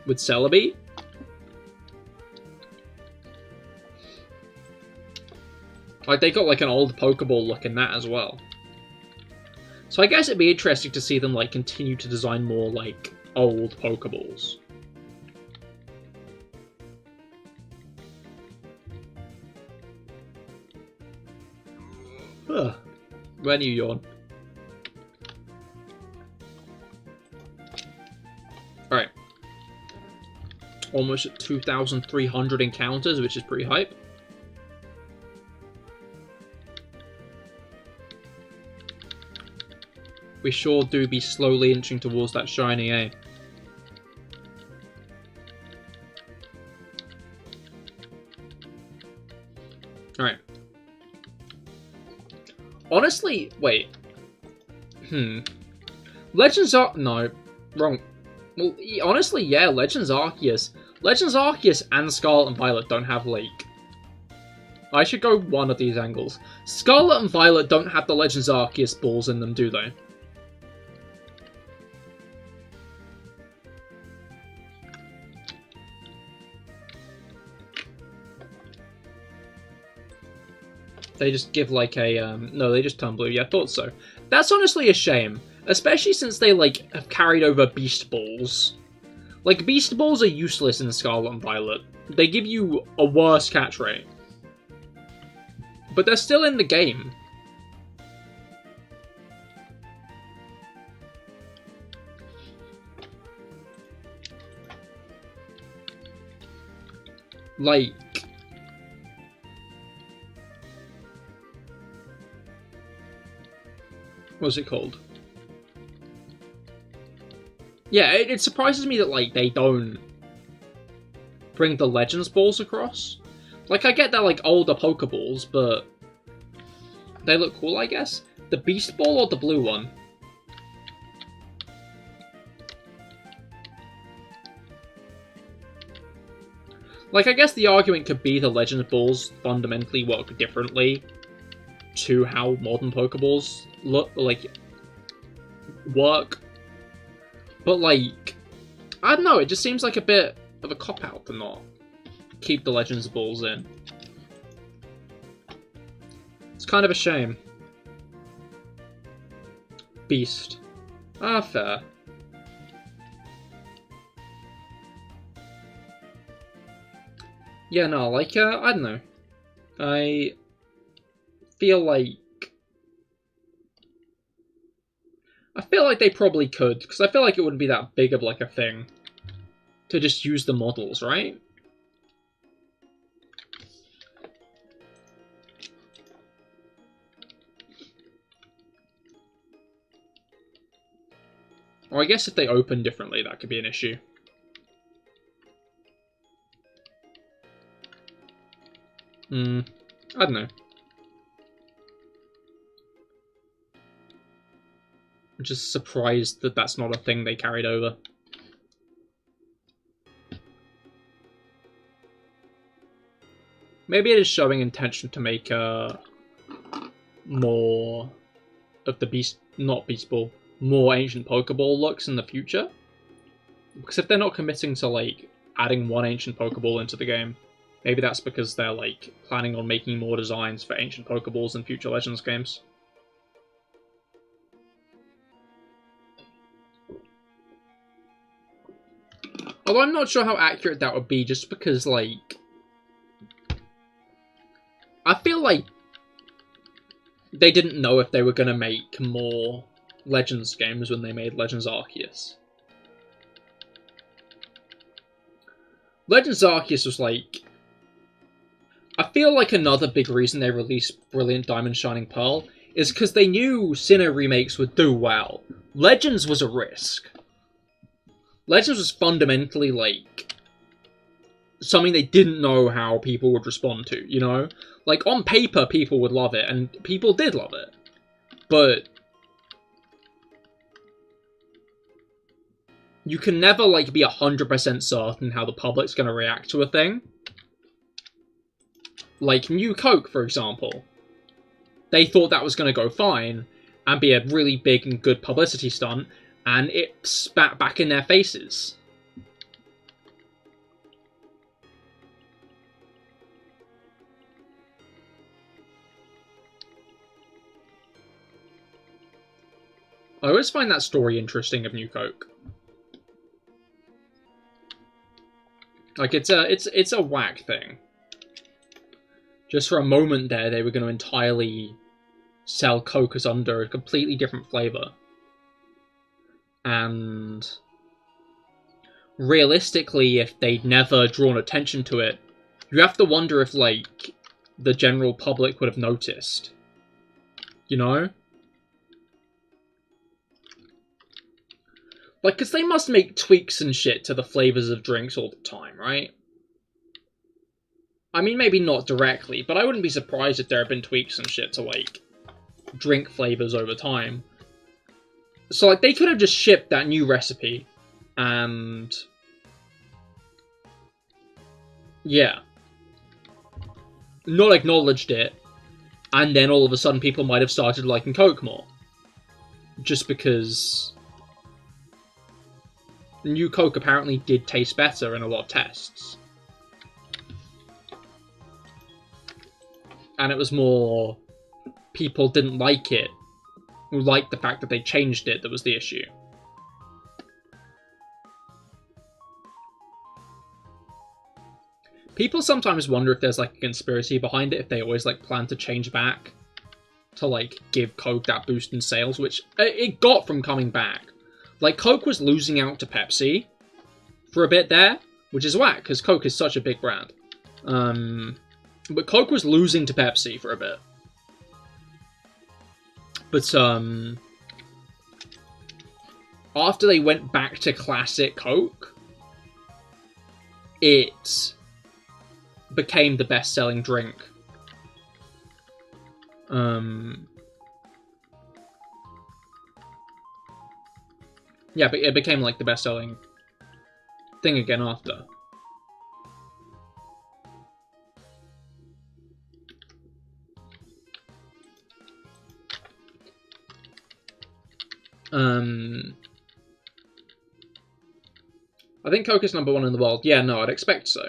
With Celebi? Like, they got, like, an old Pokeball look in that as well. So I guess it'd be interesting to see them, like, continue to design more, like, old Pokeballs. Ugh. When you yawn. Alright. Almost at 2,300 encounters, which is pretty hype. We sure do be slowly inching towards that shiny, eh? Alright. Honestly, wait. Legends no, wrong. Well, honestly, yeah, Legends Arceus. Legends Arceus and Scarlet and Violet don't have Lake. I should go one of these angles. Scarlet and Violet don't have the Legends Arceus balls in them, do they? They just give like a, no, they just turn blue. Yeah, I thought so. That's honestly a shame. Especially since they, like, have carried over Beast Balls. Like, Beast Balls are useless in Scarlet and Violet. They give you a worse catch rate. But they're still in the game. Like... what's it called? Yeah, it surprises me that, like, they don't bring the Legends Balls across. Like, I get they're, like, older Pokeballs, but they look cool, I guess. The Beast Ball or the blue one? Like, I guess the argument could be the Legends Balls fundamentally work differently to how modern Pokeballs work. But, like, I don't know, it just seems like a bit of a cop-out to not keep the Legends Balls in. It's kind of a shame. Beast. Ah, fair. Yeah, no, like, I don't know. I feel like they probably could, because I feel like it wouldn't be that big of, like, a thing to just use the models, right? Or I guess if they open differently, that could be an issue. I don't know. I'm just surprised that that's not a thing they carried over. Maybe it is showing intention to make more of the not Beast Ball, more Ancient Pokeball looks in the future. Because if they're not committing to, like, adding one Ancient Pokeball into the game, maybe that's because they're, like, planning on making more designs for Ancient Pokeballs in future Legends games. Although I'm not sure how accurate that would be, just because, like, I feel like they didn't know if they were going to make more Legends games when they made Legends Arceus. Legends Arceus was, like, I feel like another big reason they released Brilliant Diamond Shining Pearl is because they knew Sinnoh remakes would do well. Legends was a risk. Legends was fundamentally, like, something they didn't know how people would respond to, you know? Like, on paper, people would love it, and people did love it. But you can never, like, be 100% certain how the public's going to react to a thing. Like, New Coke, for example. They thought that was going to go fine, and be a really big and good publicity stunt, and it spat back in their faces. I always find that story interesting of New Coke. Like, it's a whack thing. Just for a moment there, they were going to entirely sell Coke as under a completely different flavour. And realistically, if they'd never drawn attention to it, you have to wonder if, like, the general public would have noticed. You know? Like, because they must make tweaks and shit to the flavours of drinks all the time, right? I mean, maybe not directly, but I wouldn't be surprised if there had been tweaks and shit to, like, drink flavours over time. So, like, they could have just shipped that new recipe, and yeah. Not acknowledged it, and then all of a sudden people might have started liking Coke more. Just because New Coke apparently did taste better in a lot of tests. And it was more people didn't like it, or liked the fact that they changed it that was the issue. People sometimes wonder if there's like a conspiracy behind it, if they always like plan to change back to like give Coke that boost in sales, which it got from coming back. Like Coke was losing out to Pepsi for a bit there, which is whack because Coke is such a big brand. But Coke was losing to Pepsi for a bit. But after they went back to classic Coke, it became the best-selling drink. Yeah, but it became like the best-selling thing again after. I think Coke is #1 in the world. Yeah, no, I'd expect so.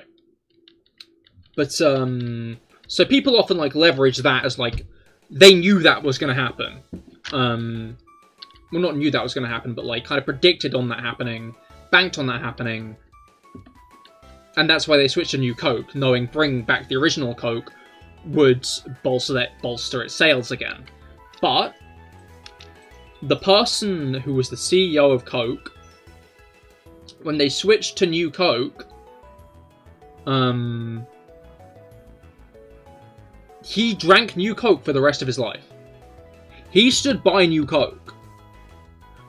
But, so people often, like, leverage that as, like, they knew that was going to happen. Well, not knew that was going to happen, but, like, kind of predicted on that happening, banked on that happening. And that's why they switched to new Coke, knowing bringing back the original Coke would bolster its sales again. But the person who was the CEO of Coke, when they switched to new Coke, he drank new Coke for the rest of his life. He stood by new Coke,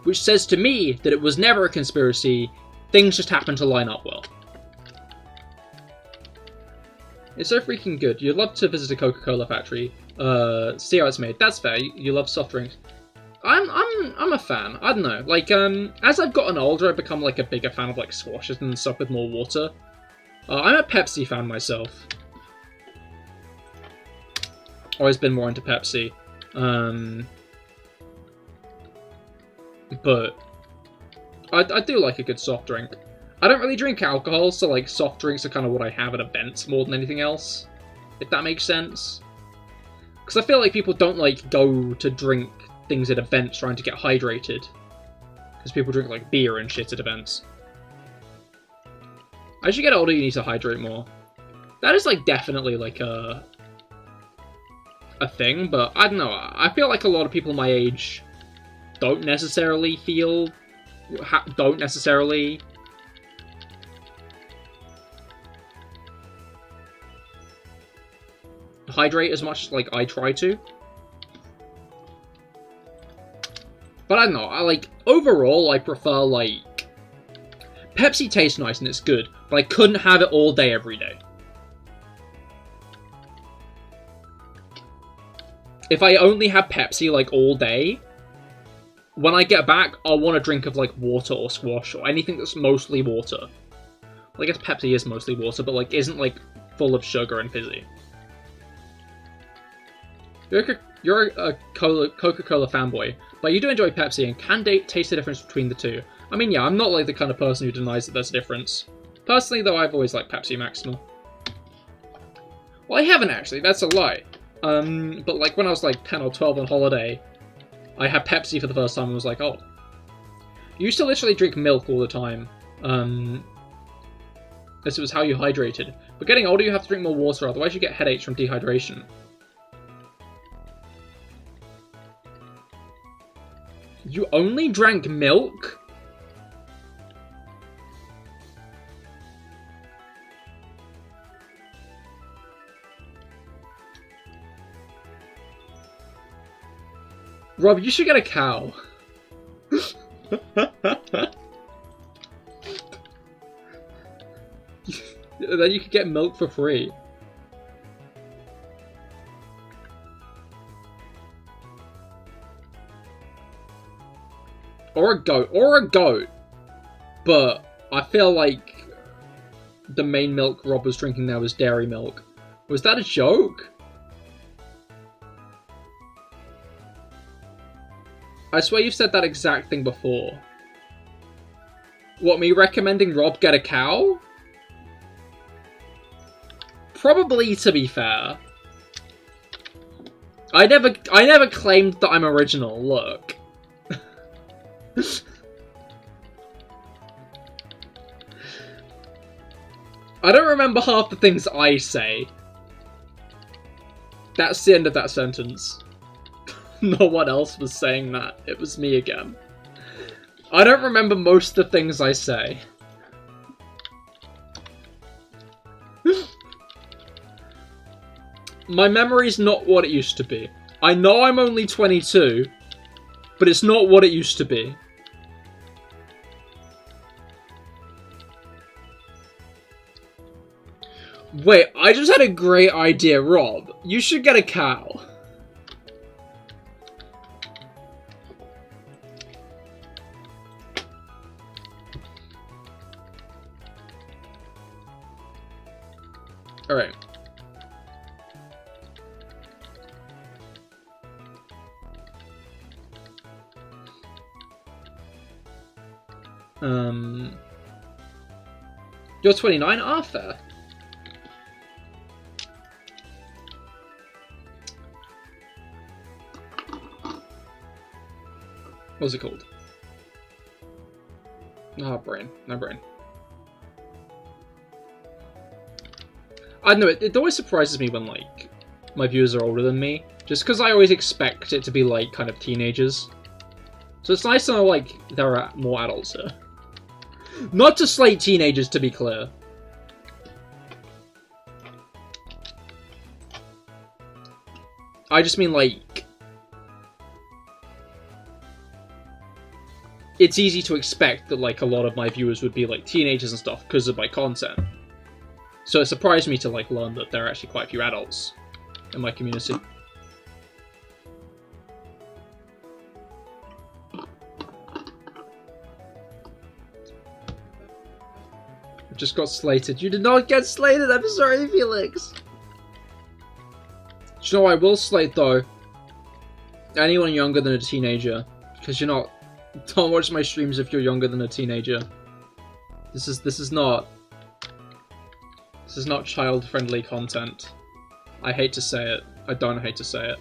which says to me that it was never a conspiracy, things just happened to line up well. It's so freaking good. You'd love to visit a Coca-Cola factory, see how it's made. That's fair. You love soft drinks. I'm a fan. I don't know. Like, as I've gotten older, I've become like a bigger fan of like squashes and stuff with more water. I'm a Pepsi fan myself. Always been more into Pepsi. But I do like a good soft drink. I don't really drink alcohol, so like soft drinks are kind of what I have at events more than anything else, if that makes sense. Because I feel like people don't like go to drink things at events trying to get hydrated. Because people drink like beer and shit at events. As you get older, you need to hydrate more. That is like definitely like a thing, but I don't know. I feel like a lot of people my age don't necessarily hydrate as much as like I try to. But I don't know, overall I prefer like Pepsi tastes nice and it's good, but I couldn't have it all day every day. If I only have Pepsi like all day, when I get back I'll want a drink of like water or squash or anything that's mostly water. Well, I guess Pepsi is mostly water, but like isn't like full of sugar and fizzy. You're a Coca-Cola fanboy, but you do enjoy Pepsi and can taste the difference between the two. I mean, yeah, I'm not like the kind of person who denies that there's a difference. Personally, though, I've always liked Pepsi Maxima. Well, I haven't actually, that's a lie. But like when I was like 10 or 12 on holiday, I had Pepsi for the first time and was like, oh. You used to literally drink milk all the time. This was how you hydrated. But getting older, you have to drink more water, otherwise you get headaches from dehydration. You only drank milk? Rob, you should get a cow. Then you could get milk for free. Or a goat. But I feel like the main milk Rob was drinking there was dairy milk. Was that a joke? I swear you've said that exact thing before. What, me recommending Rob get a cow? Probably, to be fair. I never claimed that I'm original, look. I don't remember half the things I say. That's the end of that sentence. No one else was saying that. It was me again. I don't remember most of the things I say. My memory's not what it used to be. I know I'm only 22, but it's not what it used to be. Wait, I just had a great idea, Rob. You should get a cow. Alright. You're 29, Arthur. What's it called? Ah, brain. No brain. I don't know, it always surprises me when, like, my viewers are older than me. Just because I always expect it to be, like, kind of teenagers. So it's nice to know, like, there are more adults here. Not to slate teenagers, to be clear. I just mean, like... It's easy to expect that, like, a lot of my viewers would be, like, teenagers and stuff because of my content. So it surprised me to, like, learn that there are actually quite a few adults in my community. I just got slated. You did not get slated! I'm sorry, Felix! Do you know what I will slate, though? Anyone younger than a teenager. Because you're not... Don't watch my streams if you're younger than a teenager. This is not child-friendly content. I hate to say it. I don't hate to say it.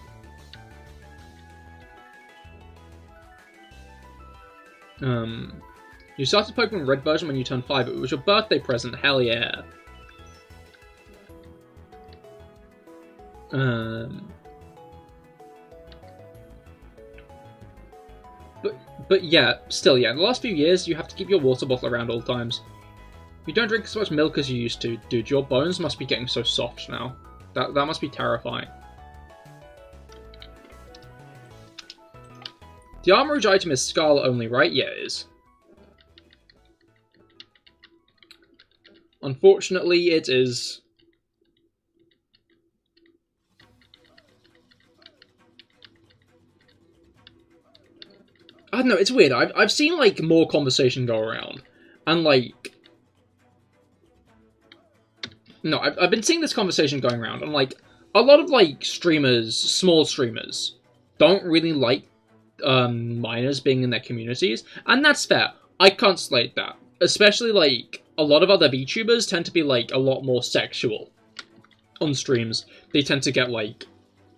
You started Pokemon Red version when you turned 5. It was your birthday present. Hell yeah. But yeah, still, yeah, in the last few years, you have to keep your water bottle around all times. You don't drink as much milk as you used to. Dude, your bones must be getting so soft now. That must be terrifying. The Armorage item is Scarlet only, right? Yeah, it is. Unfortunately, it is. I don't know, it's weird. I've seen, like, more conversation go around. And, like... No, I've been seeing this conversation going around. And, like, a lot of, like, streamers, small streamers, don't really like minors being in their communities. And that's fair. I can't slate that. Especially, like, a lot of other VTubers tend to be, like, a lot more sexual on streams. They tend to get, like,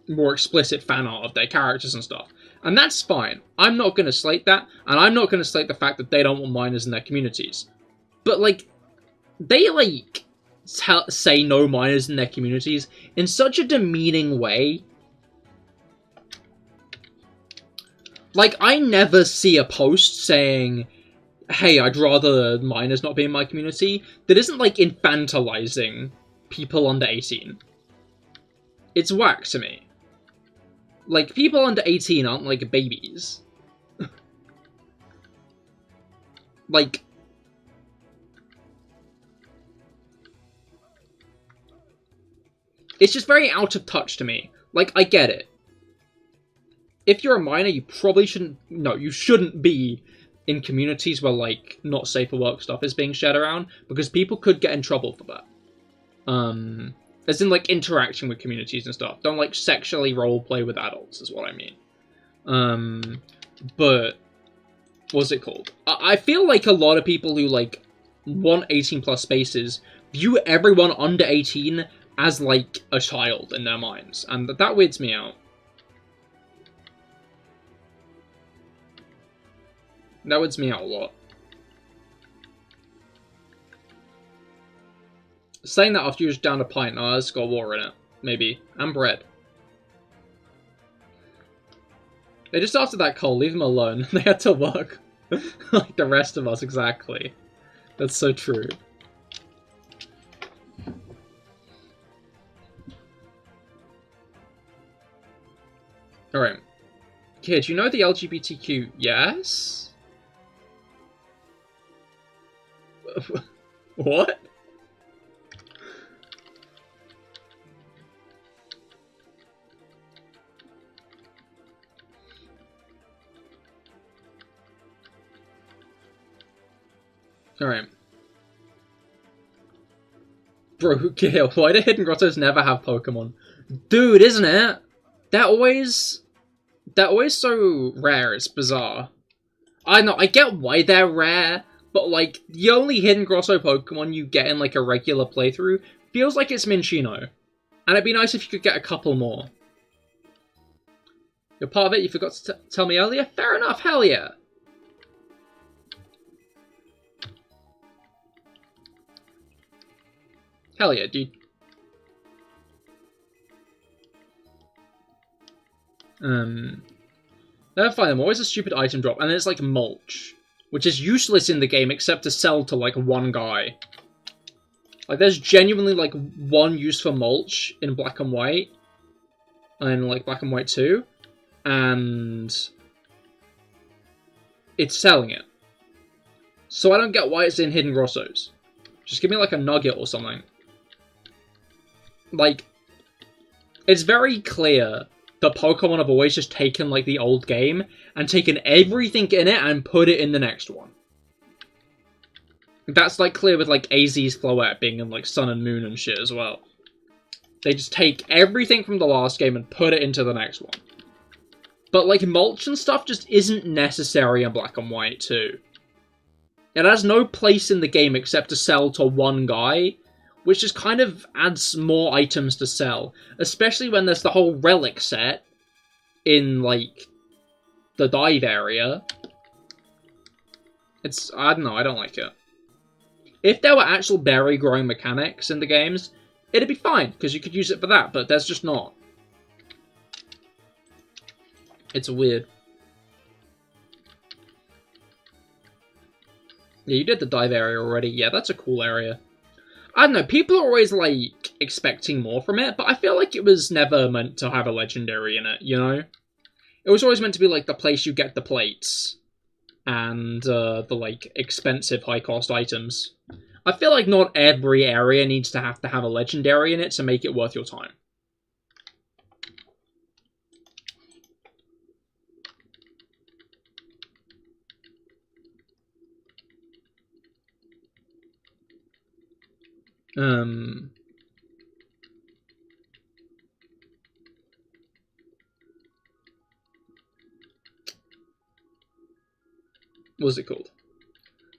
more explicit fan art of their characters and stuff. And that's fine. I'm not going to slate that, and I'm not going to slate the fact that they don't want minors in their communities. But, like, they, like, say no minors in their communities in such a demeaning way. Like, I never see a post saying, hey, I'd rather minors not be in my community, that isn't, like, infantilizing people under 18. It's whack to me. Like, people under 18 aren't, like, babies. Like... It's just very out of touch to me. Like, I get it. If you're a minor, you probably shouldn't... No, you shouldn't be in communities where, like, not safe for work stuff is being shared around, because people could get in trouble for that. As in, like, interacting with communities and stuff. Don't, like, sexually roleplay with adults, is what I mean. But, what's it called? I feel like a lot of people who, like, want 18+ spaces view everyone under 18 as, like, a child in their minds. And that weirds me out. That weirds me out a lot. Saying that after you just down a pint, oh, it's got water in it. Maybe. And bread. They just after that coal, leave them alone. They had to work. Like the rest of us, exactly. That's so true. Alright. Kid, you know the LGBTQ? Yes? What? Alright. Bro, Cahir, why do Hidden Grottos never have Pokemon? Dude, isn't it? They're always so rare, it's bizarre. I know, I get why they're rare, but like, the only Hidden Grotto Pokemon you get in like a regular playthrough feels like it's Minccino. And it'd be nice if you could get a couple more. You're part of it, you forgot to tell me earlier? Fair enough, hell yeah! Hell yeah, dude. Never find them. Always a stupid item drop, and then it's like mulch, which is useless in the game except to sell to like one guy. Like there's genuinely like one use for mulch in Black and White, and like Black and White 2, and it's selling it. So I don't get why it's in Hidden Grottos. Just give me like a nugget or something. Like, it's very clear that Pokemon have always just taken, like, the old game and taken everything in it and put it in the next one. That's, like, clear with, like, AZ's Floette being in, like, Sun and Moon and shit as well. They just take everything from the last game and put it into the next one. But, like, mulch and stuff just isn't necessary in Black and White too. It has no place in the game except to sell to one guy, which just kind of adds more items to sell. Especially when there's the whole relic set in, like, the dive area. It's, I don't know, I don't like it. If there were actual berry growing mechanics in the games, it'd be fine, because you could use it for that, but there's just not. It's weird. Yeah, you did the dive area already. Yeah, that's a cool area. I don't know, people are always, like, expecting more from it, but I feel like it was never meant to have a legendary in it, you know? It was always meant to be, like, the place you get the plates and the, like, expensive high-cost items. I feel like not every area needs to have a legendary in it to make it worth your time. What's it called?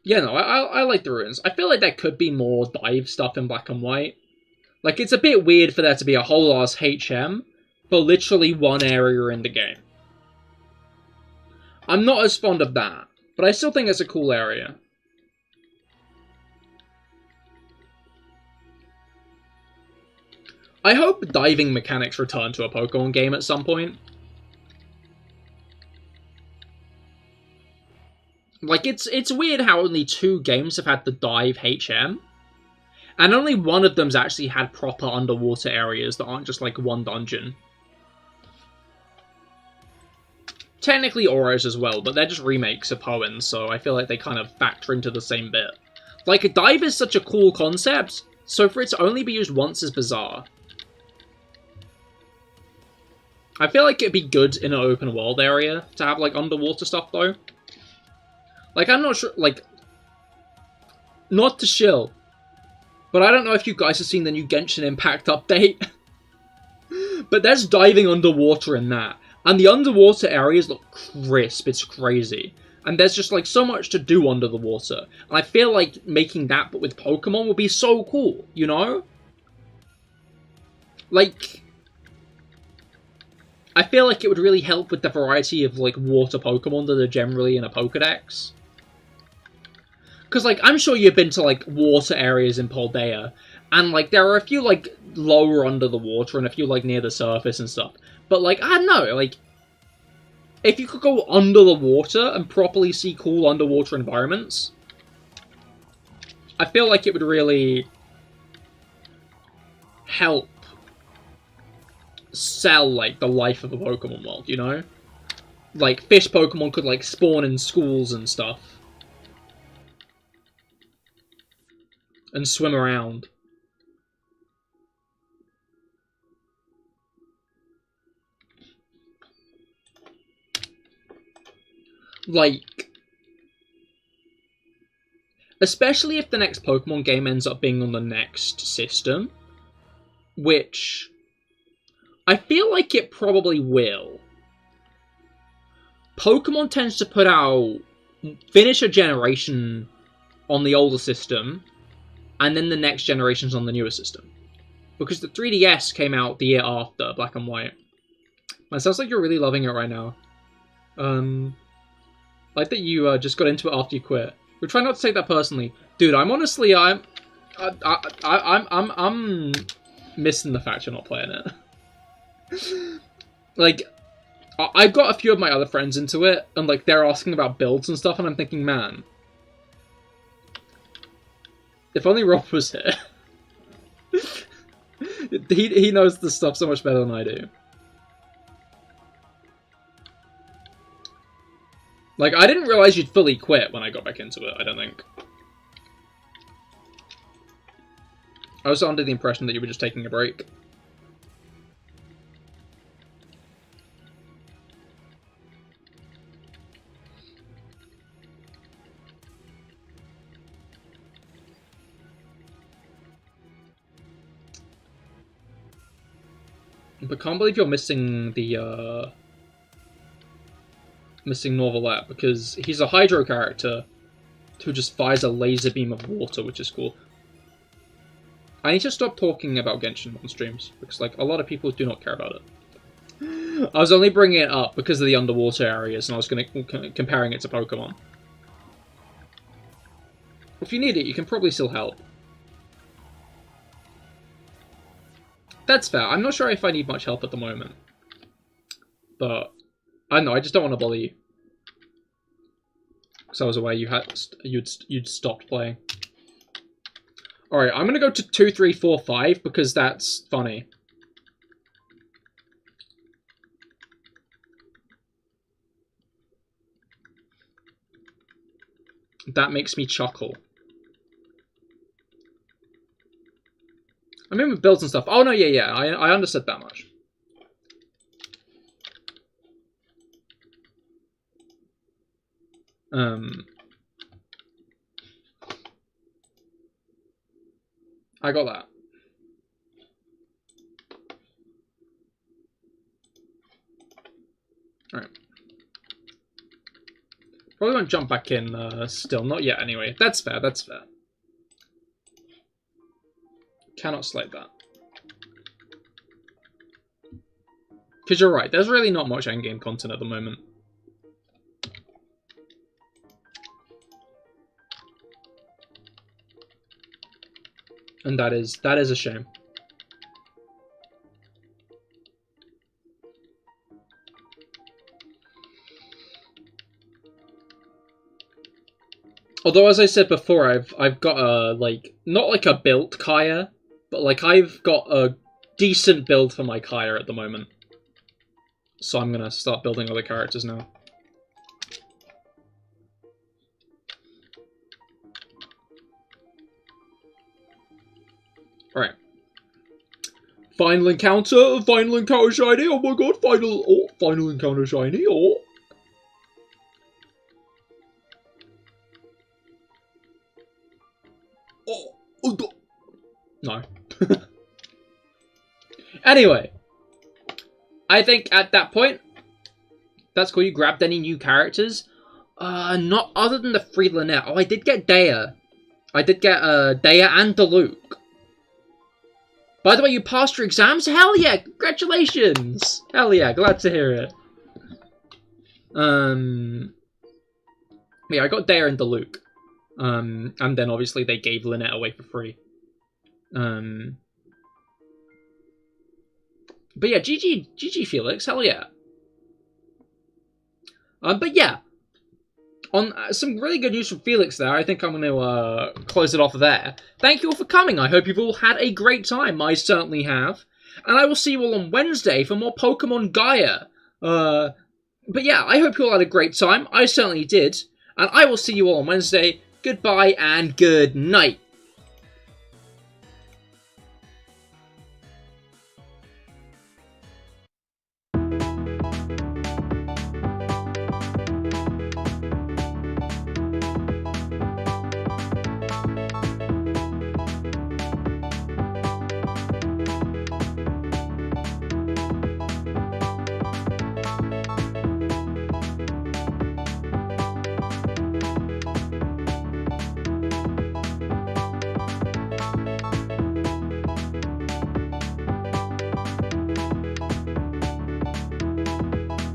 Yeah, no, I like the ruins. I feel like there could be more dive stuff in Black and White. Like, it's a bit weird for there to be a whole ass HM, but literally one area in the game. I'm not as fond of that, but I still think it's a cool area. I hope diving mechanics return to a Pokemon game at some point. Like, it's weird how only 2 games have had the dive HM. And only one of them's actually had proper underwater areas that aren't just, like, one dungeon. Technically Auras as well, but they're just remakes of Hoenn, so I feel like they kind of factor into the same bit. Like, a dive is such a cool concept, so for it to only be used once is bizarre. I feel like it'd be good in an open world area to have, like, underwater stuff, though. Like, I'm not sure, like, not to shill, but I don't know if you guys have seen the new Genshin Impact update, but there's diving underwater in that, and the underwater areas look crisp, it's crazy, and there's just, like, so much to do under the water, and I feel like making that, but with Pokemon, would be so cool, you know? Like, I feel like it would really help with the variety of, like, water Pokemon that are generally in a Pokedex. Because, like, I'm sure you've been to, like, water areas in Paldea, and, like, there are a few, like, lower under the water and a few, like, near the surface and stuff. But, like, I don't know, like, if you could go under the water and properly see cool underwater environments, I feel like it would really help sell, like, the life of the Pokemon world, you know? Like, fish Pokemon could, like, spawn in schools and stuff. And swim around. Like, especially if the next Pokemon game ends up being on the next system, which I feel like it probably will. Pokemon tends to finish a generation on the older system, and then the next generation's on the newer system. Because the 3DS came out the year after Black and White. It sounds like you're really loving it right now. Like that you just got into it after you quit. We're trying not to take that personally. Dude, I'm honestly, I'm missing the fact you're not playing it. Like, I've got a few of my other friends into it, and like they're asking about builds and stuff, and I'm thinking, man, if only Rob was here. he knows this stuff so much better than I do. Like, I didn't realize you'd fully quit when I got back into it, I don't think. I was under the impression that you were just taking a break. But can't believe you're missing the, missing Norvalette, because he's a Hydro character who just fires a laser beam of water, which is cool. I need to stop talking about Genshin on streams, because, like, a lot of people do not care about it. I was only bringing it up because of the underwater areas, and I was comparing it to Pokemon. If you need it, you can probably still help. That's fair. I'm not sure if I need much help at the moment. But, I don't know, I just don't want to bother you. Because I was aware you'd stopped playing. Alright, I'm gonna go to 2, 3, 4, 5, because that's funny. That makes me chuckle. I mean with builds and stuff. Oh no, yeah, I understood that much. I got that. Alright. Probably won't jump back in still. Not yet, anyway. That's fair, that's fair. Cannot slate that. Because you're right, there's really not much endgame content at the moment. And that is a shame. Although, as I said before, I've got a, like, not like a built Cahir, but like I've got a decent build for my Cahir at the moment. So I'm gonna start building other characters now. Alright. Final encounter shiny, oh my god, final encounter shiny, oh. No. Anyway. I think at that point, that's cool, you grabbed any new characters. Not other than the free Lynette. Oh, I did get Dea. I did get Dea and Diluc. By the way, you passed your exams? Hell yeah! Congratulations! Hell yeah, glad to hear it. Yeah, I got Dea and Diluc. And then obviously they gave Lynette away for free. But yeah, GG Felix, hell yeah. But yeah, on some really good news from Felix there, I think I'm going to close it off there. Thank you all for coming. I hope you've all had a great time. I certainly have. And I will see you all on Wednesday for more Pokemon Gaia. But yeah, I hope you all had a great time. I certainly did. And I will see you all on Wednesday. Goodbye and good night.